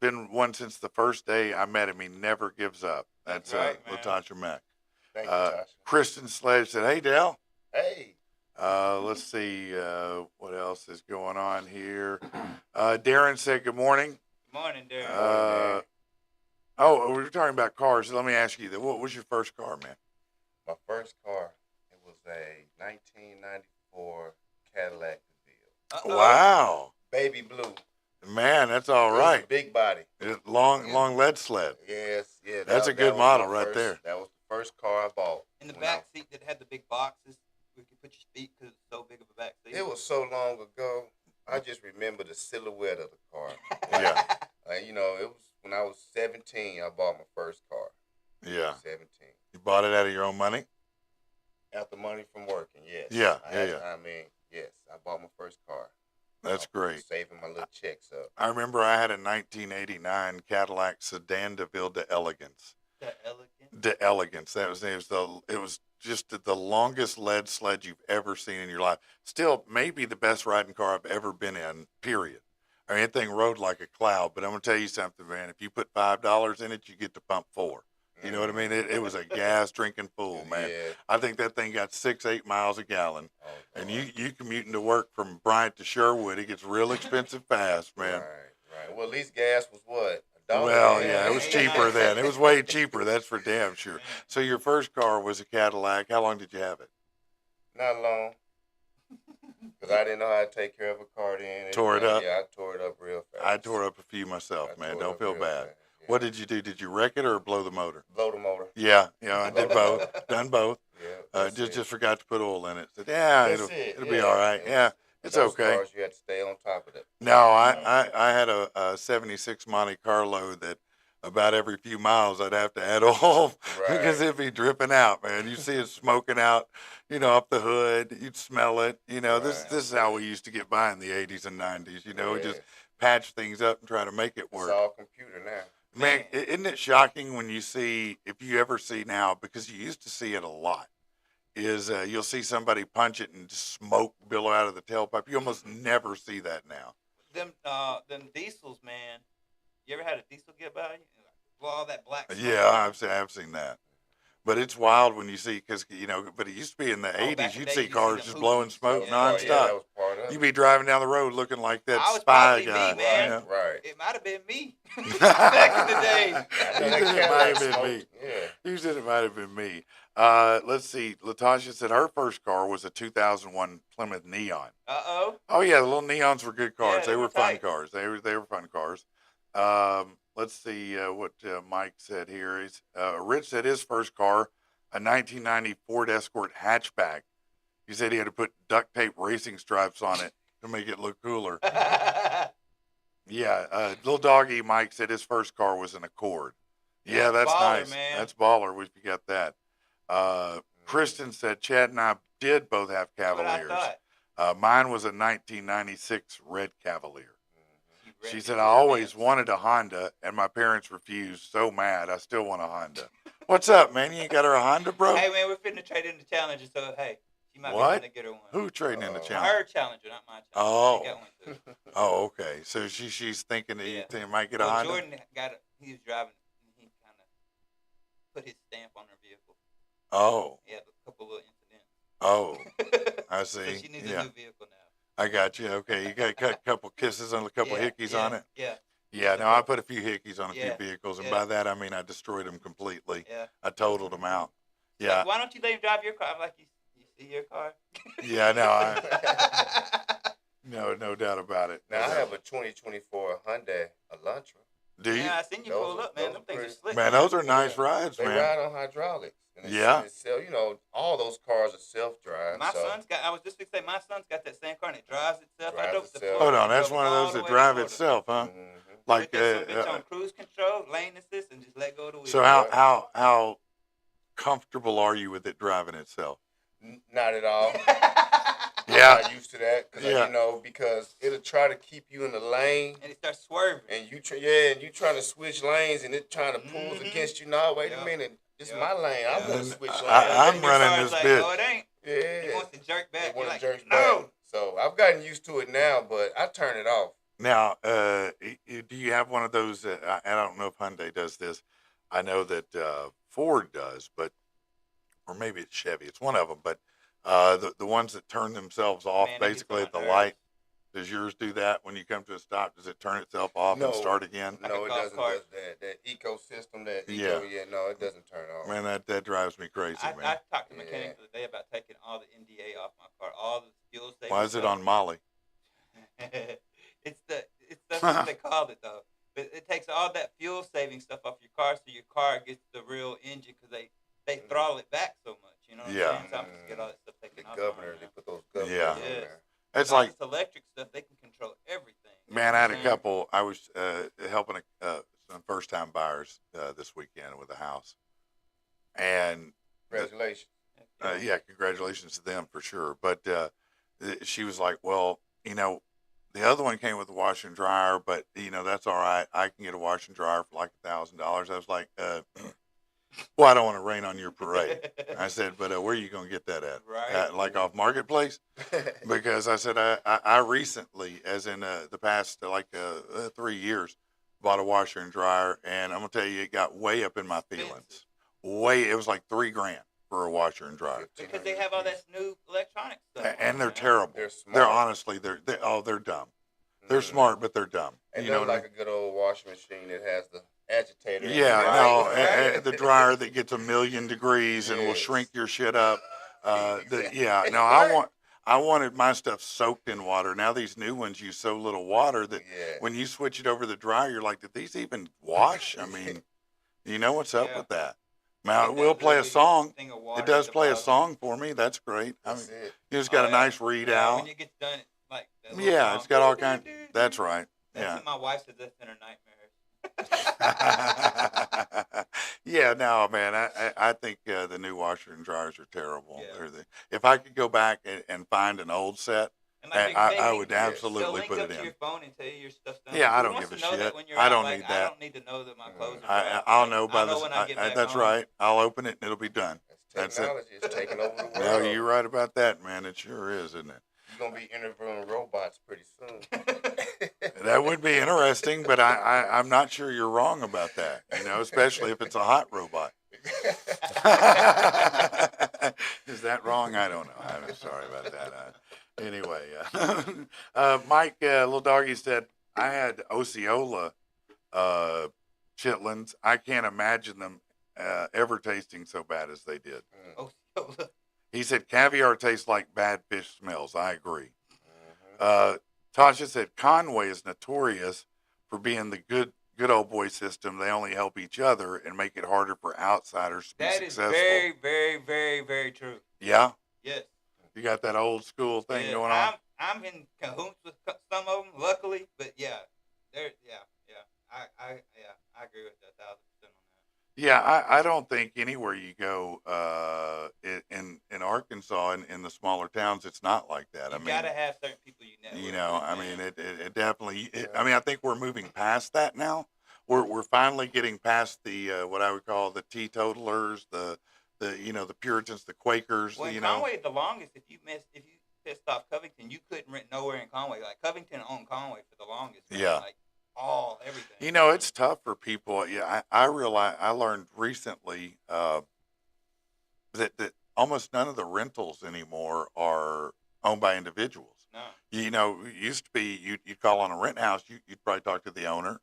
been one since the first day I met him. He never gives up. That's Right, man. Latasha Mack. Thank you, Tasha. Kristen Sledge said, "Hey, Dale." Hey. Let's see what else is going on here. Darren said, "Good morning." Good morning, Derek. We were talking about cars. Let me ask you that. What was your first car, man? My first car, it was a 1994 Cadillac DeVille. Wow, Baby blue. man, that's all It was right. a big body. Long lead sled. Yes, yeah. That's a good was model my right first- there. That was the first car I bought. In the when I- back seat that had the big boxes, where you could put your feet because it's so big of a back seat. It was so long ago. I just remember the silhouette of the car. Yeah, It was when I was 17. I bought my first car. yeah. 17. You bought it out of your own money? After money from working, yes. Yeah. Yes, I bought my first car. That's great. Saving my little checks up. I remember I had a 1989 Cadillac Sedan DeVille d'Elegance. The elegant. D'Elegance. It was just the longest lead sled you've ever seen in your life. Still, maybe the best riding car I've ever been in. Period. I mean, that thing rode like a cloud. But I'm gonna tell you something, man. If you put $5 in it, you get to pump 4. You know what I mean? It was a gas drinking fool, man. Yeah. I think that thing got 6-8 miles a gallon. Oh, And Lord. you commuting to work from Bryant to Sherwood, it gets real expensive fast, man. Right. Well, at least gas was what? $1. Well, yeah, it was cheaper then. It was way cheaper. That's for damn sure. So your first car was a Cadillac. How long did you have it? Not long. Because I didn't know how to take care of a car then. Tore it up? Yeah, I tore it up real fast. I tore up a few myself, I man. tore it Don't up feel real bad. fast, yeah. What did you do? Did you wreck it or blow the motor? Blow the motor. Yeah, I did both. Done both. Yeah. Just forgot to put oil in it. Said, yeah, it'll be all right. Yeah, it's Those okay. Cars, you had to stay on top of it. No, I had a 76 Monte Carlo that about every few miles I'd have to add oil because it'd be dripping out, man. You see it smoking out, up the hood. You'd smell it. This is how we used to get by in the 80s and 90s. We just patch things up and try to make it work. It's all computer now. Man, isn't it shocking when you see, if you ever see now, because you used to see it a lot, is you'll see somebody punch it and just smoke billow out of the tailpipe. You almost never see that now. Them diesels, man. You ever had a diesel get by you? Well, all that black smoke. Yeah, I've seen that. But it's wild when you see, because, but it used to be in the back 80s, in you'd the see day, you cars see just them blowing hoops. smoke Yeah, nonstop. that was part of it. You'd be driving down the road looking like that I was spy probably guy. me, man. Right. It might have been me back in the day. He said it might have been me. Yeah. He said it might have been me. Let's see. Latasha said her first car was a 2001 Plymouth Neon. Uh-oh. Oh yeah, the little Neons were good cars. Yeah, they they were were fun tight. cars. They were fun cars. Let's see what Mike said here. Rich said his first car, a 1990 Ford Escort hatchback. He said he had to put duct tape racing stripes on it to make it look cooler. Yeah, little doggy Mike said his first car was an Accord. Yeah, that's Baller, nice. man. That's baller. We got that. Kristen said Chad and I did both have That's what I Cavaliers. thought. Mine was a 1996 red Cavalier. You read She it said, in I always advance. wanted a Honda, and my parents refused. So mad. I still want a Honda. What's up, man? You ain't got her a Honda, bro? Hey, man, we're finna trade in the Challenger, so, hey, she might What? be finna get her one. Who trading in the Her challenge? Her Challenger, not my Challenger. Oh. She got one, too. Oh, okay. So she's thinking that you Yeah. think might get a Well, Honda? Jordan he was driving, and he kind of put his stamp on her vehicle. Oh, He had a couple little oh, incidents. I So see. she needs Yeah, a new vehicle now. I got you. Okay, you got a couple kisses on a couple Yeah, hickeys yeah, on it? Yeah, Yeah, no, I put a few hickeys on a Yeah, few vehicles, and yeah. by that I mean I destroyed them completely. yeah. I totaled them out. Like, Yeah, why don't you let him drive your car? I'm like, you see your car? yeah, no doubt about it. Now, I have a 2024 Hyundai Elantra. Do you? Yeah, I seen you Those pull are- up, man. those Them are things are pretty- slick. Man, those are nice rides, They man. ride on hydraulics. And Yeah. all those cars are self-drive. My so son's got. I was just gonna say, my son's got that same car and it drives itself. I Drives drove it to itself. Florida. Hold on, that's drove one of all those the that way to drive Florida. itself, huh? Mhm. Like, Put that bitch on cruise control, lane assist, and just let go of the wheel. so how comfortable are you with it driving itself? Not at all. Yeah, Yeah. got used to that because Yeah. you know, because it'll try to keep you in the lane, And it starts swerving. and you trying to switch lanes, and it trying to pull Mhm. against you. No, wait Yeah. a minute, this is Yeah. my lane. I'm Yeah. gonna And switch I- lanes. I'm And your running car's this like, bitch. no, it ain't. He Yeah, wants to jerk back. they You're want to like, jerk no. back. So I've gotten used to it now, but I turn it off. Now, do you have one of those? I don't know if Hyundai does this. I know that Ford does, but or maybe it's Chevy. It's one of them. But the ones that turn themselves off Man, that gets basically on at the my light. nerves. Does yours do that when you come to a stop? Does it turn itself off and No. start again? Like No, a it golf doesn't. cart. Does that ecosystem? That Yeah. eco? Yeah, no, it doesn't turn off. Man, that drives me crazy, I man. talked to the Yeah. mechanic the other day about taking all the NDA off my car, all the fuel saving. Why is it stuff. on Molly? it's that's what they called it though. But it takes all that fuel saving stuff off your car, so your car gets the real engine because they throttle it back so much. You know what Yeah. I'm saying? So I'm just get all that stuff The taken off. governor, they put those governors Yeah. on there. It's All like, this electric stuff, they can control everything. You man, know I what had I'm a saying? couple. I was helping some first-time buyers this weekend with a house, and Congratulations. yeah, congratulations to them for sure. But she was like, "Well, the other one came with a washer and dryer, but that's all right. I can get a washer and dryer for like $1,000." I was like, "Well, I don't want to rain on your parade." I said, "But where are you going to get that at? Right. Like off Marketplace?" Because I said I recently, as in the past 3 years, bought a washer and dryer, and I'm gonna tell you, it got way up in my feelings. It was like $3,000 for a washer and dryer, Because they have all that new electronic stuff. on and it, they're man. terrible. They're They're smart. honestly they're dumb. They're smart, but they're dumb. And You know not what I like a good old washing machine that has the agitator. mean? in it. Yeah, Right, no, right. the dryer that gets 1,000,000 degrees and will Yes. shrink your shit up. Exactly. Yeah, no, I wanted my stuff soaked in water. Now these new ones use so little water that Yeah. when you switch it over to the dryer, you're like, did these even wash? I mean, you know what's up Yeah. with that? Now, Like it will that play a little song. thing of water It does at the play a bottom. song for me. That's great. I That's mean, it. you just got a yeah. nice Yeah, readout. when you get done, it's like that little Yeah, song. it's got all kinds. That's right. That's Yeah. what my wife says. That's in her nightmares. Yeah, no, man. I think the new washer and dryers are terrible. Yeah. If I could go back and find an old set, And like I would Yes. they'll absolutely link put up it to your in. phone and tell you your stuff's done. Yeah, I Who don't wants give a to know shit. that when you're I out? don't Like, need I that. don't need to know that my clothes are dry. I'll Like, know by I know this. when I get back That's home. right. I'll open it and it'll be done. That's That's it. technology. It's taking over the world. No, you're right about that, man. It sure is, isn't it? You're gonna be interviewing robots pretty soon. That would be interesting, but I'm not sure you're wrong about that. Especially if it's a hot robot. Is that wrong? I don't know. I'm sorry about that. Anyway, Mike, little doggy said I had Osceola chitlins. I can't imagine them ever tasting so bad as they did. Oh, so He said caviar tastes like bad fish smells. I agree. Mhm. Tasha said Conway is notorious for being the good old boy system. They only help each other and make it harder for outsiders to be that is successful. very, very, very, very true. Yeah, Yes. you got that old school thing Yeah, going on. I'm in cahoots with some of them, luckily, but yeah, I agree with that 1,000% on that. Yeah, I don't think anywhere you go in Arkansas in the smaller towns, it's not like that. You I mean, gotta have certain people you network with, I man. mean, it definitely. I mean, I think we're moving past that now. We're finally getting past the what I would call the teetotalers, the Puritans, the Quakers. Well, in Conway, the longest, if you pissed off Covington, you couldn't rent nowhere in Conway. Like Covington owned Conway for the longest. Man. Yeah. Like everything. It's tough for people. Yeah, I realize. I learned recently that almost none of the rentals anymore are owned by individuals. No. It used to be you'd call on a rent house, you'd probably talk to the owner.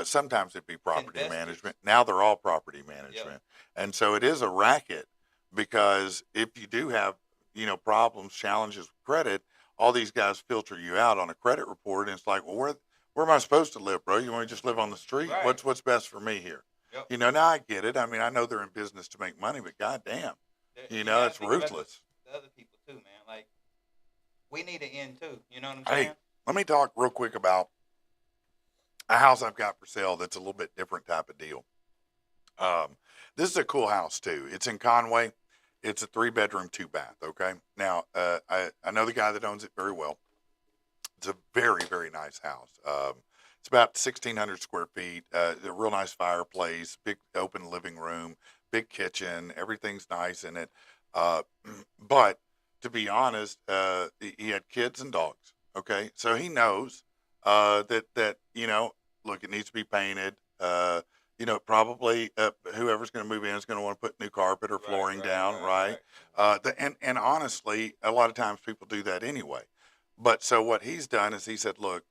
Sometimes it'd be property Investors. management. Now they're all property management, and so it is a racket because if you do have problems, challenges with credit, all these guys filter you out on a credit report, and it's like, well, where am I supposed to live, bro? You want to just live on the street? Right. What's best for me here? Yep. Now I get it. I mean, I know they're in business to make money, but goddamn, You gotta it's think about ruthless. The other people too, man. Like we need an end too. You know what I'm Hey, saying? let me talk real quick about a house I've got for sale that's a little bit different type of deal. This is a cool house too. It's in Conway. It's a 3-bedroom, 2-bath. Okay. Now, I know the guy that owns it very well. It's a very, very nice house. It's about 1,600 square feet. A real nice fireplace, big open living room, big kitchen. Everything's nice in it. Uh, but to be honest, he had kids and dogs. Okay, so he knows that look, it needs to be painted. Probably whoever's going to move in is going to want to put new carpet or flooring down, right? And honestly, a lot of times people do that anyway. But so what he's done is he said, look,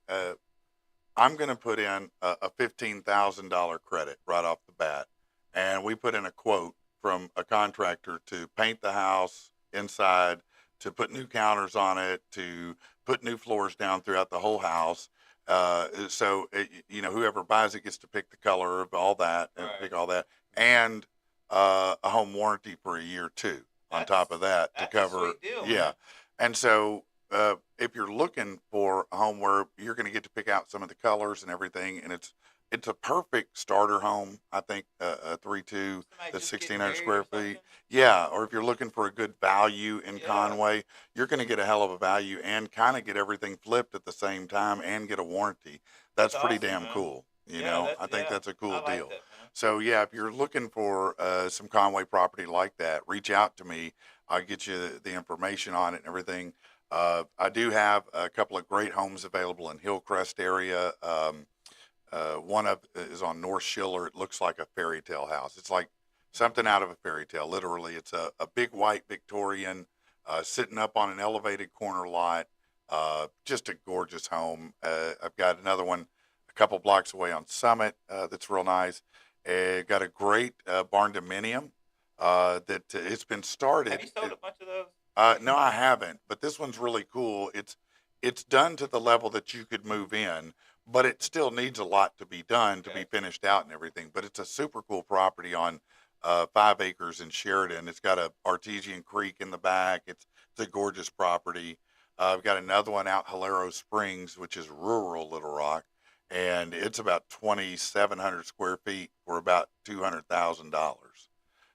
I'm going to put in a $15,000 credit right off the bat. And we put in a quote from a contractor to paint the house inside, to put new counters on it, to put new floors down throughout the whole house. Whoever buys it gets to pick the color of all that and pick all that. And a home warranty for a year too, on top of that to cover. A sweet deal, yeah. man. And so if you're looking for a home where you're going to get to pick out some of the colors and everything, and it's a perfect starter home, I think a 3.2 that's 1,600 square feet. Yeah, or if you're looking for a good value in Conway, you're going to get a hell of a value and kind of get everything flipped at the same time and get a warranty. That's pretty awesome, damn man. cool. I think that's a I cool like deal. that, man. So yeah, if you're looking for some Conway property like that, reach out to me. I'll get you the information on it and everything. I do have a couple of great homes available in Hillcrest area. One is on North Schiller. It looks like a fairy tale house. It's like something out of a fairy tale. Literally, it's a big white Victorian sitting up on an elevated corner lot. Just a gorgeous home. I've got another one a couple blocks away on Summit that's real nice. Got a great barn dominium that it's been started. Have you sold a bunch of those? No, I haven't, but this one's really cool. It's done to the level that you could move in, but it still needs a lot to be done to be finished out and everything. But it's a super cool property on 5 acres in Sheridan. It's got a Artesian Creek in the back. It's a gorgeous property. I've got another one out Hilero Springs, which is rural Little Rock, and it's about 2,700 square feet for about $200,000.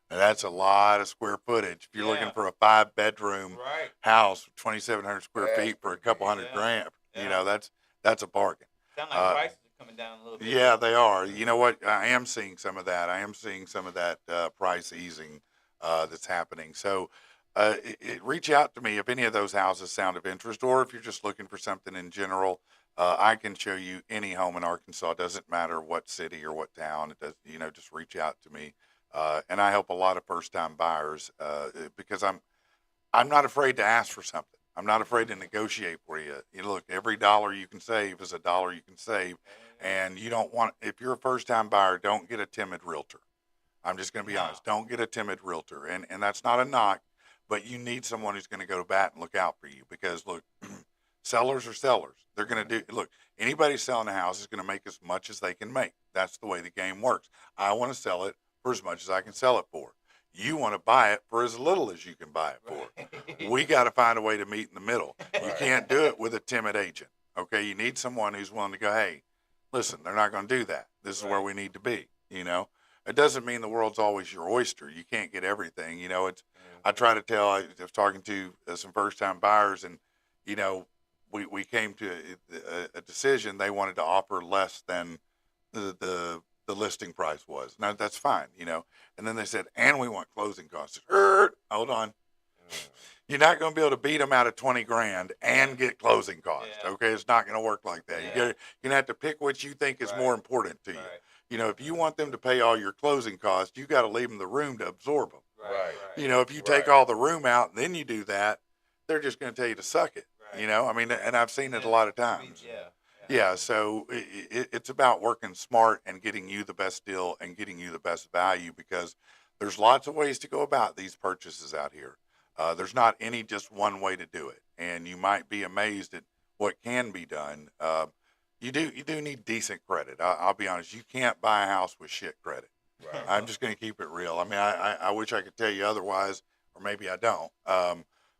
And that's a lot of square footage. If you're looking for a 5-bedroom house, 2,700 square feet for a couple hundred grand, that's a bargain. Sound like prices are coming down a little bit. Yeah, they are. You know what? I am seeing some of that. I am seeing some of that price easing that's happening. So reach out to me if any of those houses sound of interest, or if you're just looking for something in general. I can show you any home in Arkansas. It doesn't matter what city or what town. It does. Just reach out to me. And I help a lot of first-time buyers because I'm not afraid to ask for something. I'm not afraid to negotiate for you. Look, every dollar you can save is a dollar you can save, and you don't want. If you're a first-time buyer, don't get a timid realtor. I'm just going to be honest. Don't get a timid realtor, and that's not a knock, but you need someone who's going to go to bat and look out for you because look, sellers are sellers. They're going to do. Look, anybody selling a house is going to make as much as they can make. That's the way the game works. I want to sell it for as much as I can sell it for. You want to buy it for as little as you can buy it for. We got to find a way to meet in the middle. You can't do it with a timid agent. Okay, you need someone who's willing to go, hey, listen, they're not going to do that. This is where we need to be. It doesn't mean the world's always your oyster. You can't get everything. I try to tell. I was talking to some first-time buyers, and we came to a decision. They wanted to offer less than the listing price was. Now that's fine, And then they said, and we want closing costs. Hold on. You're not going to be able to beat them out of 20 grand and get closing costs. Okay, it's not going to work like that. You're going to have to pick what you think is more important to you. If you want them to pay all your closing costs, you got to leave them the room to absorb them. If you take all the room out and then you do that, they're just going to tell you to suck it. And I've seen it a lot of times. Yeah, so it's about working smart and getting you the best deal and getting you the best value because there's lots of ways to go about these purchases out here. There's not any just one way to do it, and you might be amazed at what can be done. You do need decent credit. I'll be honest. You can't buy a house with shit credit. I'm just going to keep it real. I mean, I wish I could tell you otherwise, or maybe I don't.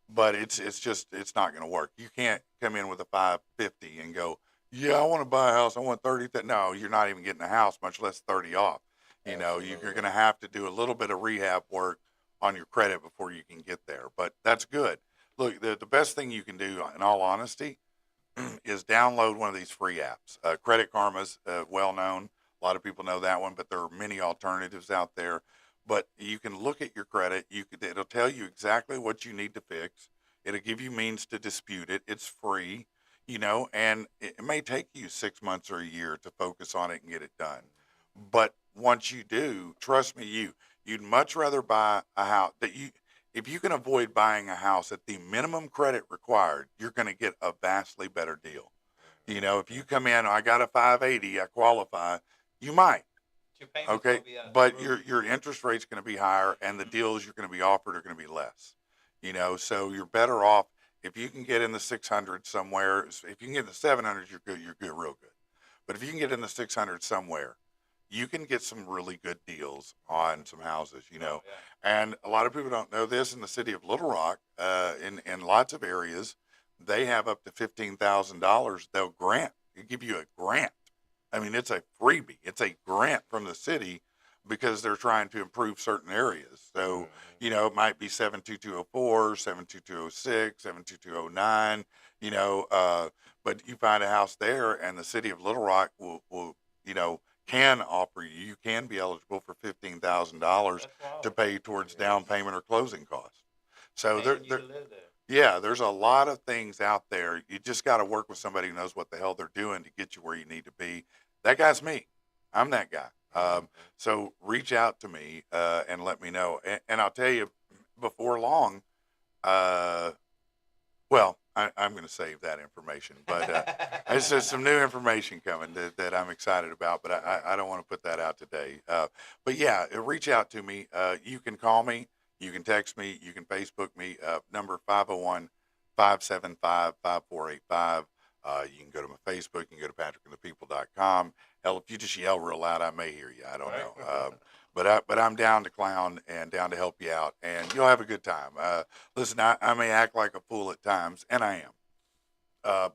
But it's not going to work. You can't come in with a 550 and go, yeah, I want to buy a house. I want 30. No, you're not even getting a house, much less 30 off. You're going to have to do a little bit of rehab work on your credit before you can get there. But that's good. Look, the best thing you can do, in all honesty, is download one of these free apps. Credit Karma's well known. A lot of people know that one, but there are many alternatives out there. But you can look at your credit. It'll tell you exactly what you need to fix. It'll give you means to dispute it. It's free, and it may take you 6 months or a year to focus on it and get it done. But once you do, trust me, you'd much rather buy a house if you can avoid buying a house at the minimum credit required, you're going to get a vastly better deal. If you come in, I got a 580, I qualify, you might. Your payments Okay, will be but roof. your interest rate's going to be higher, and the deals you're going to be offered are going to be less. So you're better off if you can get in the 600 somewhere. If you can get in the 700s, you're good. You're good, real good. But if you can get in the 600 somewhere, you can get some really good deals on some houses. Oh, yeah. And a lot of people don't know this. In the city of Little Rock, in lots of areas, they have up to $15,000. They'll give you a grant. I mean, it's a freebie. It's a grant from the city because they're trying to improve certain areas. So, it might be 72204, 72206, 72209, but you find a house there and the city of Little Rock will can offer you can be eligible for $15,000 to pay towards down payment or closing costs. So there's a lot of things out there. You just got to work with somebody who knows what the hell they're doing to get you where you need to be. That guy's me. I'm that guy. So reach out to me and let me know. And I'll tell you before long, I'm going to save that information, but there's just some new information coming that I'm excited about, but I don't want to put that out today. But yeah, reach out to me. You can call me, you can text me, you can Facebook me, number 501-575-5485. You can go to my Facebook, you can go to patrickandthepeople.com. Hell, if you just yell real loud, I may hear you. I don't know. But I'm down to clown and down to help you out, and you'll have a good time. Listen, I may act like a fool at times, and I am.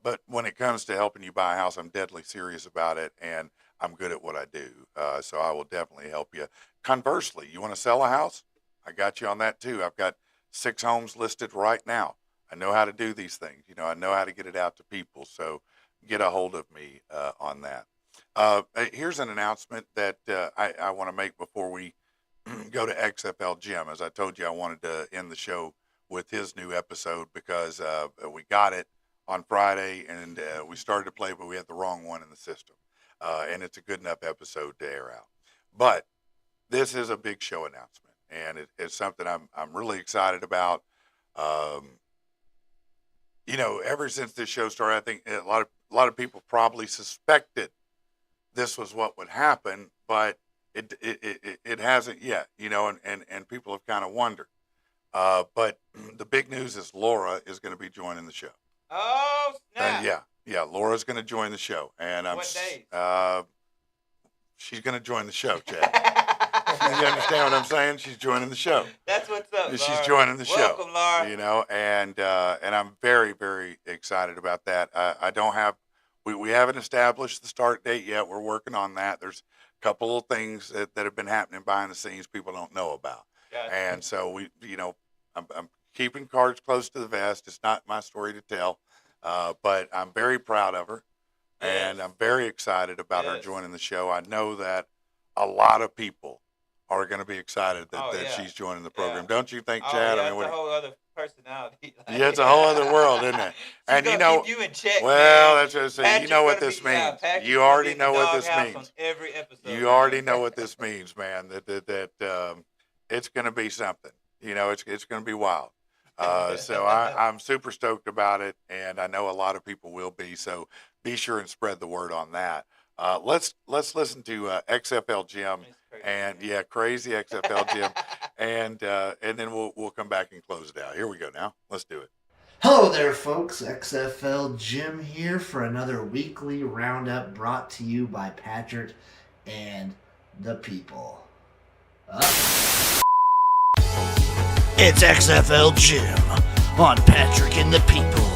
But when it comes to helping you buy a house, I'm deadly serious about it, and I'm good at what I do. So I will definitely help you. Conversely, you want to sell a house? I got you on that too. I've got 6 homes listed right now. I know how to do these things. I know how to get it out to people. So get a hold of me on that. Here's an announcement that I want to make before we go to XFL Jim. As I told you, I wanted to end the show with his new episode because we got it on Friday and we started to play, but we had the wrong one in the system. And it's a good enough episode to air out. But this is a big show announcement, and it's something I'm really excited about. Ever since this show started, I think a lot of people probably suspected this was what would happen, but it hasn't yet, and people have kind of wondered. But the big news is Laura is going to be joining the show. Oh, snap. Yeah, Laura's going to join the show, and What days? She's going to join the show, Chad. You understand what I'm saying? She's joining the show. That's what's up, She's Laura. joining the show. Welcome, Laura. And I'm very, very excited about that. I don't have. We haven't established the start date yet. We're working on that. There's a couple of things that have been happening behind the scenes people don't know about. Gotcha. And so I'm keeping cards close to the vest. It's not my story to tell, but I'm very proud of her, and I'm very excited about her joining the show. I know that a lot of people are going to be excited that she's joining the program. Don't you think, Chad? Yeah, it's a whole other personality. Yeah, it's a whole other world, isn't it? And keep you in check. Well, man. that's what I say. You know what this means. You already know what this means. On every episode, you already know what this means, man. That it's going to be something. It's going to be wild. So I'm super stoked about it, and I know a lot of people will be. So be sure and spread the word on that. Let's listen to XFL Jim, and crazy XFL Jim, and then we'll come back and close it out. Here we go. Now let's do it. Hello there, folks. XFL Jim here for another weekly roundup brought to you by Patrick and the people. It's XFL Jim on Patrick and the people.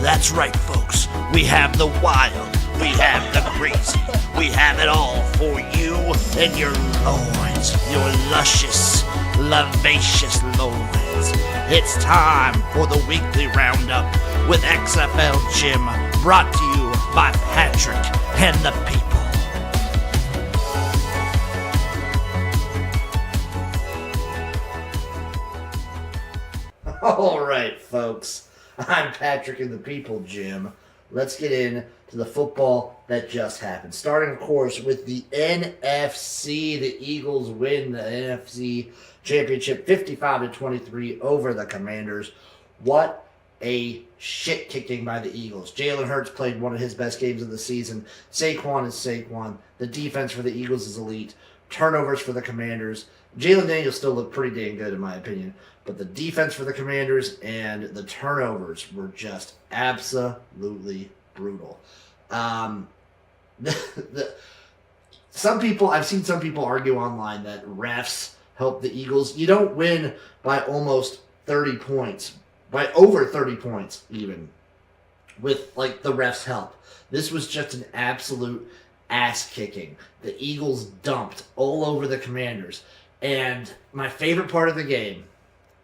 That's right, folks. We have the wild, we have the crazy, we have it all for you and your loins, your luscious lavacious loins. It's time for the weekly roundup with XFL Jim, brought to you by Patrick and the people. All right, folks. I'm Patrick and the people, Jim. Let's get into the football that just happened. Starting, of course, with the NFC. The Eagles win the NFC Championship 55-23 over the Commanders. What a shit kicking by the Eagles. Jalen Hurts played one of his best games of the season. Saquon is Saquon. The defense for the Eagles is elite. Turnovers for the Commanders. Jalen Daniels still looked pretty dang good, in my opinion. But the defense for the Commanders and the turnovers were just absolutely brutal. I've seen some people argue online that refs help the Eagles. You don't win by almost 30 points, by over 30 points even, with like the refs' help. This was just an absolute ass kicking. The Eagles dumped all over the Commanders. And my favorite part of the game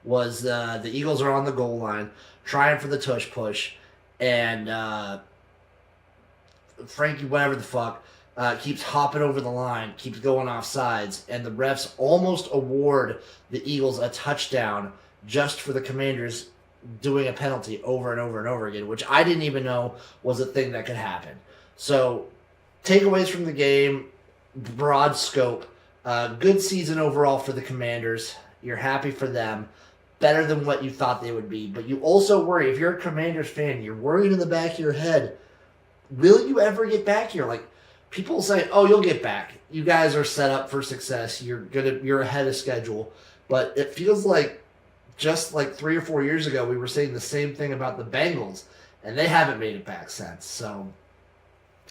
was the Eagles are on the goal line, trying for the tush push, and Frankie, whatever the fuck, keeps hopping over the line, keeps going off sides, and the refs almost award the Eagles a touchdown just for the Commanders doing a penalty over and over and over again, which I didn't even know was a thing that could happen. So, takeaways from the game, broad scope, good season overall for the Commanders. You're happy for them. Better than what you thought they would be. But you also worry, if you're a Commanders fan, you're worried in the back of your head, will you ever get back here? Like, people say, oh, you'll get back. You guys are set up for success. You're ahead of schedule. But it feels like just like 3 or 4 years ago, we were saying the same thing about the Bengals, and they haven't made it back since. So,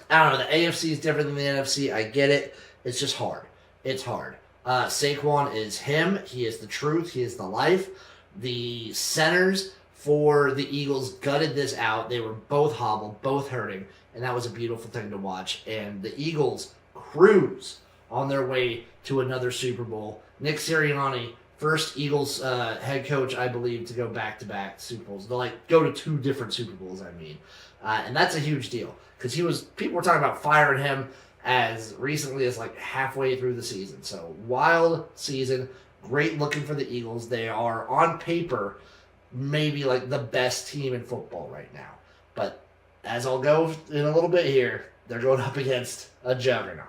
I don't know. The AFC is different than the NFC. I get it. It's just hard. It's hard. Saquon is him. He is the truth. He is the life. The centers for the Eagles gutted this out. They were both hobbled, both hurting, and that was a beautiful thing to watch. And the Eagles cruise on their way to another Super Bowl. Nick Sirianni, first Eagles head coach, I believe, to go back-to-back Super Bowls. They'll go to 2 different Super Bowls, I mean. And that's a huge deal because people were talking about firing him as recently as like halfway through the season. So, wild season. Great looking for the Eagles. They are, on paper, maybe like the best team in football right now. But as I'll go in a little bit here, they're going up against a juggernaut.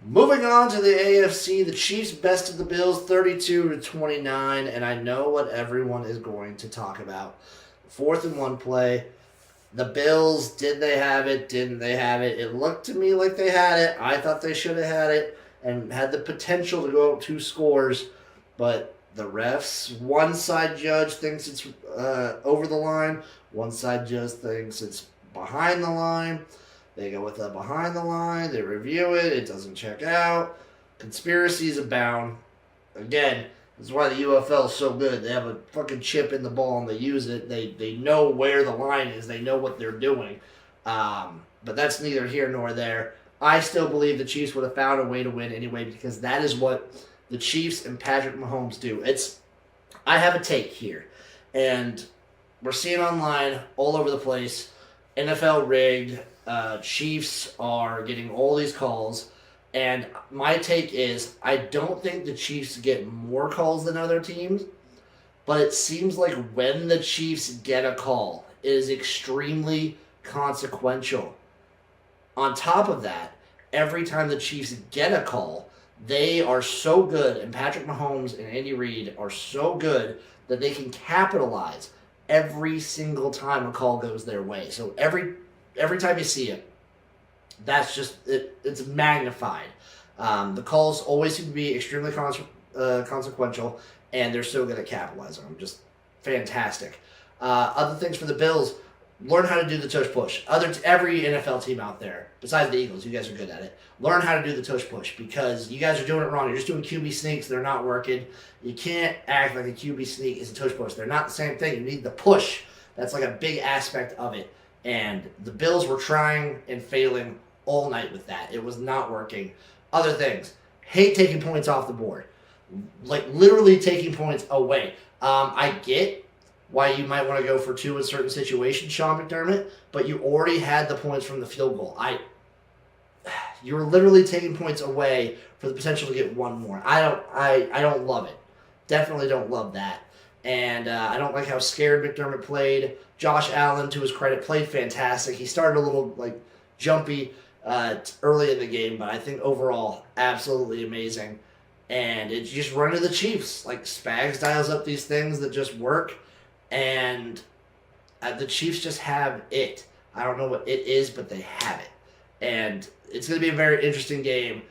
Moving on to the AFC, the Chiefs bested the Bills 32-29, and I know what everyone is going to talk about. 4th and 1 play. The Bills, did they have it? Didn't they have it? It looked to me like they had it. I thought they should have had it and had the potential to go up 2 scores. But the refs, one side judge thinks it's over the line. One side judge thinks it's behind the line. They go with the behind the line. They review it. It doesn't check out. Conspiracies abound. Again, this is why the UFL is so good. They have a fucking chip in the ball and they use it. They know where the line is. They know what they're doing. But that's neither here nor there. I still believe the Chiefs would have found a way to win anyway because that is what the Chiefs and Patrick Mahomes do. I have a take here. And we're seeing online all over the place. NFL rigged. Chiefs are getting all these calls. And my take is, I don't think the Chiefs get more calls than other teams, but it seems like when the Chiefs get a call, it is extremely consequential. On top of that, every time the Chiefs get a call, they are so good, and Patrick Mahomes and Andy Reid are so good that they can capitalize every single time a call goes their way. So every time you see it, that's just it's magnified. The calls always seem to be extremely consequential, and they're so good at capitalizing them. Just fantastic. Other things for the Bills, learn how to do the tush push. Every NFL team out there, besides the Eagles, you guys are good at it. Learn how to do the tush push because you guys are doing it wrong. You're just doing QB sneaks. They're not working. You can't act like a QB sneak is a tush push. They're not the same thing. You need the push. That's like a big aspect of it. And the Bills were trying and failing all night with that. It was not working. Other things, hate taking points off the board. like literally taking points away. I get why you might want to go for 2 in certain situations, Sean McDermott, but you already had the points from the field goal. You were literally taking points away for the potential to get 1 more. I don't love it. Definitely don't love that. And I don't like how scared McDermott played. Josh Allen, to his credit, played fantastic. He started a little jumpy early in the game, but I think overall, absolutely amazing. And it's just run to the Chiefs. Spags dials up these things that just work, and the Chiefs just have it. I don't know what it is, but they have it. And it's going to be a very interesting game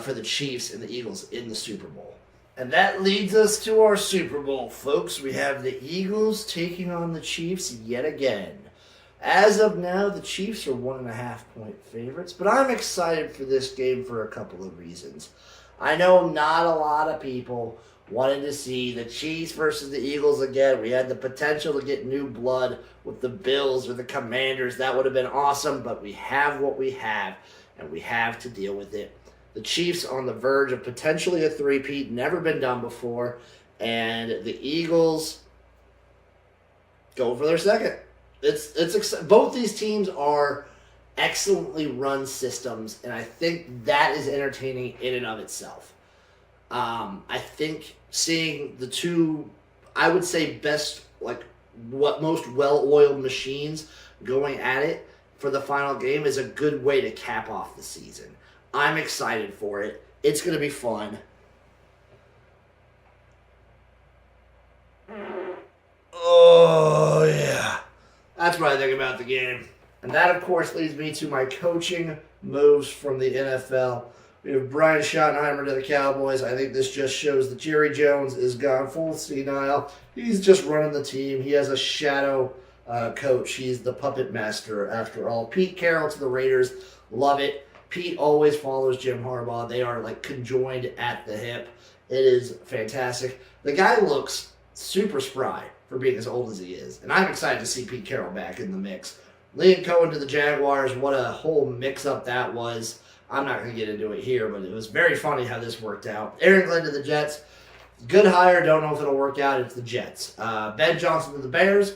for the Chiefs and the Eagles in the Super Bowl. And that leads us to our Super Bowl, folks. We have the Eagles taking on the Chiefs yet again. As of now, the Chiefs are 1.5-point favorites, but I'm excited for this game for a couple of reasons. I know not a lot of people wanted to see the Chiefs versus the Eagles again. We had the potential to get new blood with the Bills or the Commanders. That would have been awesome, but we have what we have, and we have to deal with it. The Chiefs on the verge of potentially a three-peat, never been done before, and the Eagles go for their second. Both these teams are excellently run systems, and I think that is entertaining in and of itself. I think seeing the two, I would say best, most well-oiled machines going at it for the final game is a good way to cap off the season. I'm excited for it. It's going to be fun. Oh, yeah. That's what I think about the game. And that, of course, leads me to my coaching moves from the NFL. We have Brian Schottenheimer to the Cowboys. I think this just shows that Jerry Jones is gone full senile. He's just running the team. He has a shadow coach. He's the puppet master, after all. Pete Carroll to the Raiders. Love it. Pete always follows Jim Harbaugh. They are conjoined at the hip. It is fantastic. The guy looks super spry for being as old as he is. And I'm excited to see Pete Carroll back in the mix. Liam Cohen to the Jaguars. What a whole mix-up that was. I'm not going to get into it here, but it was very funny how this worked out. Aaron Glenn to the Jets. Good hire. Don't know if it'll work out. It's the Jets. Ben Johnson to the Bears.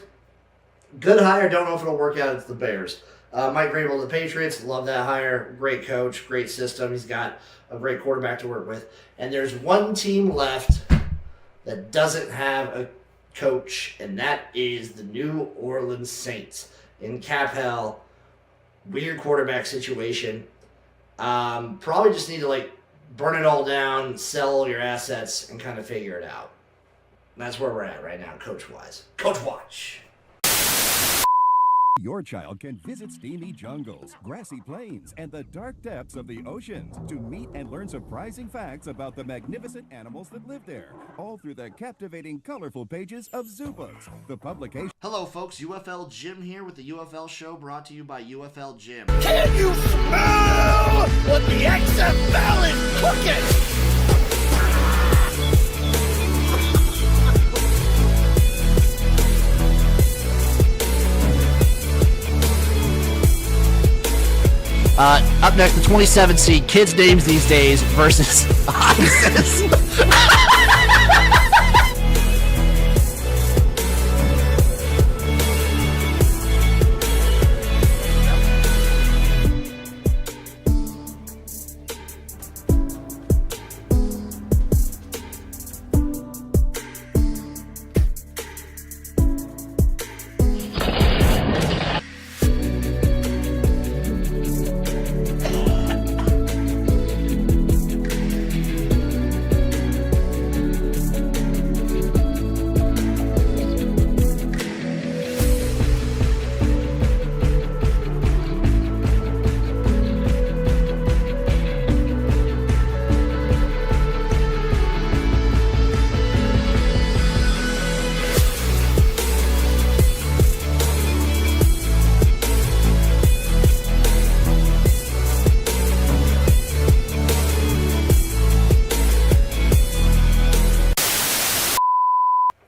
Good hire. Don't know if it'll work out. It's the Bears. Mike Vrabel to the Patriots. Love that hire. Great coach. Great system. He's got a great quarterback to work with. And there's one team left that doesn't have a coach, and that is the New Orleans Saints. In cap hell. Weird quarterback situation. Probably just need to burn it all down, sell all your assets, and kind of figure it out. And that's where we're at right now, coach-wise. Coach Watch. Your child can visit steamy jungles, grassy plains, and the dark depths of the oceans to meet and learn surprising facts about the magnificent animals that live there, all through the captivating, colorful pages of Zoo Books, the publication. Hello, folks. UFL Jim here with the UFL Show, brought to you by UFL Jim. Can you smell what the XFL is cooking? Up next, the 27 seed kids' names these days versus ISIS.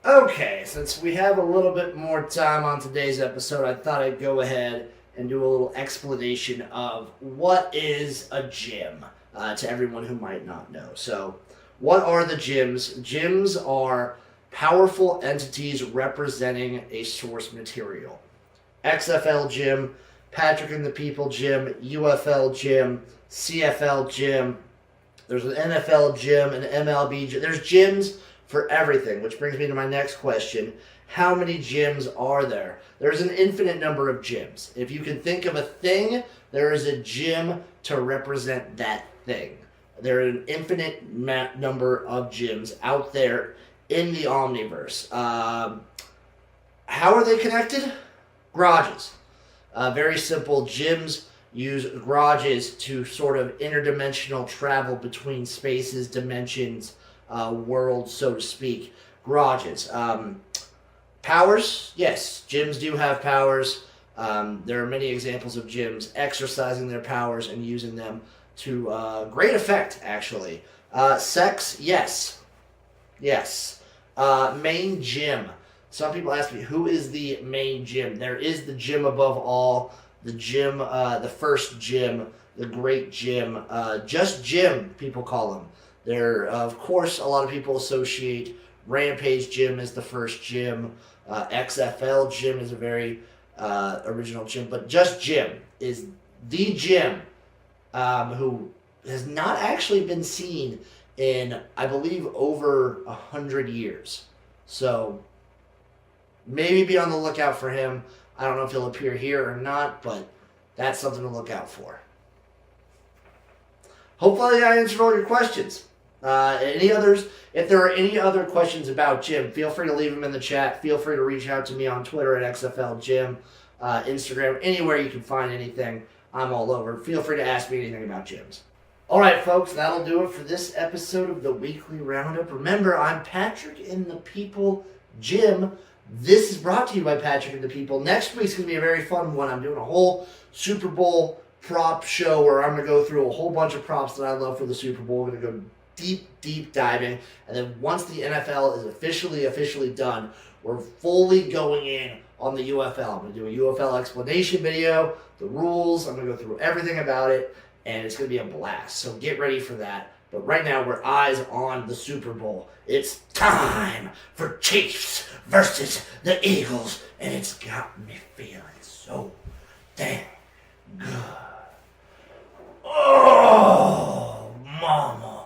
Okay, since we have a little bit more time on today's episode, I thought I'd go ahead and do a little explanation of what is a gym to everyone who might not know. So, What are the gyms? Gyms are powerful entities representing a source material. XFL gym, Patrick and the People gym, UFL gym, CFL gym. There's an NFL gym, an MLB gym. There's gyms for everything, which brings me to my next question. How many gyms are there? There's an infinite number of gyms. If you can think of a thing, there is a gym to represent that thing. There are an infinite number of gyms out there in the Omniverse. How are they connected? Garages. Very simple. Gyms use garages to sort of interdimensional travel between spaces, dimensions, worlds, so to speak. Garages. Powers? Yes, gyms do have powers. There are many examples of gyms exercising their powers and using them to great effect, actually. Sex? Yes. Yes. Main gym. Some people ask me, who is the main gym? There is the gym above all, the gym, the first gym, the great gym, just gym, people call them. There, of course, a lot of people associate Rampage Gym as the first gym. XFL Gym is a very original gym, but just gym is the gym who has not actually been seen in, I believe, over 100 years. So maybe be on the lookout for him. I don't know if he'll appear here or not, but that's something to look out for. Hopefully I answered all your questions. Any others? If there are any other questions about Jim, feel free to leave them in the chat. Feel free to reach out to me on Twitter at XFLGym, Instagram, anywhere you can find anything. I'm all over. Feel free to ask me anything about gyms. All right, folks, that'll do it for this episode of the Weekly Roundup. Remember, I'm Patrick and the People Jim. This is brought to you by Patrick and the People. Next week's going to be a very fun one. I'm doing a whole Super Bowl prop show where I'm going to go through a whole bunch of props that I love for the Super Bowl. We're going to go deep diving. And then once the NFL is officially done, we're fully going in on the UFL. I'm going to do a UFL explanation video, the rules. I'm going to go through everything about it, and it's going to be a blast. So get ready for that. But right now, we're eyes on the Super Bowl. It's time for Chiefs versus the Eagles, and it's got me feeling so damn good. Oh, mama.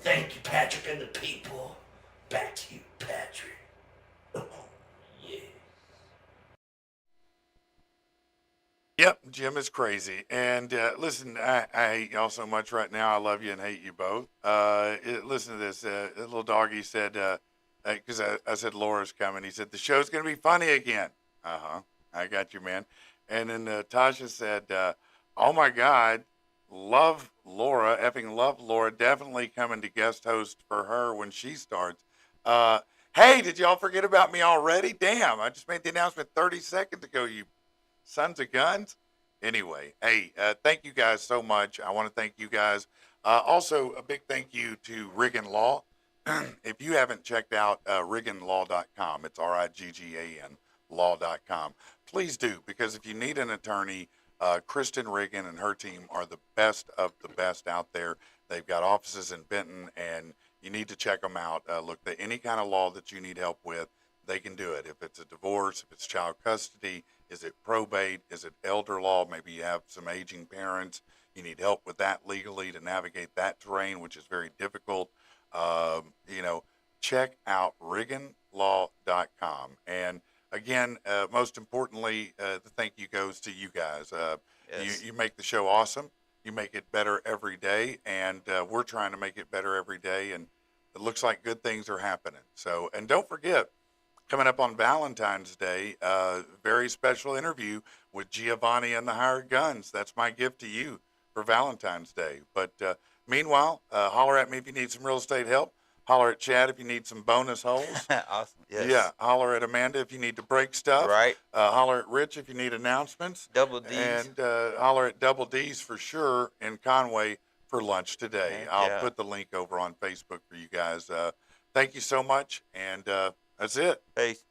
Thank you, Patrick and the People. Back to you, Patrick. Oh, yeah. Yep, Jim is crazy. And listen, I hate y'all so much right now. I love you and hate you both. Listen to this. Little doggy said, because I said Laura's coming. He said, the show's going to be funny again. Uh-huh. I got you, man. And then Tasha said, oh, my God. Love Laura, effing love Laura, definitely coming to guest host for her when she starts. Hey, did y'all forget about me already? Damn, I just made the announcement 30 seconds ago, you sons of guns. Anyway, hey, thank you guys so much. I want to thank you guys. Also, a big thank you to Riggin Law. If you haven't checked out rigginlaw.com, it's RIGGAN law.com. Please do, because if you need an attorney, Kristen Riggin and her team are the best of the best out there. They've got offices in Benton, and you need to check them out. Look, any kind of law that you need help with, they can do it. If it's a divorce, if it's child custody, is it probate, is it elder law, maybe you have some aging parents, you need help with that legally to navigate that terrain, which is very difficult. Check out rigginlaw.com. And again, most importantly, the thank you goes to you guys. Yes. You make the show awesome. You make it better every day, and we're trying to make it better every day, and it looks like good things are happening. So, and don't forget, coming up on Valentine's Day, very special interview with Giovanni and the Hired Guns. That's my gift to you for Valentine's Day. But meanwhile, holler at me if you need some real estate help. Holler at Chad if you need some bonus holes. Awesome. Yes. Yeah, holler at Amanda if you need to break stuff. Right. Holler at Rich if you need announcements. Double D's. And holler at Double D's for sure in Conway for lunch today. I'll put the link over on Facebook for you guys. Thank you so much, and that's it. Peace.